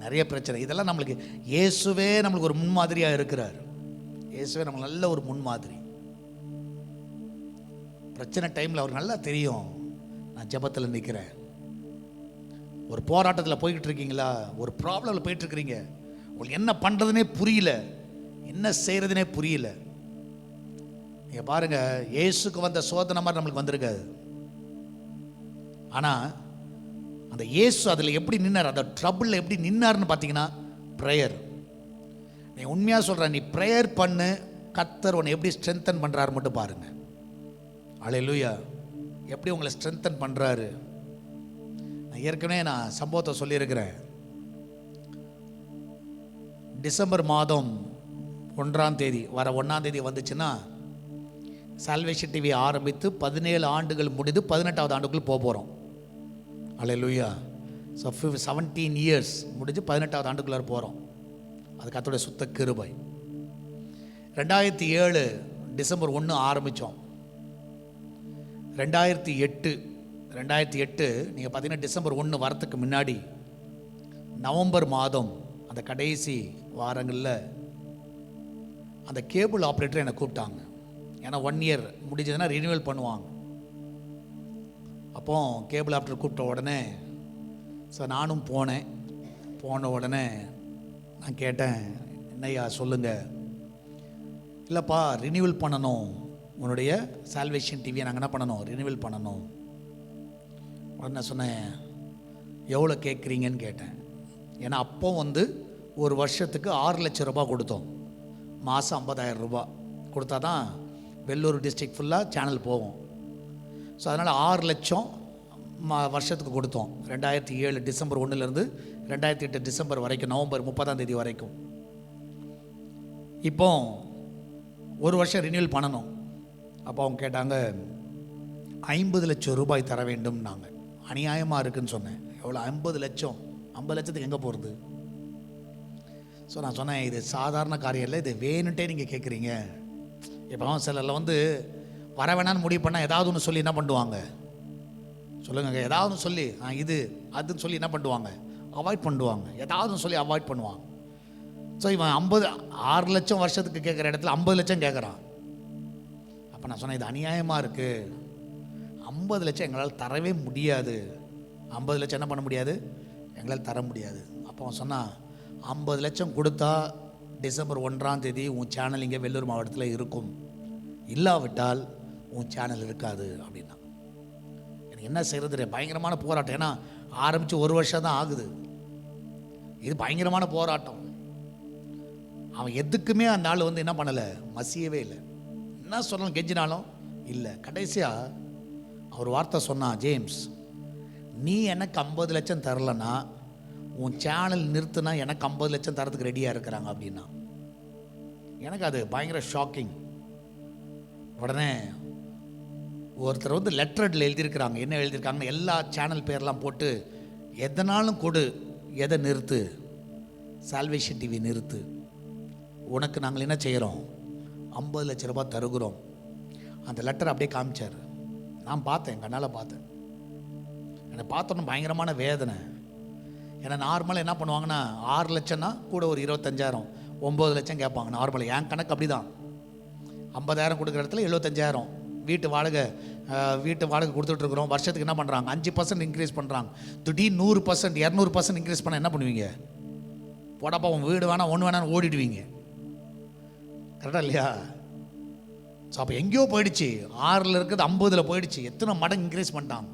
[SPEAKER 1] நிறைய பிரச்சனை. இதெல்லாம் நம்மளுக்கு இயேசுவே நம்மளுக்கு ஒரு முன்மாதிரியாக இருக்கிறார். இயேசுவே நம்மளுக்கு நல்ல ஒரு முன்மாதிரி. பிரச்சனை டைமில் அவர் நல்லா தெரியும், நான் ஜெபத்தில் நிற்கிறேன். ஒரு போராட்டத்தில் போய்கிட்டு இருக்கீங்களா? ஒரு ப்ராப்ளமில் போயிட்டு இருக்கிறீங்க, உங்களுக்கு என்ன பண்ணுறதுனே புரியல, என்ன செய்கிறதுனே புரியல. நீங்கள் பாருங்கள், இயேசுக்கு வந்த சோதனை மாதிரி நம்மளுக்கு வந்திருக்காது. ஆனால் அந்த இயேசு அதில் எப்படி நின்னார், அந்த ட்ரபிளில் எப்படி நின்னார்னு பார்த்தீங்கன்னா, ப்ரேயர். நீ உண்மையாக சொல்கிறேன், நீ ப்ரேயர் பண்ணு, கர்த்தர் உன்னை எப்படி ஸ்ட்ரென்தன் பண்ணுறாரு மட்டும் பாருங்க. அல்லேலூயா. எப்படி உங்களை ஸ்ட்ரென்தன் பண்ணுறாரு. நான் ஏற்கனவே சம்பவத்தை சொல்லியிருக்கிறேன். டிசம்பர் மாதம் 1ஆம் தேதி, வர 1ஆம் தேதி வந்துச்சுன்னா, சால்வேஷன் டிவி ஆரம்பித்து 17 ஆண்டுகள் முடிந்து 18வது ஆண்டுக்குள் போகிறோம். அல்லேலூயா. ஸோ 17 இயர்ஸ் முடிஞ்சு 18வது ஆண்டுக்குள்ளே போகிறோம். அது கர்த்தருடைய சுத்த கிருபை. 2007 டிசம்பர் 1 ஆரம்பித்தோம். 2008 நீங்கள் பார்த்தீங்கன்னா டிசம்பர் 1 வரத்துக்கு முன்னாடி நவம்பர் மாதம் அந்த கடைசி வாரங்களில் அந்த கேபிள் ஆப்ரேட்டர் என்னை கூப்பிட்டாங்க. ஏன்னா 1 இயர் முடிஞ்சதுன்னா ரினியூவல் பண்ணுவாங்க. அப்போ கேபிள் ஆப்ரேட்டர் கூப்பிட்ட உடனே நானும் போனேன். போன உடனே நான் கேட்டேன், என்னையா சொல்லுங்கள். இல்லைப்பா, ரினியூவல் பண்ணணும், உன்னுடைய சால்வேஷன் டிவியை நாங்கள் என்ன பண்ணணும், ரினியூவல் பண்ணணும். உடனே சொன்னேன், எவ்வளோ கேட்குறீங்கன்னு கேட்டேன். ஏன்னா அப்போ ஒரு வருஷத்துக்கு 6 லட்சம் ரூபாய் கொடுத்தோம். மாதம் 50,000 ரூபாய் கொடுத்தா தான் வெள்ளூர் டிஸ்ட்ரிக்ட் ஃபுல்லாக சேனல் போகும். ஸோ அதனால் 6 லட்சம் வருஷத்துக்கு கொடுத்தோம். 2007 டிசம்பர் 1லேருந்து 2008 டிசம்பர் வரைக்கும், நவம்பர் 30 வரைக்கும். இப்போ ஒரு வருஷம் ரினியூவல் பண்ணணும். அப்போ அவங்க கேட்டாங்க, 50 லட்சம் ரூபாய் தர வேண்டும்னாங்க. அநியாயமாக இருக்குதுன்னு சொன்னேன். எவ்வளோ? 50 லட்சம். 50 லட்சத்துக்கு எங்கே போகிறது? ஸோ நான் சொன்னேன், இது சாதாரண காரியம் இல்லை, இது வேணுன்ட்டே நீங்கள் கேட்குறீங்க. இப்போ சிலரில் வர வேணான்னு முடிவு பண்ணால் ஏதாவது ஒன்று சொல்லி என்ன பண்ணுவாங்க சொல்லுங்க, ஏதாவது ஒன்று சொல்லி இது அதுன்னு சொல்லி என்ன பண்ணுவாங்க, அவாய்ட் பண்ணுவாங்க. ஏதாவது ஒன்று சொல்லி அவாய்ட் பண்ணுவாங்க. ஸோ இவன் 6 லட்சம் வருஷத்துக்கு கேட்குற இடத்துல 50 லட்சம் கேட்குறான். அப்போ நான் சொன்னேன், இது அநியாயமாக இருக்குது, 50 லட்சம் எங்களால் தரவே முடியாது. 50 லட்சம் என்ன பண்ண முடியாது, எங்களால் தர முடியாது. அப்போ அவன் சொன்னான், 50 லட்சம் கொடுத்தா டிசம்பர் 1 உன் சேனல் இங்கே வெள்ளூர் மாவட்டத்தில் இருக்கும், இல்லாவிட்டால் உன் சேனல் இருக்காது அப்படின்னா. எனக்கு என்ன செய்கிறது, பயங்கரமான போராட்டம். ஏன்னா ஆரம்பித்து 1 வருஷம் தான் ஆகுது. இது பயங்கரமான போராட்டம். அவன் எதுக்குமே அந்த ஆள் என்ன பண்ணலை, மசியவே இல்லை. என்ன சொல்லணும் கெஞ்சினாலும் இல்லை. கடைசியாக அவர் வார்த்தை சொன்னான், ஜேம்ஸ், நீ எனக்கு 50 லட்சம் தரலன்னா உன் சேனல் நிறுத்துனா எனக்கு 50 லட்சம் தரத்துக்கு ரெடியாக இருக்கிறாங்க அப்படின்னா. எனக்கு அது பயங்கர ஷாக்கிங். உடனே ஒருத்தர் லெட்டரில் எழுதியிருக்கிறாங்க. என்ன எழுதியிருக்காங்கன்னு எல்லா சேனல் பேர்லாம் போட்டு, எதனாலும் கொடு, எதை நிறுத்து, சால்வேஷன் டிவி நிறுத்து, உனக்கு நாங்கள் என்ன செய்கிறோம், 50 லட்ச ரூபாய் தருகிறோம். அந்த லெட்டர் அப்படியே காமிச்சார். நான் பார்த்தேன், கண்ணால் பார்த்தேன். என்னை பார்த்தோன்னு பயங்கரமான வேதனை. ஏன்னா நார்மலாக என்ன பண்ணுவாங்கன்னா 6 லட்சம்னா கூட ஒரு 25,000, 9 லட்சம் கேட்பாங்க நார்மலாக. என் கணக்கு அப்படி தான். 50,000 கொடுக்குற இடத்துல 75,000. வீட்டு வாடகை கொடுத்துட்ருக்குறோம். வருஷத்துக்கு என்ன பண்ணுறாங்க, 5% இன்க்ரீஸ் பண்ணுறாங்க. திடீர்னு 100%, 200% இன்க்ரீஸ் பண்ணால் என்ன பண்ணுவீங்க? போடாப்பா உன் வீடு வேணாம், ஒன்று வேணான்னு ஓடிடுவீங்க. கரெக்டாக இல்லையா? ஸோ அப்போ எங்கேயோ போயிடுச்சு. 6ல் இருக்கிறது 50ல் போயிடுச்சு. எத்தனை மடங்கு இன்க்ரீஸ் பண்ணிட்டாங்க.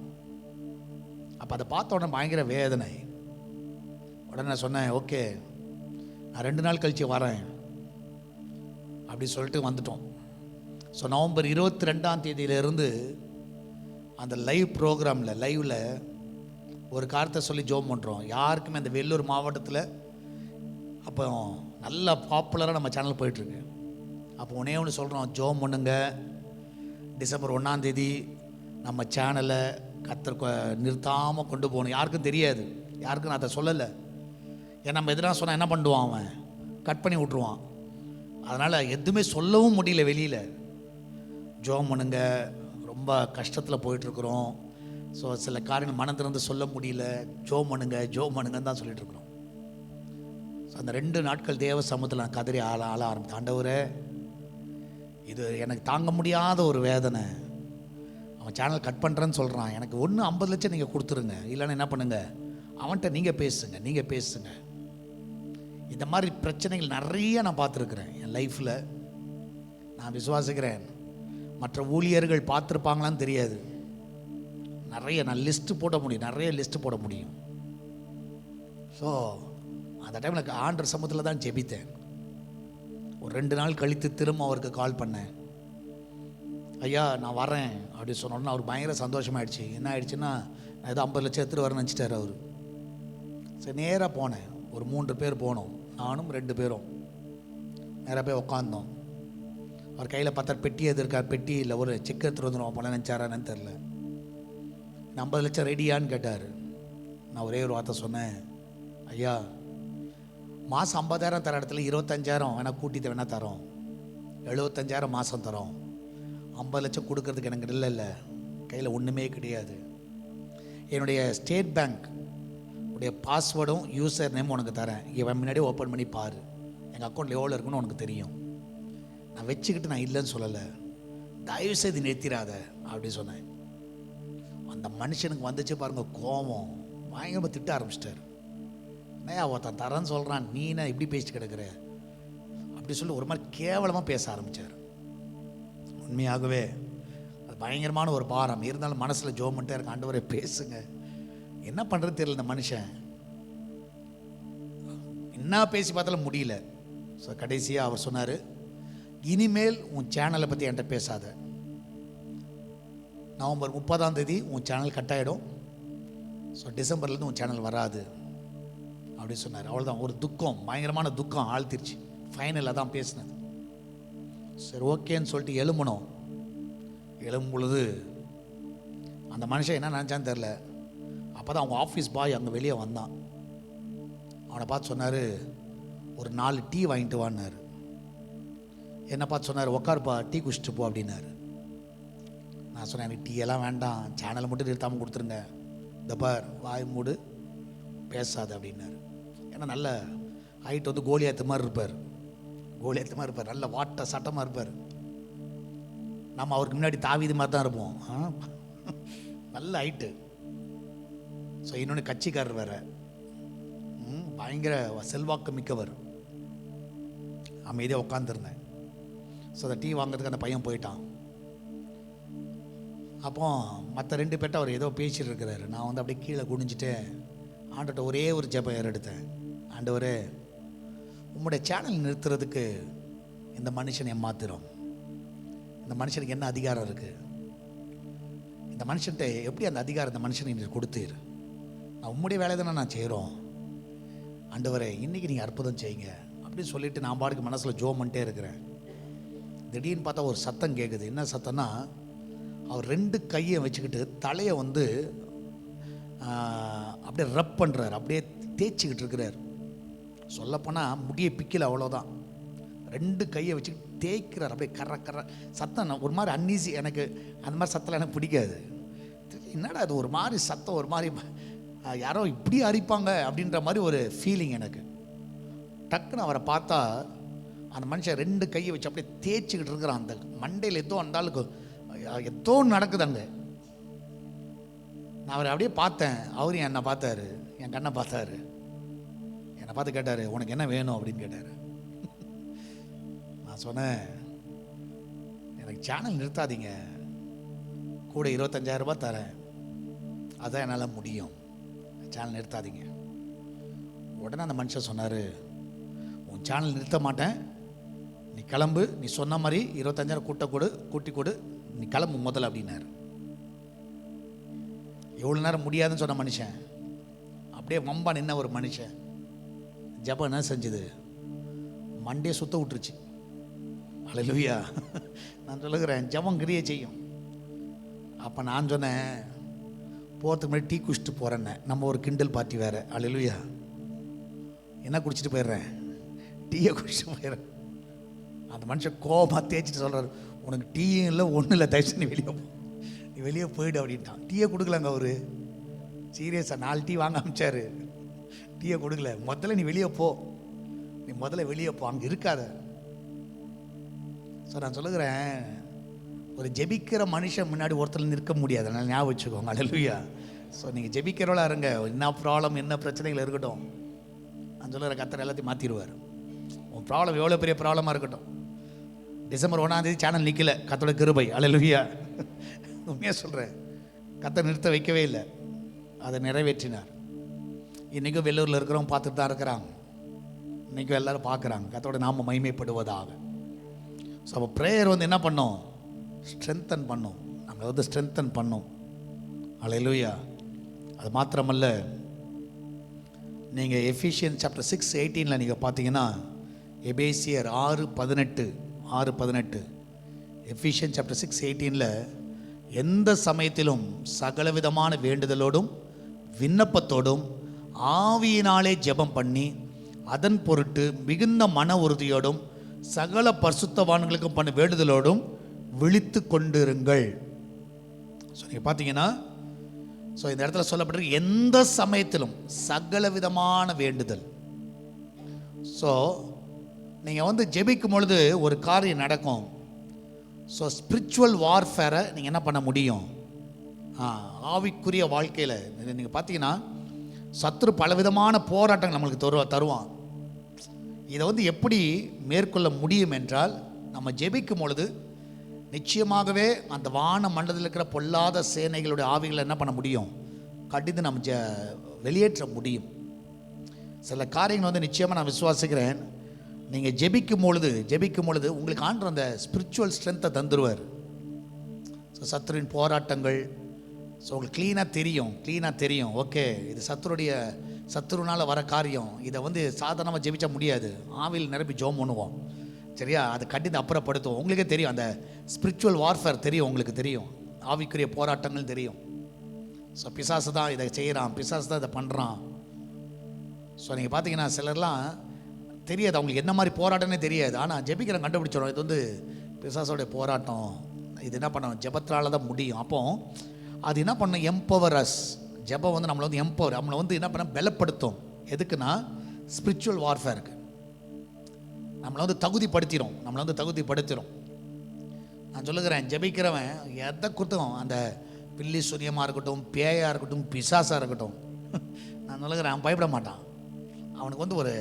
[SPEAKER 1] அப்போ அதை பார்த்த உடனே பயங்கர வேதனை. உடனே நான் சொன்னேன், ஓகே, நான் 2 நாள் கழித்து வரேன் அப்படி சொல்லிட்டு வந்துட்டோம். ஸோ நவம்பர் 22 அந்த லைவ் ப்ரோக்ராமில் லைவில் ஒரு காரியத்தை சொல்லி ஜோம் பண்ணுறோம். யாருக்குமே அந்த வெள்ளூர் மாவட்டத்தில் அப்போ நல்ல பாப்புலராக நம்ம சேனல் போயிட்டுருக்கு. அப்போ ஒன்று சொல்கிறோம், ஜோம் பண்ணுங்க, டிசம்பர் 1 நம்ம சேனலை நிறுத்தாமல் கொண்டு போகணும். யாருக்கும் தெரியாது, யாருக்கும் நான் அதை சொல்லலை. ஏன்னா நம்ம எதுனா சொன்னால் என்ன பண்ணுவான், அவன் கட் பண்ணி விட்ருவான். அதனால் எதுவுமே சொல்லவும் முடியல வெளியில். ஜோம் பண்ணுங்க, ரொம்ப கஷ்டத்தில் போயிட்டுருக்குறோம். ஸோ சில காரியங்கள் மனம் திறந்து சொல்ல முடியல. ஜோம் பண்ணுங்கன்னு தான் சொல்லிகிட்ருக்குறோம். ஸோ அந்த 2 நாட்கள் தேவ சமூகத்தில் நான் கதறி ஆள ஆரம்பித்தேன். ஆண்டவரே, இது எனக்கு தாங்க முடியாத ஒரு வேதனை. அவன் சேனல் கட் பண்ணுறேன்னு சொல்கிறான். எனக்கு 50 லட்சம் நீங்கள் கொடுத்துருங்க, இல்லைன்னா என்ன பண்ணுங்கள், அவன்கிட்ட நீங்கள் பேசுங்க. இந்த மாதிரி பிரச்சனைகள் நிறைய நான் பார்த்துருக்குறேன் என் லைஃப்பில். நான் விசுவாசிக்கிறேன், மற்ற ஊழியர்கள் பார்த்துருப்பாங்களான்னு தெரியாது. நிறைய நான் நிறைய லிஸ்ட்டு போட முடியும். ஸோ அந்த டைமில் ஆண்டவர் சமூகத்தில் தான் ஜெபித்தேன். ஒரு 2 நாள் கழித்து திரும்ப அவருக்கு கால் பண்ணேன். ஐயா நான் வரேன் அப்படி சொன்னோன்னா அவர் பயங்கர சந்தோஷமாயிடுச்சு. என்ன ஆயிடுச்சுன்னா, நான் ஏதோ 50 லட்சம் எடுத்துகிட்டு வரேன்னு நினச்சிட்டார் அவர். சரி, நேராக போனேன். ஒரு 3 பேர் போனோம், நானும் 2 பேரும். நேராக போய் உட்காந்தோம். அவர் கையில் பார்த்தா பெட்டி எதிர்க்கார். பெட்டி இல்லை, ஒரு செக் எடுத்துகிட்டு வந்துடுவோம் போல நினச்சாரான்னு தெரில. 50 லட்சம் ரெடியான்னு கேட்டார். நான் ஒரே ஒரு வார்த்தை சொன்னேன், ஐயா மாதம் 50,000 தர இடத்துல 25,000 வேணால் கூட்டிட்டு வேணால் தரோம், 75,000 மாதம் தரோம். 50 லட்சம் கொடுக்கறதுக்கு எனக்கு இல்லை, கையில் ஒன்றுமே கிடையாது. என்னுடைய ஸ்டேட் பேங்க் உடைய பாஸ்வேர்டும் யூசர் நேமும் உனக்கு தரேன். இவன் முன்னாடியே ஓப்பன் பண்ணி பாரு, எங்கள் அக்கௌண்ட்டில் எவ்வளோ இருக்குன்னு உனக்கு தெரியும். நான் வச்சுக்கிட்டு நான் இல்லைன்னு சொல்லலை, தயவுசெய்து நிறுத்திடாத அப்படி சொன்னேன். அந்த மனுஷனுக்கு வந்துச்சு பாருங்க கோபம், பயங்கரமாக திட்ட ஆரம்பிச்சிட்டார். என்னையா ஒருத்தன் தரேன்னு சொல்கிறான், நீ என்ன இப்படி பேசிட்டு கிடக்குற அப்படி சொல்லி ஒரு மாதிரி கேவலமாக பேச ஆரம்பித்தார். உண்மையாகவே அது பயங்கரமான ஒரு பாரம் இருந்தாலும் மனசில் ஜோம் பண்ணிட்டே இருக்க, ஆண்டவரே பேசுங்க, என்ன பண்ணுறது தெரியல. இந்த மனுஷன் என்ன பேசி பார்த்தாலும் முடியல. ஸோ கடைசியாக அவர் சொன்னார், இனிமேல் உன் சேனலை பற்றி என்கிட்ட பேசாத, நவம்பர் 30 உன் சேனல் கட் ஆகிடும், ஸோ டிசம்பர்லேருந்து உன் சேனல் வராது அப்படின்னு சொன்னார். அவ்வளோதான். ஒரு துக்கம், பயங்கரமான துக்கம் ஆழ்த்திருச்சு. ஃபைனலாக தான் பேசினது. சரி ஓகேன்னு சொல்லிட்டு எழும்பணும். எழும்பும் பொழுது அந்த மனுஷன் என்ன நினச்சான்னு தெரில. அப்போ தான் அவங்க ஆஃபீஸ் பாய் அங்கே வெளியே வந்தான். அவனை பார்த்து சொன்னார், ஒரு 4 டீ வாங்கிட்டு வான்னார். என்னை பார்த்து சொன்னார், உக்காருப்பா டீ குடிச்சிட்டு போ அப்படின்னாரு. நான் சொன்னேன், எனக்கு டீ எல்லாம் வேண்டாம், சேனலை மட்டும் நிறுத்தாமல் கொடுத்துருங்க, இந்த பார் வாய் மூடு பேசாது அப்படின்னாரு. ஏன்னா நல்ல ஹைட் வந்து கோலியாத்து மாதிரி இருப்பார், நல்ல வாட்ட சட்டமாக இருப்பார். நம்ம அவருக்கு முன்னாடி தாவீது மாதிரி தான் இருப்போம், நல்ல ஹைட்டு. ஸோ இன்னொன்று கட்சிக்காரர் வேற, பயங்கர செல்வாக்கு மிக்கவர். அமைதியாக உட்காந்துருந்தேன். ஸோ அந்த டீ வாங்கிறதுக்கு அந்த பையன் போயிட்டான். அப்போ மற்ற 2 பேர்ட்ட அவர் ஏதோ பேசிட்டு இருக்கிறாரு. நான் வந்து அப்படியே கீழே குனிஞ்சிட்டு ஆண்டவர்கிட்ட ஒரே ஒரு ஜெபம் ஏறெடுத்தேன். ஆண்டவரே, உம்முடைய சேனல் நிறுத்துறதுக்கு இந்த மனுஷன் ஏமாத்திரம், இந்த மனுஷனுக்கு என்ன அதிகாரம் இருக்குது? இந்த மனுஷன்கிட்ட எப்படி அந்த அதிகாரம் இந்த மனுஷனை நீர் கொடுத்தீர்? நான் உம்முடைய வேலை தானே நான் செய்கிறோம். ஆண்டவரே, இன்றைக்கி நீங்கள் அற்புதம் செய்யுங்க அப்படின்னு சொல்லிட்டு நான் பாட்டுக்கு மனசில் ஜோம் பண்ணிட்டே இருக்கிறேன். திடீர்னு பார்த்தா ஒரு சத்தம் கேட்குது. என்ன சத்தம்னா, அவர் 2 கையை வச்சுக்கிட்டு தலையை வந்து அப்படியே ரப் பண்ணுறார், அப்படியே தேய்ச்சிக்கிட்டு இருக்கிறார். சொல்லப்போனால் முடியை பிக்கல, அவ்வளோதான். 2 கையை வச்சு தேய்க்கிறார், அப்படியே கர சத்தம். ஒரு மாதிரி அன்னீசி, எனக்கு அந்த மாதிரி சத்தம் எனக்கு பிடிக்காது. என்னடா அது ஒரு மாதிரி சத்தம், ஒரு மாதிரி யாரோ இப்படி அரிப்பாங்க அப்படின்ற மாதிரி ஒரு ஃபீலிங் எனக்கு. டக்குன்னு அவரை பார்த்தா அந்த மனுஷன் 2 கையை வச்சு அப்படியே தேய்ச்சிக்கிட்டு இருக்கிறான். அந்த மண்டையில் ஏதோ அந்த ஆளுக்கு ஏதோ நடக்குது அங்கே. நான் அவரை அப்படியே பார்த்தேன். அவரும் என்னை பார்த்தாரு, என் கண்ணை பார்த்தாரு, என்னை பார்த்து கேட்டார், உனக்கு என்ன வேணும் அப்படின்னு கேட்டார். நான் சொன்னேன், எனக்கு சேனல் நிறுத்தாதீங்க, கூட 25,000 ரூபாய் தரேன், அதான் என்னால் முடியும், சேனல் நிறுத்தாதீங்க. உடனே அந்த மனுஷன் சொன்னார், உன் சேனல் நிறுத்த மாட்டேன், நீ கிளம்பு, நீ சொன்ன மாதிரி 25,000 கூட்டி கொடு, நீ கிளம்பு முதல்ல அப்படின்னாரு. எவ்வளோ நேரம் முடியாதுன்னு சொன்ன மனுஷன் அப்படியே வம்பா நின்ன ஒரு மனுஷன். ஜெபம் என்ன செஞ்சது, மண்டையை சுத்த விட்டுருச்சு. அல்லேலூயா. நான் சொல்லுகிறேன், ஜெபம் கிரியை செய்யும். அப்போ நான் சொன்னேன், போகிறதுக்கு முன்னாடி டீ குடிச்சிட்டு போகிறேன்னே. நம்ம ஒரு கிண்டல் பார்ட்டி வேறு. அல்லேலூயா. என்ன குடிச்சிட்டு போயிடுறேன், டீயை குடிச்சிட்டு போயிடுறேன். அந்த மனுஷன் கோபமாக தேய்ச்சிட்டு சொல்கிறார், உனக்கு டீயும் இல்லை ஒன்றும் இல்லை, தயவுசெய்து நீ வெளியே போ, நீ வெளியே போயிடு அப்படின்ட்டான். டீயை கொடுக்கலங்க அவர், சீரியஸாக 4 டீ வாங்க அமிச்சார், டீயை கொடுக்கல. முதல்ல நீ வெளியே போ, நீ முதல்ல வெளியே போ, அங்கே இருக்காத. ஸோ நான் சொல்லுகிறேன், ஒரு ஜெபிக்கிற மனுஷன் முன்னாடி ஒருத்தர் நிற்க முடியாது, அதனால் ஞாபகம் வச்சுக்கோங்க. அல்லேலூயா. ஸோ நீங்கள் ஜெபிக்கிறவளா இருங்க, என்ன ப்ராப்ளம் என்ன பிரச்சனைகள் இருக்கட்டும், நான் சொல்லுகிற கர்த்தர் எல்லாத்தையும் மாற்றிடுவார். உன் ப்ராப்ளம் எவ்வளோ பெரிய ப்ராப்ளமாக இருக்கட்டும், டிசம்பர் 1 சேனல் நிற்கல, கர்த்தரோட கிருபை. அல்லேலூயா. உண்மையாக சொல்கிறேன், கர்த்தர் நிறுத்த வைக்கவே இல்லை, அதை நிறைவேற்றினார். இன்றைக்கும் வெள்ளூரில் இருக்கிறவங்க பார்த்துட்டு தான் இருக்கிறாங்க, இன்றைக்கும் எல்லோரும் பார்க்குறாங்க. கர்த்தரோட நாம மகிமைப்படுவதாக. ஸோ அப்போ ப்ரேயர் வந்து என்ன பண்ணோம், ஸ்ட்ரென்தன் பண்ணும், நம்மளை வந்து ஸ்ட்ரென்தன் பண்ணும். அல்லேலூயா. அது மாத்திரமல்ல, நீங்கள் எஃபிஷியன்ஸ் சாப்டர் 6:18 நீங்கள் பார்த்தீங்கன்னா, எபேசியர் 6:18 எஃபிஷியன்ஸ் சாப்டர் 6:18 எந்த சமயத்திலும் சகலவிதமான வேண்டுதலோடும் விண்ணப்பத்தோடும் ஆவியினாலே ஜெபம் பண்ணி அதன் பொருட்டு மிகுந்த மன உறுதியோடும் சகல பரிசுத்தவான்களுக்கும் பண்ண வேண்டுதலோடும் விழித்து கொண்டிருங்கள். ஸோ நீங்கள் பார்த்தீங்கன்னா, ஸோ இந்த இடத்துல சொல்லப்பட்டிருக்கு எந்த சமயத்திலும் சகல விதமான வேண்டுதல். ஸோ நீங்கள் வந்து ஜெபிக்கும் பொழுது ஒரு காரியம் நடக்கும். ஸோ ஸ்பிரிச்சுவல் வார்ஃபேரை நீங்கள் என்ன பண்ண முடியும்? ஆவிக்குரிய வாழ்க்கையில் நீங்கள் பார்த்தீங்கன்னா சத்துரு பலவிதமான போராட்டங்கள் நம்மளுக்கு தருவான். இதை வந்து எப்படி மேற்கொள்ள முடியும் என்றால், நம்ம ஜெபிக்கும் பொழுது நிச்சயமாகவே அந்த வான மண்டலத்தில் இருக்கிற பொல்லாத சேனைகளுடைய ஆவிகளை என்ன பண்ண முடியும்? கடிந்து நம்ம வெளியேற்ற முடியும். சில காரியங்கள் வந்து நிச்சயமாக நான் விசுவாசிக்கிறேன். நீங்கள் ஜெபிக்கும் பொழுது உங்களுக்கு ஆண்டவர் அந்த ஸ்பிரிச்சுவல் ஸ்ட்ரென்த்தை தந்துடுவார். ஸோ சத்துருவின் போராட்டங்கள் ஸோ உங்களுக்கு க்ளீனாக தெரியும். ஓகே, இது சத்துருனால் வர காரியம். இதை வந்து சாதாரணமாக ஜெபிச்சா முடியாது. ஆவியில் நிரப்பி ஜோம் பண்ணுவோம், சரியா? அது கண்டித்து அப்புறப்படுத்துவோம். உங்களுக்கே தெரியும், அந்த ஸ்பிரிச்சுவல் வார்ஃபேர் தெரியும், உங்களுக்கு தெரியும், ஆவிக்குரிய போராட்டங்கள் தெரியும். ஸோ பிசாசு தான் இதை செய்கிறான், பிசாசு தான் இதை பண்ணுறான். ஸோ நீங்கள் பார்த்தீங்கன்னா சிலர்லாம் தெரியாது, அவங்களுக்கு என்ன மாதிரி போராட்டம்னே தெரியாது. ஆனால் ஜெபிக்கிறவங்க கண்டுபிடிச்சிடும், இது வந்து பிசாசோடைய போராட்டம், இது என்ன பண்ணணும், ஜெபத்தால் தான் முடியும். அப்போ அது என்ன பண்ணணும், எம்பவர் அஸ். ஜெபம் வந்து நம்மளை வந்து நம்மளை வந்து என்ன பண்ண பலப்படுத்தும். எதுக்குன்னா ஸ்பிரிச்சுவல் வார்ஃபேருக்கு நம்மளை வந்து தகுதிப்படுத்திடும். நான் சொல்லுகிறேன், ஜெபிக்கிறவன் எதை கொடுத்தோம், அந்த பில்லி சூரியமாக இருக்கட்டும், பேயாக இருக்கட்டும், பிசாசாக இருக்கட்டும், நான் சொல்லுகிறேன், அவன் பயப்பட மாட்டான். அவனுக்கு வந்து ஒரு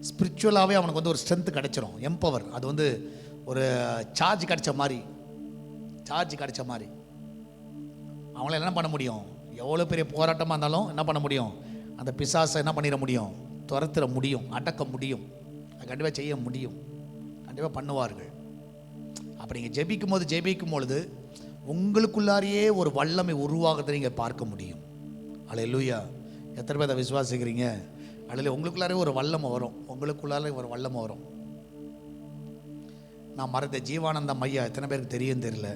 [SPEAKER 1] ஸ்பிரிச்சுவலாகவே அவனுக்கு வந்து ஒரு ஸ்ட்ரென்த்து கிடச்சிரும், எம்பவர். அது வந்து ஒரு சார்ஜ் கிடைச்ச மாதிரி அவங்கள என்ன பண்ண முடியும்? எவ்வளோ பெரிய போராட்டமாக இருந்தாலும் என்ன பண்ண முடியும்? அந்த பிசாசை என்ன பண்ணிட முடியும்? துரத்திட முடியும், அடக்க முடியும். அது கண்டிப்பாக செய்ய முடியும், கண்டிப்பாக பண்ணுவார்கள். அப்போ நீங்கள் ஜெபிக்கும் பொழுது உங்களுக்குள்ளாரையே ஒரு வல்லமை உருவாகிறத நீங்கள் பார்க்க முடியும். அல்லேலூயா! எத்தனை பேர் அதை விசுவாசிக்கிறீங்க? அல்ல, உங்களுக்குள்ளாரே ஒரு வல்லமை வரும். நான் மறந்த ஜீவானந்தம் ஐயா எத்தனை பேருக்கு தெரியும் தெரியல,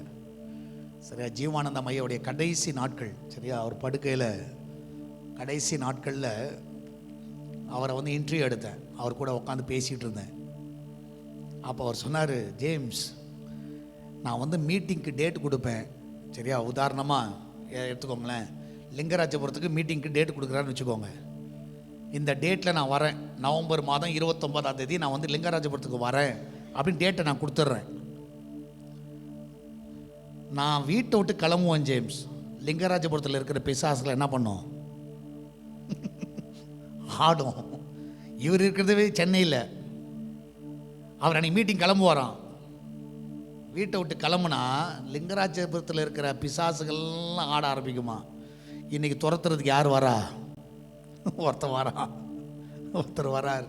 [SPEAKER 1] சரியா? ஜீவானந்தம் ஐயாவுடைய கடைசி நாட்கள், சரியா? அவர் படுக்கையில் கடைசி நாட்களில் அவரை வந்து இன்டர்வியூ எடுத்தேன். அவர் கூட உட்காந்து பேசிகிட்டு இருந்தேன். அப்போ அவர் சொன்னார், ஜேம்ஸ், நான் வந்து மீட்டிங்க்கு டேட் கொடுப்பேன், சரியா? உதாரணமாக எடுத்துக்கோங்களேன், லிங்கராஜபுரத்துக்கு மீட்டிங்க்கு டேட் கொடுக்குறாருன்னு வச்சுக்கோங்க. இந்த டேட்டில் நான் வரேன், நவம்பர் மாதம் 29ஆம் தேதி நான் வந்து லிங்கராஜபுரத்துக்கு வரேன் அப்படின்னு டேட்டை நான் கொடுத்துட்றேன். நான் வீட்டை விட்டு கிளம்புவேன் ஜேம்ஸ். லிங்கராஜபுரத்தில் இருக்கிற பிசாசுகளை என்ன பண்ணும்? ஆடும். இவர் இருக்கிறதவே சென்னையில், அவர் அன்றைக்கி மீட்டிங் கிளம்புவாராம். வீட்டை விட்டு கிளம்புனா லிங்கராஜபுரத்தில் இருக்கிற பிசாசுகள்லாம் ஆட ஆரம்பிக்குமா. இன்றைக்கி துரத்துறதுக்கு யார் வரா? ஒருத்தர் வரார்.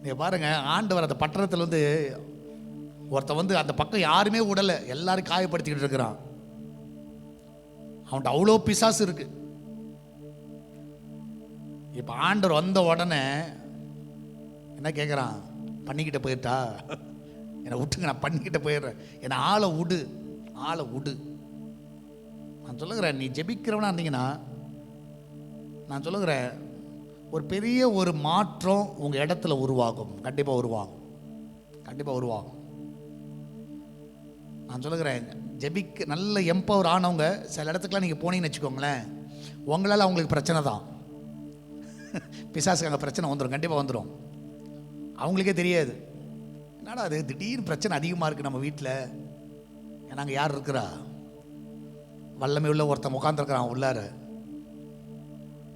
[SPEAKER 1] நீங்கள் பாருங்கள், ஆண்டவர் அந்த பட்டணத்தில் வந்து ஒருத்தர் வந்து அந்த பக்கம் யாருமே விடலை, எல்லாரும் காயப்படுத்திக்கிட்டு இருக்கிறான். அவன்கிட்ட அவ்வளோ பிசாசு இருக்கு. இப்போ ஆண்டவர் வந்த உடனே என்ன கேட்குறான்? பண்ணிக்கிட்ட போயிட்டா, என்னை விட்டுங்க, நான் பண்ணிக்கிட்ட போயிடுறேன், என்னை ஆளை விடு. நான் சொல்லுகிறேன், நீ ஜெபிக்கிறவனா இருந்தீங்கன்னா, நான் சொல்லுகிறேன், ஒரு பெரிய ஒரு மாற்றம் உங்கள் இடத்துல உருவாகும். கண்டிப்பாக உருவாகும். நான் சொல்லுகிறேன், ஜெபிக்க நல்ல எம்பவர் ஆனவங்க சில இடத்துக்குலாம் நீங்கள் போனீங்கன்னு வச்சுக்கோங்களேன், உங்களால் அவங்களுக்கு பிரச்சனை தான். பிசாசுக்கு அங்கே பிரச்சனை வந்துடும், கண்டிப்பாக வந்துடும். அவங்களுக்கே தெரியாது, என்னடா அது திடீர்னு பிரச்சனை அதிகமாக இருக்குது நம்ம வீட்டில். ஏன்னா அங்கே யார் இருக்கிறா? வல்லமை உள்ள ஒருத்தன் உட்காந்துருக்கிறான் உள்ளார.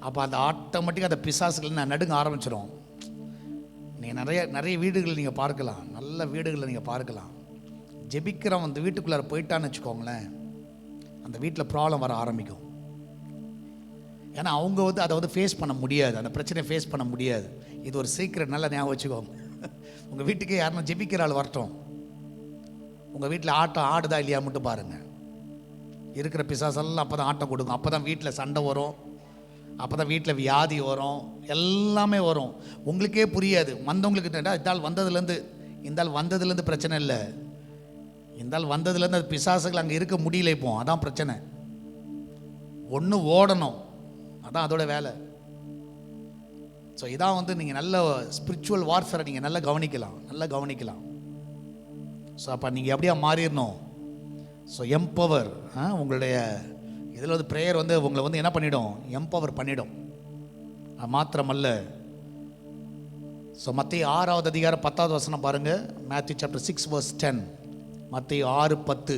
[SPEAKER 1] அப்போ அந்த ஆட்டோமேட்டிக்காக அந்த பிசாசுகள் நான் நடுங்க ஆரம்பிச்சிடும். நீங்கள் நிறைய வீடுகள் நீங்கள் பார்க்கலாம், நல்ல வீடுகளில் நீங்கள் பார்க்கலாம். ஜெபிக்கிறவன் அந்த வீட்டுக்குள்ளார போயிட்டான்னு வச்சுக்கோங்களேன், அந்த வீட்டில் ப்ராப்ளம் வர ஆரம்பிக்கும். ஏன்னா அவங்க வந்து அதை வந்து ஃபேஸ் பண்ண முடியாது, அந்த பிரச்சனையை ஃபேஸ் பண்ண முடியாது. இது ஒரு சீக்கிரம், நல்லா ஞாபகம் வச்சுக்கோங்க. உங்கள் வீட்டுக்கு யாருன்னா ஜெபிக்கிற ஆள் வரட்டும், உங்கள் வீட்டில் ஆட்டம் ஆடுதா இல்லையா மட்டும் பாருங்கள். இருக்கிற பிசாசெல்லாம் அப்போ தான் ஆட்டம் கொடுக்கும். அப்போ தான் வீட்டில் சண்டை வரும், அப்போ தான் வீட்டில் வியாதி வரும், எல்லாமே வரும். உங்களுக்கே புரியாது. வந்தவங்களுக்கு இந்தால் வந்ததுலேருந்து பிரச்சனை இல்லை, இந்தால் வந்ததுலேருந்து அது பிசாசுகள் அங்கே இருக்க முடியல. இப்போ அதான் பிரச்சனை. ஒன்று ஓடணும், அதான் அதோட வேலை. ஸோ இதான் வந்து நீங்கள் நல்ல ஸ்பிரிச்சுவல் வார்ஃபேரை நீங்கள் நல்லா கவனிக்கலாம். ஸோ அப்போ நீங்கள் எப்படியா மாறிடணும். ஸோ எம்பவர், உங்களுடைய இதில் வந்து ப்ரேயர் வந்து உங்களை வந்து என்ன பண்ணிடும்? எம்பவர் பண்ணிடும். அது மாத்திரமல்ல, ஸோ மத்திய 6வது அதிகாரம் 10வது வசனம் பாருங்க. Matthew chapter 6 verse 10. மத்திய 6:10.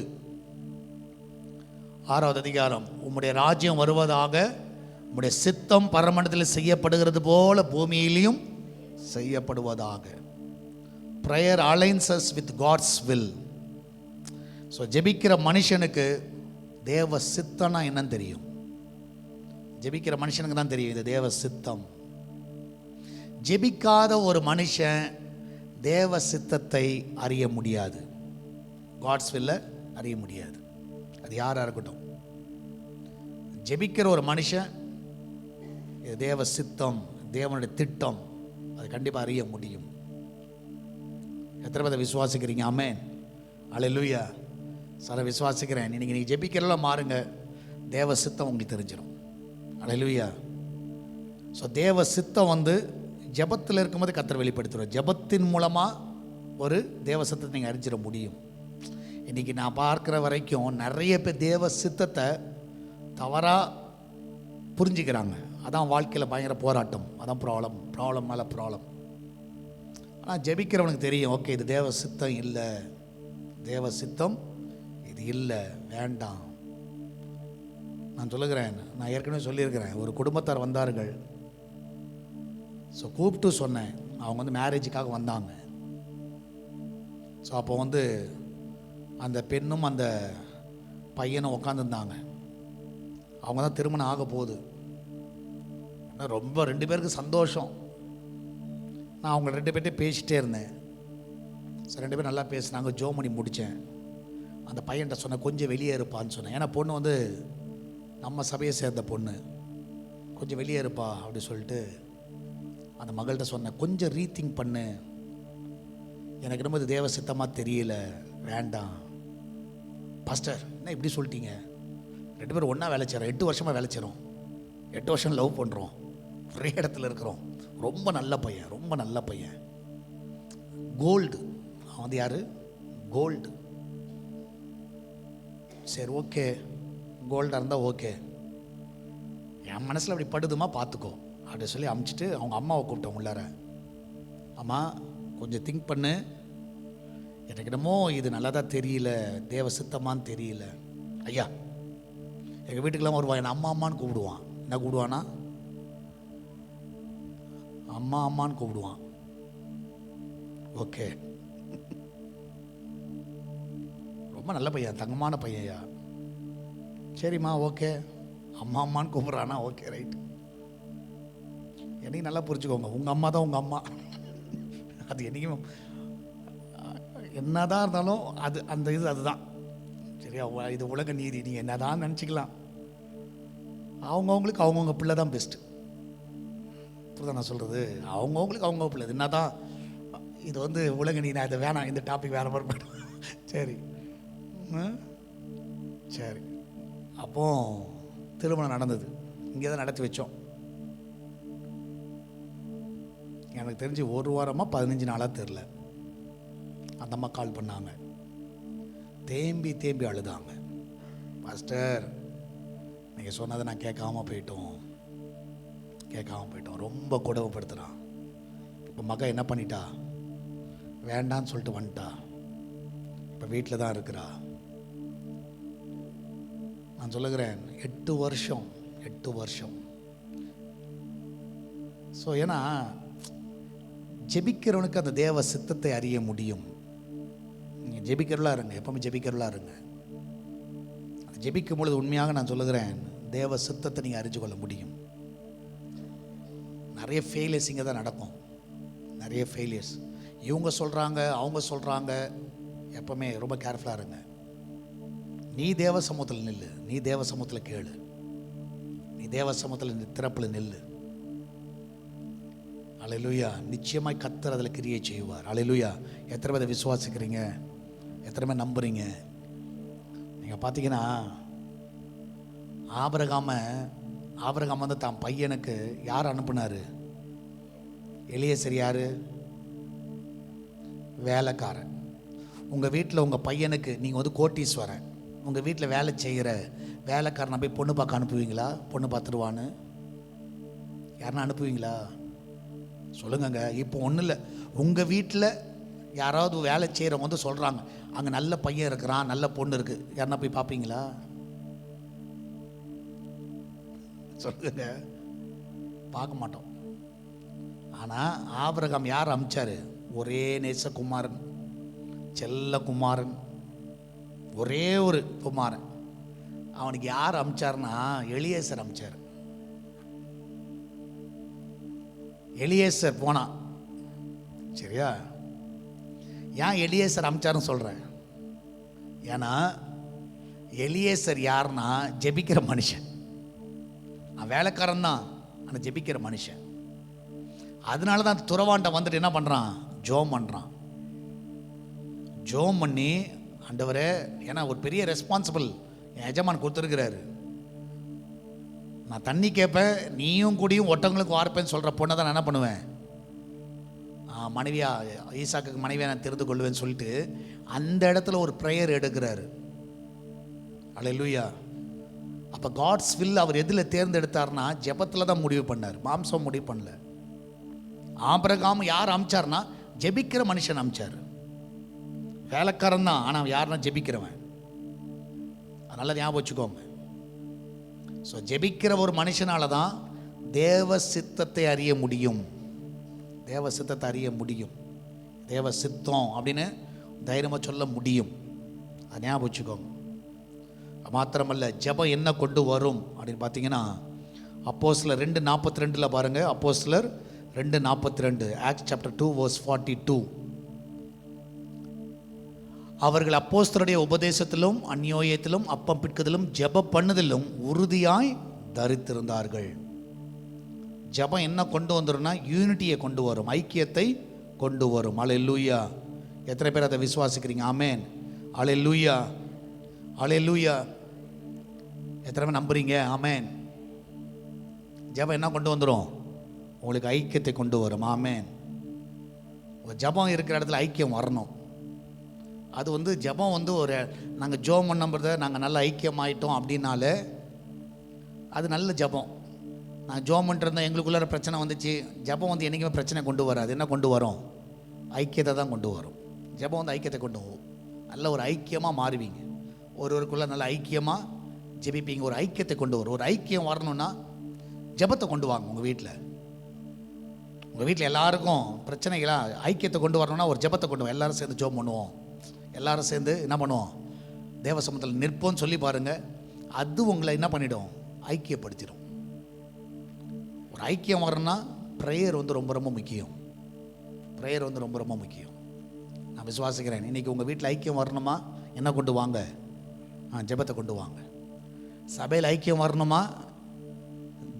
[SPEAKER 1] 6வது அதிகாரம். உம்முடைய ராஜ்யம் வருவதாக, உம்முடைய சித்தம் பரமண்டலத்தில் செய்யப்படுகிறது போல பூமியிலையும் செய்யப்படுவதாக. Prayer alliance us with God's will. So ஜெபிக்கிற மனுஷனுக்கு தேவ சித்தம்னா என்னன்னு தெரியும். ஜெபிக்கிற மனுஷனுக்கு தான் தெரியும் இது தேவ சித்தம். ஜெபிக்காத ஒரு மனுஷன் தேவ சித்தத்தை அறிய முடியாது, காட்ஸ் வில்லை அறிய முடியாது. அது யாராக இருக்கட்டும், ஜெபிக்கிற ஒரு மனுஷன் இது தேவ சித்தம், தேவனுடைய திட்டம், அது கண்டிப்பாக அறிய முடியும். எத்தனை பேரை விசுவாசிக்கிறீங்க? ஆமென், அல்லேலூயா. சார் விசுவாசிக்கிறேன். இன்னைக்கு நீங்கள் ஜெபிக்கிறலாம் மாறுங்க, தேவ சித்தம் உங்களுக்கு தெரிஞ்சிடும். அல்லேலூயா. ஸோ தேவ சித்தம் ஜெபத்தில் இருக்கும்போது கர்த்தர் வெளிப்படுத்துகிறோம். ஜெபத்தின் மூலமாக ஒரு தேவ சித்தத்தை நீங்கள் அறிஞ்சிட முடியும். இன்றைக்கி நான் பார்க்குற வரைக்கும் நிறைய பேர் தேவ சித்தத்தை தவறாக புரிஞ்சுக்கிறாங்க. அதான் வாழ்க்கையில் பயங்கர போராட்டம், அதான் ப்ராப்ளம் மேலே ப்ராப்ளம். ஆனால் ஜெபிக்கிறவனுக்கு தெரியும், ஓகே இது தேவ சித்தம் இல்லை, தேவ சித்தம் இது இல்லை, வேண்டாம். நான் சொல்லுகிறேன், நான் ஏற்கனவே சொல்லியிருக்கிறேன், ஒரு குடும்பத்தார் வந்தார்கள். ஸோ கூப்பிட்டு சொன்னேன், அவங்க மேரேஜுக்காக வந்தாங்க. ஸோ அப்போ அந்த பெண்ணும் அந்த பையனும் உட்காந்துருந்தாங்க. அவங்க தான் திருமணம் ஆக போகுது. ரொம்ப 2 பேருக்கு சந்தோஷம். நான் அவங்க 2 பேர்கிட்ட பேசிகிட்டே இருந்தேன். ஸோ 2 பேரும் நல்லா பேசினாங்க. ஜோம் பண்ணி முடித்தேன். அந்த பையன்கிட்ட சொன்னேன், கொஞ்சம் வெளியே இருப்பான்னு சொன்னேன். ஏன்னா பொண்ணு நம்ம சபையை சேர்ந்த பொண்ணு, கொஞ்சம் வெளியே இருப்பா அப்படி சொல்லிட்டு அந்த மகள்கிட்ட சொன்னேன், கொஞ்சம் ரீதிங்க் பண்ணு, எனக்கு ரொம்ப இது தேவ சித்தமாக தெரியல, வேண்டாம். பாஸ்டர் என்ன இப்படி சொல்லிட்டீங்க? 2 பேரும் ஒன்றா வேலை செய்கிறோம், 8 வருஷமாக வேலை செய்கிறோம், 8 வருஷம் லவ் பண்ணுறோம், ஒரே இடத்துல இருக்கிறோம், ரொம்ப நல்ல பையன், ரொம்ப நல்ல பையன், கோல்டு. அவன் யார்? கோல்டு. சரி ஓகே, கோல்டாக இருந்தால் ஓகே, என் மனசில் அப்படி படுதுமா பார்த்துக்கோ அப்படி சொல்லி அமுச்சிட்டு அவங்க அம்மாவை கூப்பிட்டோம் உள்ளார. அம்மா கொஞ்சம் திங்க் பண்ணு, எனக்கு என்னமோ இது நல்லா தான் தெரியல, தேவ சித்தமான்னு தெரியல. ஐயா எங்கள் வீட்டுக்கெல்லாம் வருவான், என்னை அம்மா அம்மான்னு கூப்பிடுவான். என்ன கூப்பிடுவானா? அம்மா அம்மான்னு கூப்பிடுவான். ஓகே, ரொம்ப நல்ல பையன், தங்கமான பையன்யா. சரிம்மா ஓகே, அம்மா அம்மான்னு கூப்பிட்றானா? Okay right. என்னையும் நல்லா புரிஞ்சுக்கோங்க, உங்கள் அம்மா தான் உங்கள் அம்மா. அது என்றைக்கும் என்னதான் இருந்தாலும் அது அந்த இது அதுதான் சரியா. இது உலக நீதி, நீங்கள் என்ன தான் நினச்சிக்கலாம். அவங்கவுங்களுக்கு அவங்கவுங்க பிள்ளை தான் பெஸ்ட்டு. புரியுதா நான் சொல்கிறது? அவங்கவுங்களுக்கு அவங்கவுங்க பிள்ளை. என்ன தான் இது உலக நீதி. நான் இதை வேணாம், இந்த டாபிக் வேறு மாதிரி போய்டும். சரி சரி. அப்போ திருமணம் நடந்தது, இங்கே தான் நடத்தி வச்சோம். எனக்கு தெரிஞ்சு 1 வாரமாக 15 நாளாக தெரில. அந்த அம்மா கால் பண்ணாங்க, தேம்பி தேம்பி அழுதாங்க. பாஸ்டர் நீங்கள் சொன்னதை நான் கேட்காம போயிட்டோம், ரொம்ப கொடுமைப்படுத்துகிறான். இப்போ மக என்ன பண்ணிட்டா, வேண்டான்னு சொல்லிட்டு வந்துட்டா, இப்போ வீட்டில் தான் இருக்கிறா. நான் சொல்லுகிறேன் 8 வருஷம். ஸோ ஏன்னா ஜெபிக்கிறவனுக்கு அந்த தேவ சித்தத்தை அறிய முடியும். நீங்கள் ஜெபிக்கிறவளாக இருங்க, எப்பவுமே ஜெபிக்கிறவளாக இருங்க. அது ஜெபிக்கும் பொழுது உண்மையாக நான் சொல்லுகிறேன், தேவ சித்தத்தை நீங்கள் அறிஞ்சு கொள்ள முடியும். நிறைய ஃபெயிலியர்ஸ் இங்கே தான் நடக்கும், நிறைய ஃபெயிலியர்ஸ். இவங்க சொல்கிறாங்க, அவங்க சொல்கிறாங்க. எப்பவுமே ரொம்ப கேர்ஃபுல்லாக இருங்க. நீ தேவ சமூகத்தில் நில்லு, நீ தேவ சமூகத்தில் கேளு, நீ தேவ சமூகத்தில் திறப்பில் நில்லு. அல்லேலூயா. நிச்சயமாய் கர்த்தர் அதில் கிரியை செய்வார். அல்லேலூயா. எத்தனை பேர் விசுவாசிக்கிறீங்க? எத்தனை பேர் நம்புறீங்க? நீங்கள் பார்த்தீங்கன்னா ஆபிரகாம் தான் பையனுக்கு யார் அனுப்புனார்? எலியேசர் யார்? வேலைக்காரன். உங்கள் வீட்டில் உங்கள் பையனுக்கு நீங்கள் கோட்டீஸ்வரன், உங்கள் வீட்டில் வேலை செய்கிற வேலைக்காரனை போய் பொண்ணு பார்க்க அனுப்புவீங்களா? பொண்ணு பார்த்துருவான்னு யாருன்னா அனுப்புவீங்களா? சொல்லுங்கங்க. இப்போ ஒன்றும் இல்லை, உங்கள் வீட்டில் யாராவது வேலை செய்கிறவங்க வந்து சொல்கிறாங்க, அங்கே நல்ல பையன் இருக்கிறான், நல்ல பொண்ணு இருக்குது, யாருன்னா போய் பார்ப்பீங்களா? சொல்லுங்க, பார்க்க மாட்டோம். ஆனால் ஆபிரகாம் யார் அமிச்சாரு? ஒரே நேசகுமாரன், செல்ல குமாரன், ஒரே ஒரு குமாரன். அவனுக்கு யார் அமிச்சார்னா எலியேசர் அமிச்சார். எலியேசர் போனான். சரியா? ஏன் எலியேசர் அமிச்சாருன்னு சொல்கிறேன்? ஏன்னா எலியேசர் யாருன்னா ஜெபிக்கிற மனுஷன். அவன் வேலைக்காரன் தான், ஆனால் ஜெபிக்கிற மனுஷன். அதனால தான் துறவாண்ட வந்துட்டு என்ன பண்ணுறான்? ஜோம் பண்ணுறான். ஜோம் பண்ணி, ஆண்டவரே, ஏன்னா ஒரு பெரிய ரெஸ்பான்சிபிள் என் எஜமான் கொடுத்துருக்கிறாரு. நான் தண்ணி கேட்பேன், நீயும் கூடியும் ஒட்டங்களுக்கு வார்ப்பேன்னு சொல்கிற பொண்ணை தான் நான் என்ன பண்ணுவேன்? மனைவியா, ஈசாக்கு மனைவியா நான் தெரிந்து கொள்வேன்னு சொல்லிட்டு அந்த இடத்துல ஒரு ப்ரேயர் எடுக்கிறாரு. அல்லேலூயா. அப்போ காட்ஸ் வில் அவர் எதில் தேர்ந்தெடுத்தார்னா ஜெபத்தில் தான் முடிவு பண்ணார், மாம்சம் முடிவு பண்ணல. ஆபிரகாம் யார் அமிச்சார்னா ஜெபிக்கிற மனுஷன் அமிச்சார். வேலைக்காரன் தான், ஆனால் யாருன்னா ஜெபிக்கிறவன். அதனால் ஞாபகம் வச்சுக்கோங்க. ஸோ ஜெபிக்கிற ஒரு மனுஷனால தான் தேவ சித்தத்தை அறிய முடியும். தேவ சித்தத்தை அறிய முடியும். தேவ சித்தம் அப்படின்னு தைரியமாக சொல்ல முடியும். அது ஞாபகம் வச்சுக்கோங்க. மாத்திரமல்ல, ஜெபம் என்ன கொண்டு வரும் அப்படின்னு பார்த்தீங்கன்னா, அப்போஸ்தலர் 2:42 பாருங்கள். அப்போஸ்தலர் 2:42, ஆக்ட்ஸ் சாப்டர் 2 verse 42. அவர்கள் அப்போஸ்தலருடைய உபதேசத்திலும் அந்யோயத்திலும் அப்பம் பிற்குதலும் ஜெப பண்ணுதலும் உறுதியாய் தரித்திருந்தார்கள். ஜெபம் என்ன கொண்டு வந்துரும்னா யூனிட்டியை கொண்டு வரும், ஐக்கியத்தை கொண்டு வரும். அல்லேலூயா. எத்தனை பேர் அதை விசுவாசிக்கிறீங்க? ஆமென். அல்லேலூயா, அல்லேலூயா. எத்தனை பேர் நம்புறீங்க? ஆமென். ஜெபம் என்ன கொண்டு வந்துடும்? உங்களுக்கு ஐக்கியத்தை கொண்டு வரும். ஆமென். ஜெபம் இருக்கிற இடத்துல ஐக்கியம் வரணும். அது ஜெபம் ஒரு நாங்கள் ஜெபம் பண்ணுறத நாங்கள் நல்ல ஐக்கியமாயிட்டோம் அப்படின்னாலே அது நல்ல ஜெபம். நான் ஜெபம் பண்ணிருந்தேன், எங்களுக்குள்ளார பிரச்சனை வந்துச்சு. ஜெபம் என்றைக்குமே பிரச்சனை கொண்டு வராது. என்ன கொண்டு வரும்? ஐக்கியத்தை தான் கொண்டு வரும். ஜெபம் ஐக்கியத்தை கொண்டு வரும். நல்ல ஒரு ஐக்கியமாக மாறுவீங்க. ஒருவருக்குள்ளே நல்ல ஐக்கியமாக ஜெபிப்பீங்க. ஒரு ஐக்கியத்தை கொண்டு வரும். ஒரு ஐக்கியம் வரணும்னா ஜெபத்தை கொண்டு வாங்க. உங்கள் வீட்டில் எல்லாருக்கும் பிரச்சனைகளா ஐக்கியத்தை கொண்டு வரணும்னா ஒரு ஜெபத்தை கொண்டு வரும். எல்லாரும் சேர்ந்து ஜெபம் பண்ணுவோம். எல்லாரும் சேர்ந்து என்ன பண்ணுவோம்? தேவ சமூகத்தில் நிற்போம்னு சொல்லி பாருங்கள். அது உங்களை என்ன பண்ணிடும்? ஐக்கியப்படுத்திடும். ஒரு ஐக்கியம் வரணும்னா ப்ரேயர் ரொம்ப ரொம்ப முக்கியம். ப்ரேயர் ரொம்ப ரொம்ப முக்கியம். நான் விசுவாசிக்கிறேன். இன்றைக்கி உங்கள் வீட்டில் ஐக்கியம் வரணுமா? என்ன கொண்டு வாங்க? ஜெபத்தை கொண்டு வாங்க. சபையில் ஐக்கியம் வரணுமா?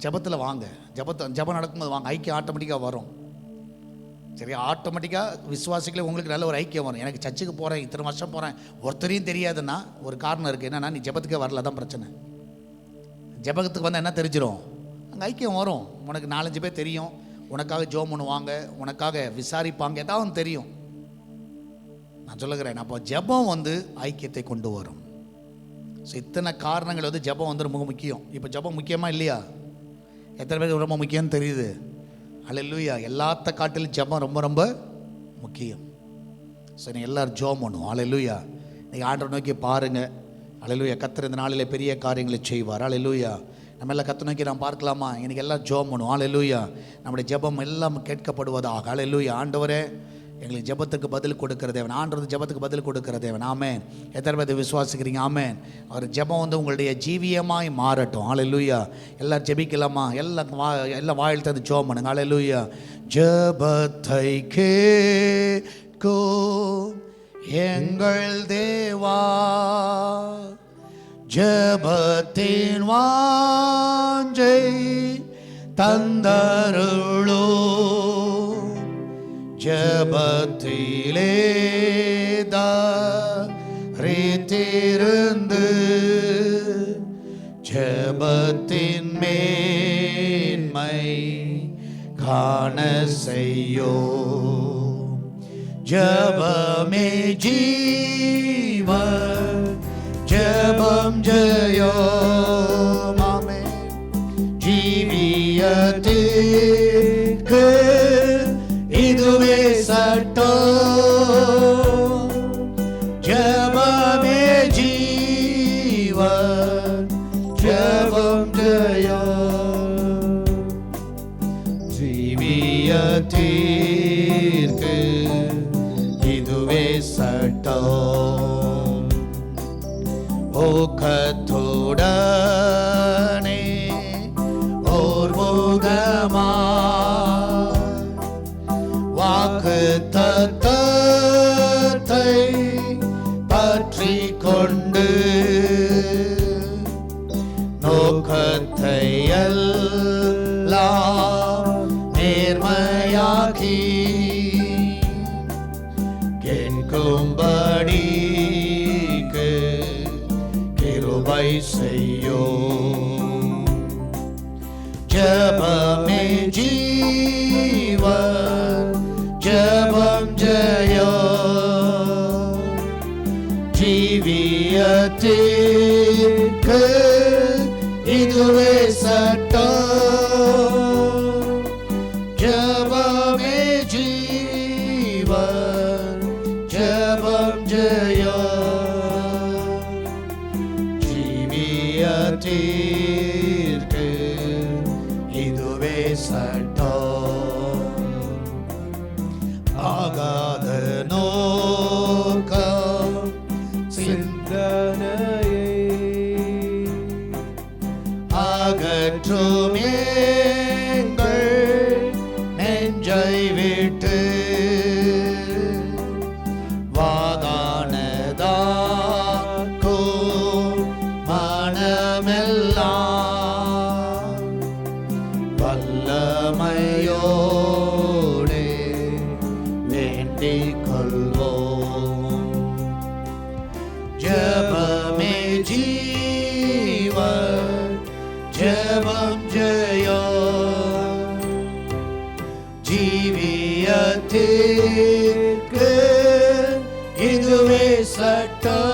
[SPEAKER 1] ஜெபத்தில் வாங்க. ஜெபம் நடக்கும்போது வாங்க. ஐக்கியம் ஆட்டோமேட்டிக்காக வரும். சரி, ஆட்டோமேட்டிக்காக விசுவாசிக்கல உங்களுக்கு நல்ல ஒரு ஐக்கியம் வரும். எனக்கு சர்ச்சுக்கு போகிறேன், இத்தனை வருஷம் போகிறேன், ஒருத்தரையும் தெரியாதுன்னா ஒரு காரணம் இருக்குது. என்னென்னா நீ ஜெபத்துக்கே வரல, தான் பிரச்சனை. ஜெபத்துக்கு வந்தால் என்ன தெரிஞ்சிடும்? அங்கே ஐக்கியம் வரும். உனக்கு 4-5 பேர் தெரியும், உனக்காக ஜெபம் பண்ணுவாங்க, உனக்காக விசாரிப்பாங்க, ஏதாவது தெரியும். நான் சொல்லுகிறேன், அப்போ ஜெபம் ஐக்கியத்தை கொண்டு வரும். ஸோ இத்தனை காரணங்கள் ஜெபம் ரொம்ப முக்கியம். இப்போ ஜெபம் முக்கியமாக இல்லையா? எத்தனை பேருக்கு ரொம்ப முக்கியம்னு தெரியுது? அல்லேலூயா. எல்லாத்த காட்டிலும் ஜெபம் ரொம்ப ரொம்ப முக்கியம். ஸோ நீங்கள் எல்லோரும் ஜெபம் பண்ணுவோம். அல்லேலூயா. நீங்கள் ஆண்டவரை நோக்கி பாருங்கள். அல்லேலூயா. கர்த்தர் இந்த நாளில் பெரிய காரியங்களை செய்வார். அல்லேலூயா. நம்ம எல்லாம் கர்த்தரை நோக்கி நாம் பார்க்கலாமா? இன்றைக்கி எல்லாம் ஜெபம் பண்ணுவோம். அல்லேலூயா. நம்முடைய ஜெபம் எல்லாம் கேட்கப்படுவதாக. அல்லேலூயா. ஆண்டவரே, எங்களுக்கு ஜெபத்துக்கு பதில் கொடுக்கிற தேவன். ஆண்டவர் ஜெபத்துக்கு பதில் கொடுக்கிற தேவன். ஆமென். எத்தனை பேர் விசுவாசிக்கிறீங்க? ஆமென். அவர் ஜெபம் உங்களுடைய ஜீவியமாய் மாறட்டும். அல்லேலூயா. எல்லாரும் ஜெபிக்கலாமா? எல்லாம் வாயில் தந்து ஜெபம் பண்ணுங்க. அல்லேலூயா. ஜெபத்தை கேட்கும் எங்கள் தேவா, ஜெபத்தின் வாஞ்சை தந்தருளோ, ஜெபத்திலே தரித்திருந்து ஜெபத்தின் மேன்மை காண செய்யோ. ஜெபமே ஜீவன், ஜெபம் ஜெயம். ஆமென். ஜீவியத்திற்கு ஜீவியத்தீர்க்கு இதுவே சட்டம். ஊக்கத்துடனே ஓர் முகமா வாக்குத்தத்தத்தை பற்றிக் கொண்டு நோக்கத்தை எல்லாம் நேர்மையாக்கி கேட்கும்படிக்கு கிருபை செய்யும். ஜெபமே ஜீவன், ஜெபம் ஜெயம். ஜீவியத்திற்கு இதுவே சட்டம். ஜெபமே ஜீவன், ஜெபம் ஜெயம். ஜீவியத்திற்கு இதுவே சட்டம். ஆகாத நோக்கம் சிந்தனையை அகற்றும் எங்கள் நெஞ்சை விட்டு வாதானதாக்கும் மனமெல்லாம் வல்லமையோடு வேண்டிக் கொள்வோம். ஜெபமே ஜீவன், ஜெபம் ஜெயம். ஜீவியத்திற்கு இதுவே சட்டம்.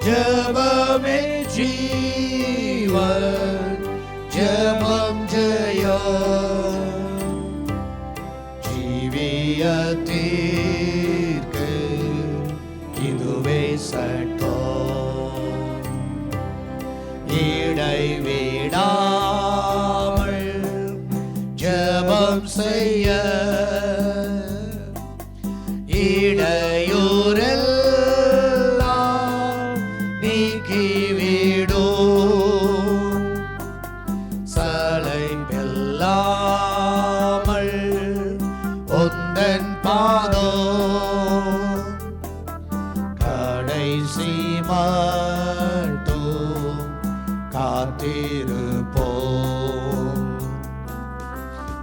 [SPEAKER 1] ஜெபமே ஜீவன், ஜெபம் ஜெயம். ஜீவியத்திற்கு இதுவே சட்டம். இடைவிடாமல் ஜெபம் செய்ய இடையூறெல்லாம் நீக்கிவிடும். சளைப்பில்லாமல் உந்தன் பாதம் கடைசி மட்டும் காத்திருப்போம்.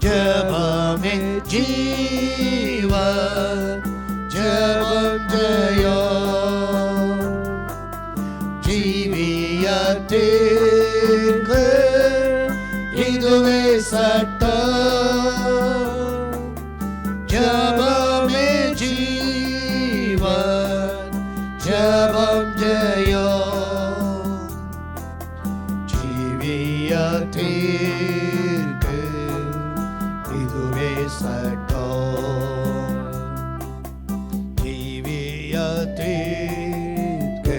[SPEAKER 1] ஜெபமே ஜீவன், ஜெபம் ஜெயம். ஜீவியத்திற்கு இதுவே சட்டம். ஜெபமே ஜீவன், ஜெபம் ஜெயம். ஜீவியத்திற்கு இதுவே சட்டம். ஜீவியத்திற்கு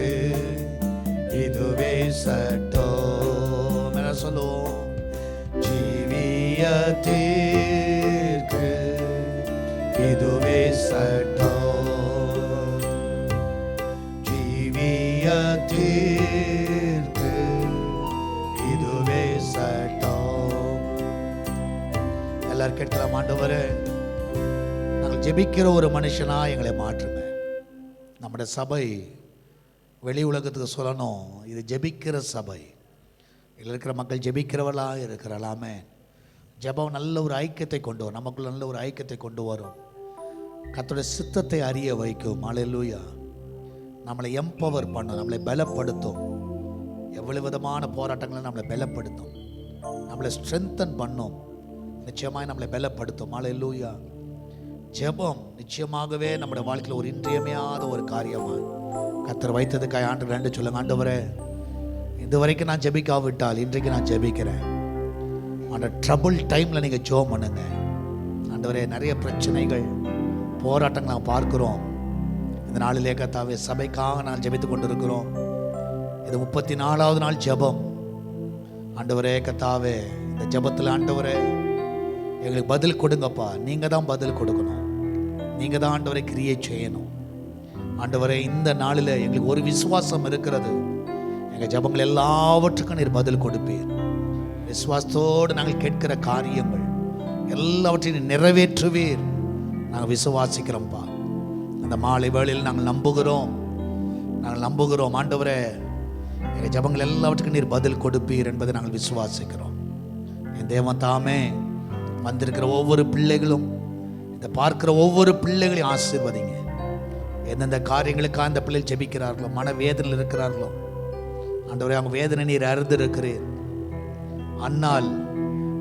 [SPEAKER 1] இதுவே சட்டம். என்ன சொல்லுவோம்? ஜீவியத்திற்கு இதுவே சட்டம். ஜீவியத்திற்கு இதுவே சட்டம். எல்லாரும் கேட்கலாம், ஆண்டவரே நாங்கள் ஜெபிக்கிற ஒரு மனுஷனா எங்களை மாற்றுங்க. நம்முடைய சபை வெளி உலகத்துக்கு சொல்லணும், இது ஜெபிக்கிற சபை. இதில் இருக்கிற மக்கள் ஜெபிக்கிறவர்களாக இருக்கிறாமே. ஜெபம் நல்ல ஒரு ஐக்கியத்தை கொண்டு வரும், நமக்குள்ள நல்ல ஒரு ஐக்கியத்தை கொண்டு வரும். கர்த்தருடைய சித்தத்தை அறிய வைக்கும். அல்லேலூயா. நம்மளை எம்பவர் பண்ணும், நம்மளை பலப்படுத்தும். எவ்வளவு விதமான போராட்டங்களை நம்மளை பலப்படுத்தும், நம்மளை ஸ்ட்ரென்தன் பண்ணும். நிச்சயமாக நம்மளை பலப்படுத்தும். அல்லேலூயா. ஜெபம் நிச்சயமாகவே நம்முடைய வாழ்க்கையில் ஒரு இன்றியமையாத ஒரு காரியமாக கர்த்தர் வைத்ததுக்காக ஆண்டு ரெண்டு சொல்லுங்க. ஆண்டவரே, இது வரைக்கும் நான் ஜெபிக்காவிட்டால் இன்றைக்கு நான் ஜெபிக்கிறேன். அந்த ட்ரபுள் டைமில் நீங்கள் ஜெபம் பண்ணுங்க. ஆண்டவரே, நிறைய பிரச்சனைகள் போராட்டங்கள் நாம் பார்க்கிறோம். இந்த நாளிலே கர்த்தாவே சபைக்காக நான் ஜெபித்து கொண்டிருக்கிறோம். இது 34வது நாள் ஜெபம். ஆண்டவரே கர்த்தாவே, இந்த ஜெபத்தில் ஆண்டவரே எங்களுக்கு பதில் கொடுங்கப்பா. நீங்கள் தான் பதில் கொடுக்கணும். நீங்கள் தான் ஆண்டவரை கிரியேட் செய்யணும். ஆண்டவரை இந்த நாளில் எங்களுக்கு ஒரு விசுவாசம் இருக்கிறது, எங்கள் ஜபங்கள் எல்லாவற்றுக்கும் நீர் பதில் கொடுப்பீர். விசுவாசத்தோடு நாங்கள் கேட்கிற காரியங்கள் எல்லாவற்றையும் நிறைவேற்றுவீர். நாங்கள் விசுவாசிக்கிறோம்ப்பா. அந்த மாலை வேளையில் நாங்கள் நம்புகிறோம் ஆண்டவரே, எங்கள் ஜபங்கள் எல்லாவற்றுக்கும் நீர் பதில் கொடுப்பீர் என்பதை நாங்கள் விசுவாசிக்கிறோம். என் தேவன் தாமே வந்திருக்கிற ஒவ்வொரு பிள்ளைகளும், இதை பார்க்கிற ஒவ்வொரு பிள்ளைகளையும் ஆசீர்வதிங்க. எந்தெந்த காரியங்களுக்காக அந்த பிள்ளைகள் ஜெபிக்கிறார்களோ, மனவேதனையில் இருக்கிறார்களோ ஆண்டவரே, அவங்க வேதனை நீர் அறிந்திருக்கிறீர். அன்னால்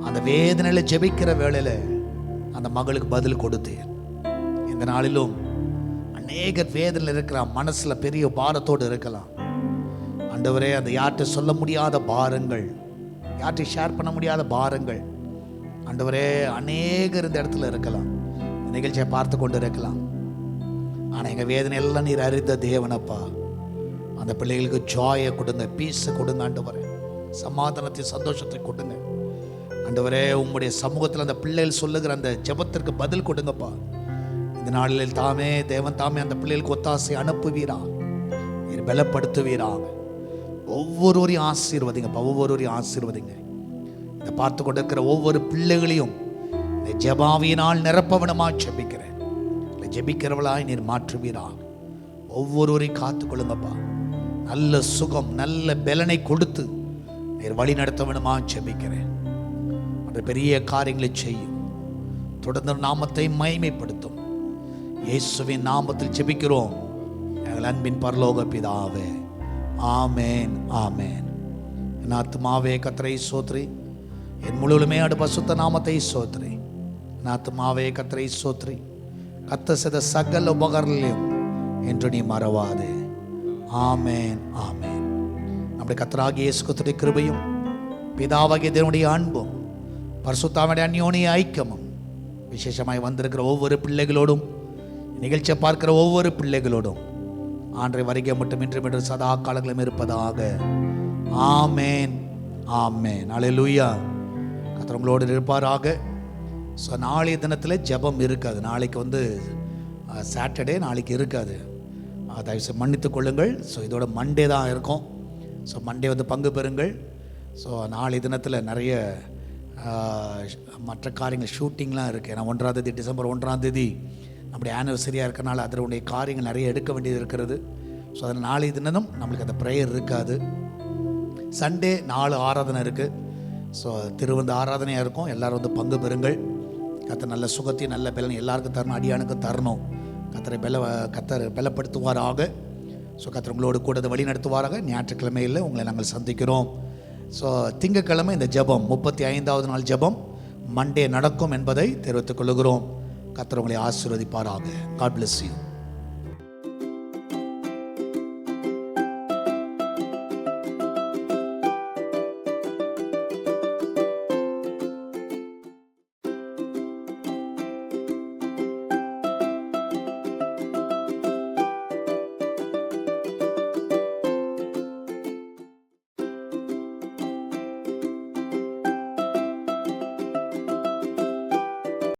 [SPEAKER 1] அந்த வேதனையில் ஜெபிக்கிற வேளையில் அந்த மகளுக்கு பதில் கொடுத்தேன். இந்த நாளிலும் அநேகர் வேதனையில் இருக்கிறான், மனசில் பெரிய பாரத்தோடு இருக்கலாம். ஆண்டவரே, அந்த யார்கிட்ட சொல்ல முடியாத பாரங்கள், யார்கிட்ட ஷேர் பண்ண முடியாத பாரங்கள் ஆண்டவரே, அநேகர் இந்த இடத்துல இருக்கலாம், இந்த நிகழ்ச்சியை பார்த்து கொண்டு இருக்கலாம். ஆனால் எங்கள் வேதனை எல்லாம் நீர் அறிந்த தேவனப்பா. அந்த பிள்ளைகளுக்கு ஜாயை கொடுங்க, பீஸை கொடுங்க ஆண்டவரே, சமாதானத்தை சந்தோஷத்தை கொடுங்க ஆண்டவரே. உம்முடைய சமூகத்தில் அந்த பிள்ளைகள் சொல்லுகிற அந்த ஜெபத்திற்கு பதில் கொடுங்கப்பா. இந்த நாளில் தாமே தேவன் தாமே அந்த பிள்ளைகளுக்கு ஒத்தாசை அனுப்புவீரா, நீர் பலப்படுத்துவீராக. ஒவ்வொருவரையும் ஆசீர்வதிங்கப்பா, ஒவ்வொருவரையும் ஆசீர்வதிங்க. இதை பார்த்து கொண்டு இருக்கிற ஒவ்வொரு பிள்ளைகளையும் ஜெபாவியினால் நிரப்பவனமாக ஜெபிக்கிறேன். ஜெபிக்கிறவளாய் நீர் மாற்றுவீராக. ஒவ்வொருவரையும் காத்துக்கொள்ளுங்கப்பா. நல்ல சுகம், நல்ல பலனை கொடுத்து நீர் வழி நடத்தவனமாக ஜெபிக்கிறேன். அந்த பெரிய காரியங்களை செய்யும். தொடர்ந்து நாமத்தை மகிமைப்படுத்தும். இயேசுவின் நாமத்தில் ஜெபிக்கிறோம் எங்கள் அன்பின் பரலோக பிதாவே. ஆமேன், ஆமேன். என் ஆத்துமாவே கர்த்தரை ஸ்தோத்திரி, என் முழுவதுமே அடு பரிசுத்த நாமத்தை ஸ்தோத்திரி. என் ஆத்துமாவே கர்த்தரை ஸ்தோத்திரி, கர்த்தர் செய்த சகல உபகாரங்களையும் என்று நீ மறவாதே. ஆமேன், ஆமேன். நம்முடைய கர்த்தராகிய இயேசு கிறிஸ்துவின் கிருபையும் பிதாவாகிய தேவனுடைய அன்பும் பரிசுத்தாவினுடைய அந்யோன்ய ஐக்கியமும் விசேஷமாய் வந்திருக்கிற ஒவ்வொரு பிள்ளைகளோடும், நிகழ்ச்சியை பார்க்கிற ஒவ்வொரு பிள்ளைகளோடும் ஆண்டை வருகை மட்டும் இன்று சதா காலங்களும் இருப்பதாக. ஆமேன், ஆமேன். அல்லேலூயா. கர்த்தர் உங்களோடு இருப்பாராக. ஸோ நாளைய தினத்தில் ஜெபம் இருக்காது. நாளைக்கு சாட்டர்டே, நாளைக்கு இருக்காது. தயவுசெய்து மன்னித்து கொள்ளுங்கள். ஸோ இதோட மண்டே தான் இருக்கும். ஸோ மண்டே பங்கு பெறுங்கள். ஸோ நாளைய தினத்தில் நிறைய மற்ற காரியங்கள் ஷூட்டிங்லாம் இருக்குது. ஏன்னா 1ஆம் தேதி, டிசம்பர் 1ஆம் தேதி நம்முடைய ஆனிவர்சரியாக இருக்கிறனால அதனுடைய காரியங்கள் நிறைய எடுக்க வேண்டியது இருக்கிறது. ஸோ அதில் நாளைய தினம் நம்மளுக்கு அந்த ப்ரேயர் இருக்காது. சண்டே 4 ஆராதனை இருக்குது. ஸோ திருவந்த ஆராதனையாக இருக்கும். எல்லோரும் பங்கு பெறுங்கள். கர்த்தர் நல்ல சுகத்தையும் நல்ல பலன் எல்லாருக்கும் தரணும், அடியானுக்கும் தரணும். கர்த்தர் பலப்படுத்துவாராக. ஸோ கர்த்தர் உங்களோடு கூட வழி நடத்துவாராக. ஞாயிற்றுக்கிழமையில் உங்களை நாங்கள் சந்திக்கிறோம். ஸோ திங்கட்கிழமை இந்த ஜெபம் 35வது நாள் ஜெபம் மண்டே நடக்கும் என்பதை தெரிவித்துக் கொள்கிறோம். கர்த்தர் உங்களை ஆசீர்வதிப்பாராக. God bless you.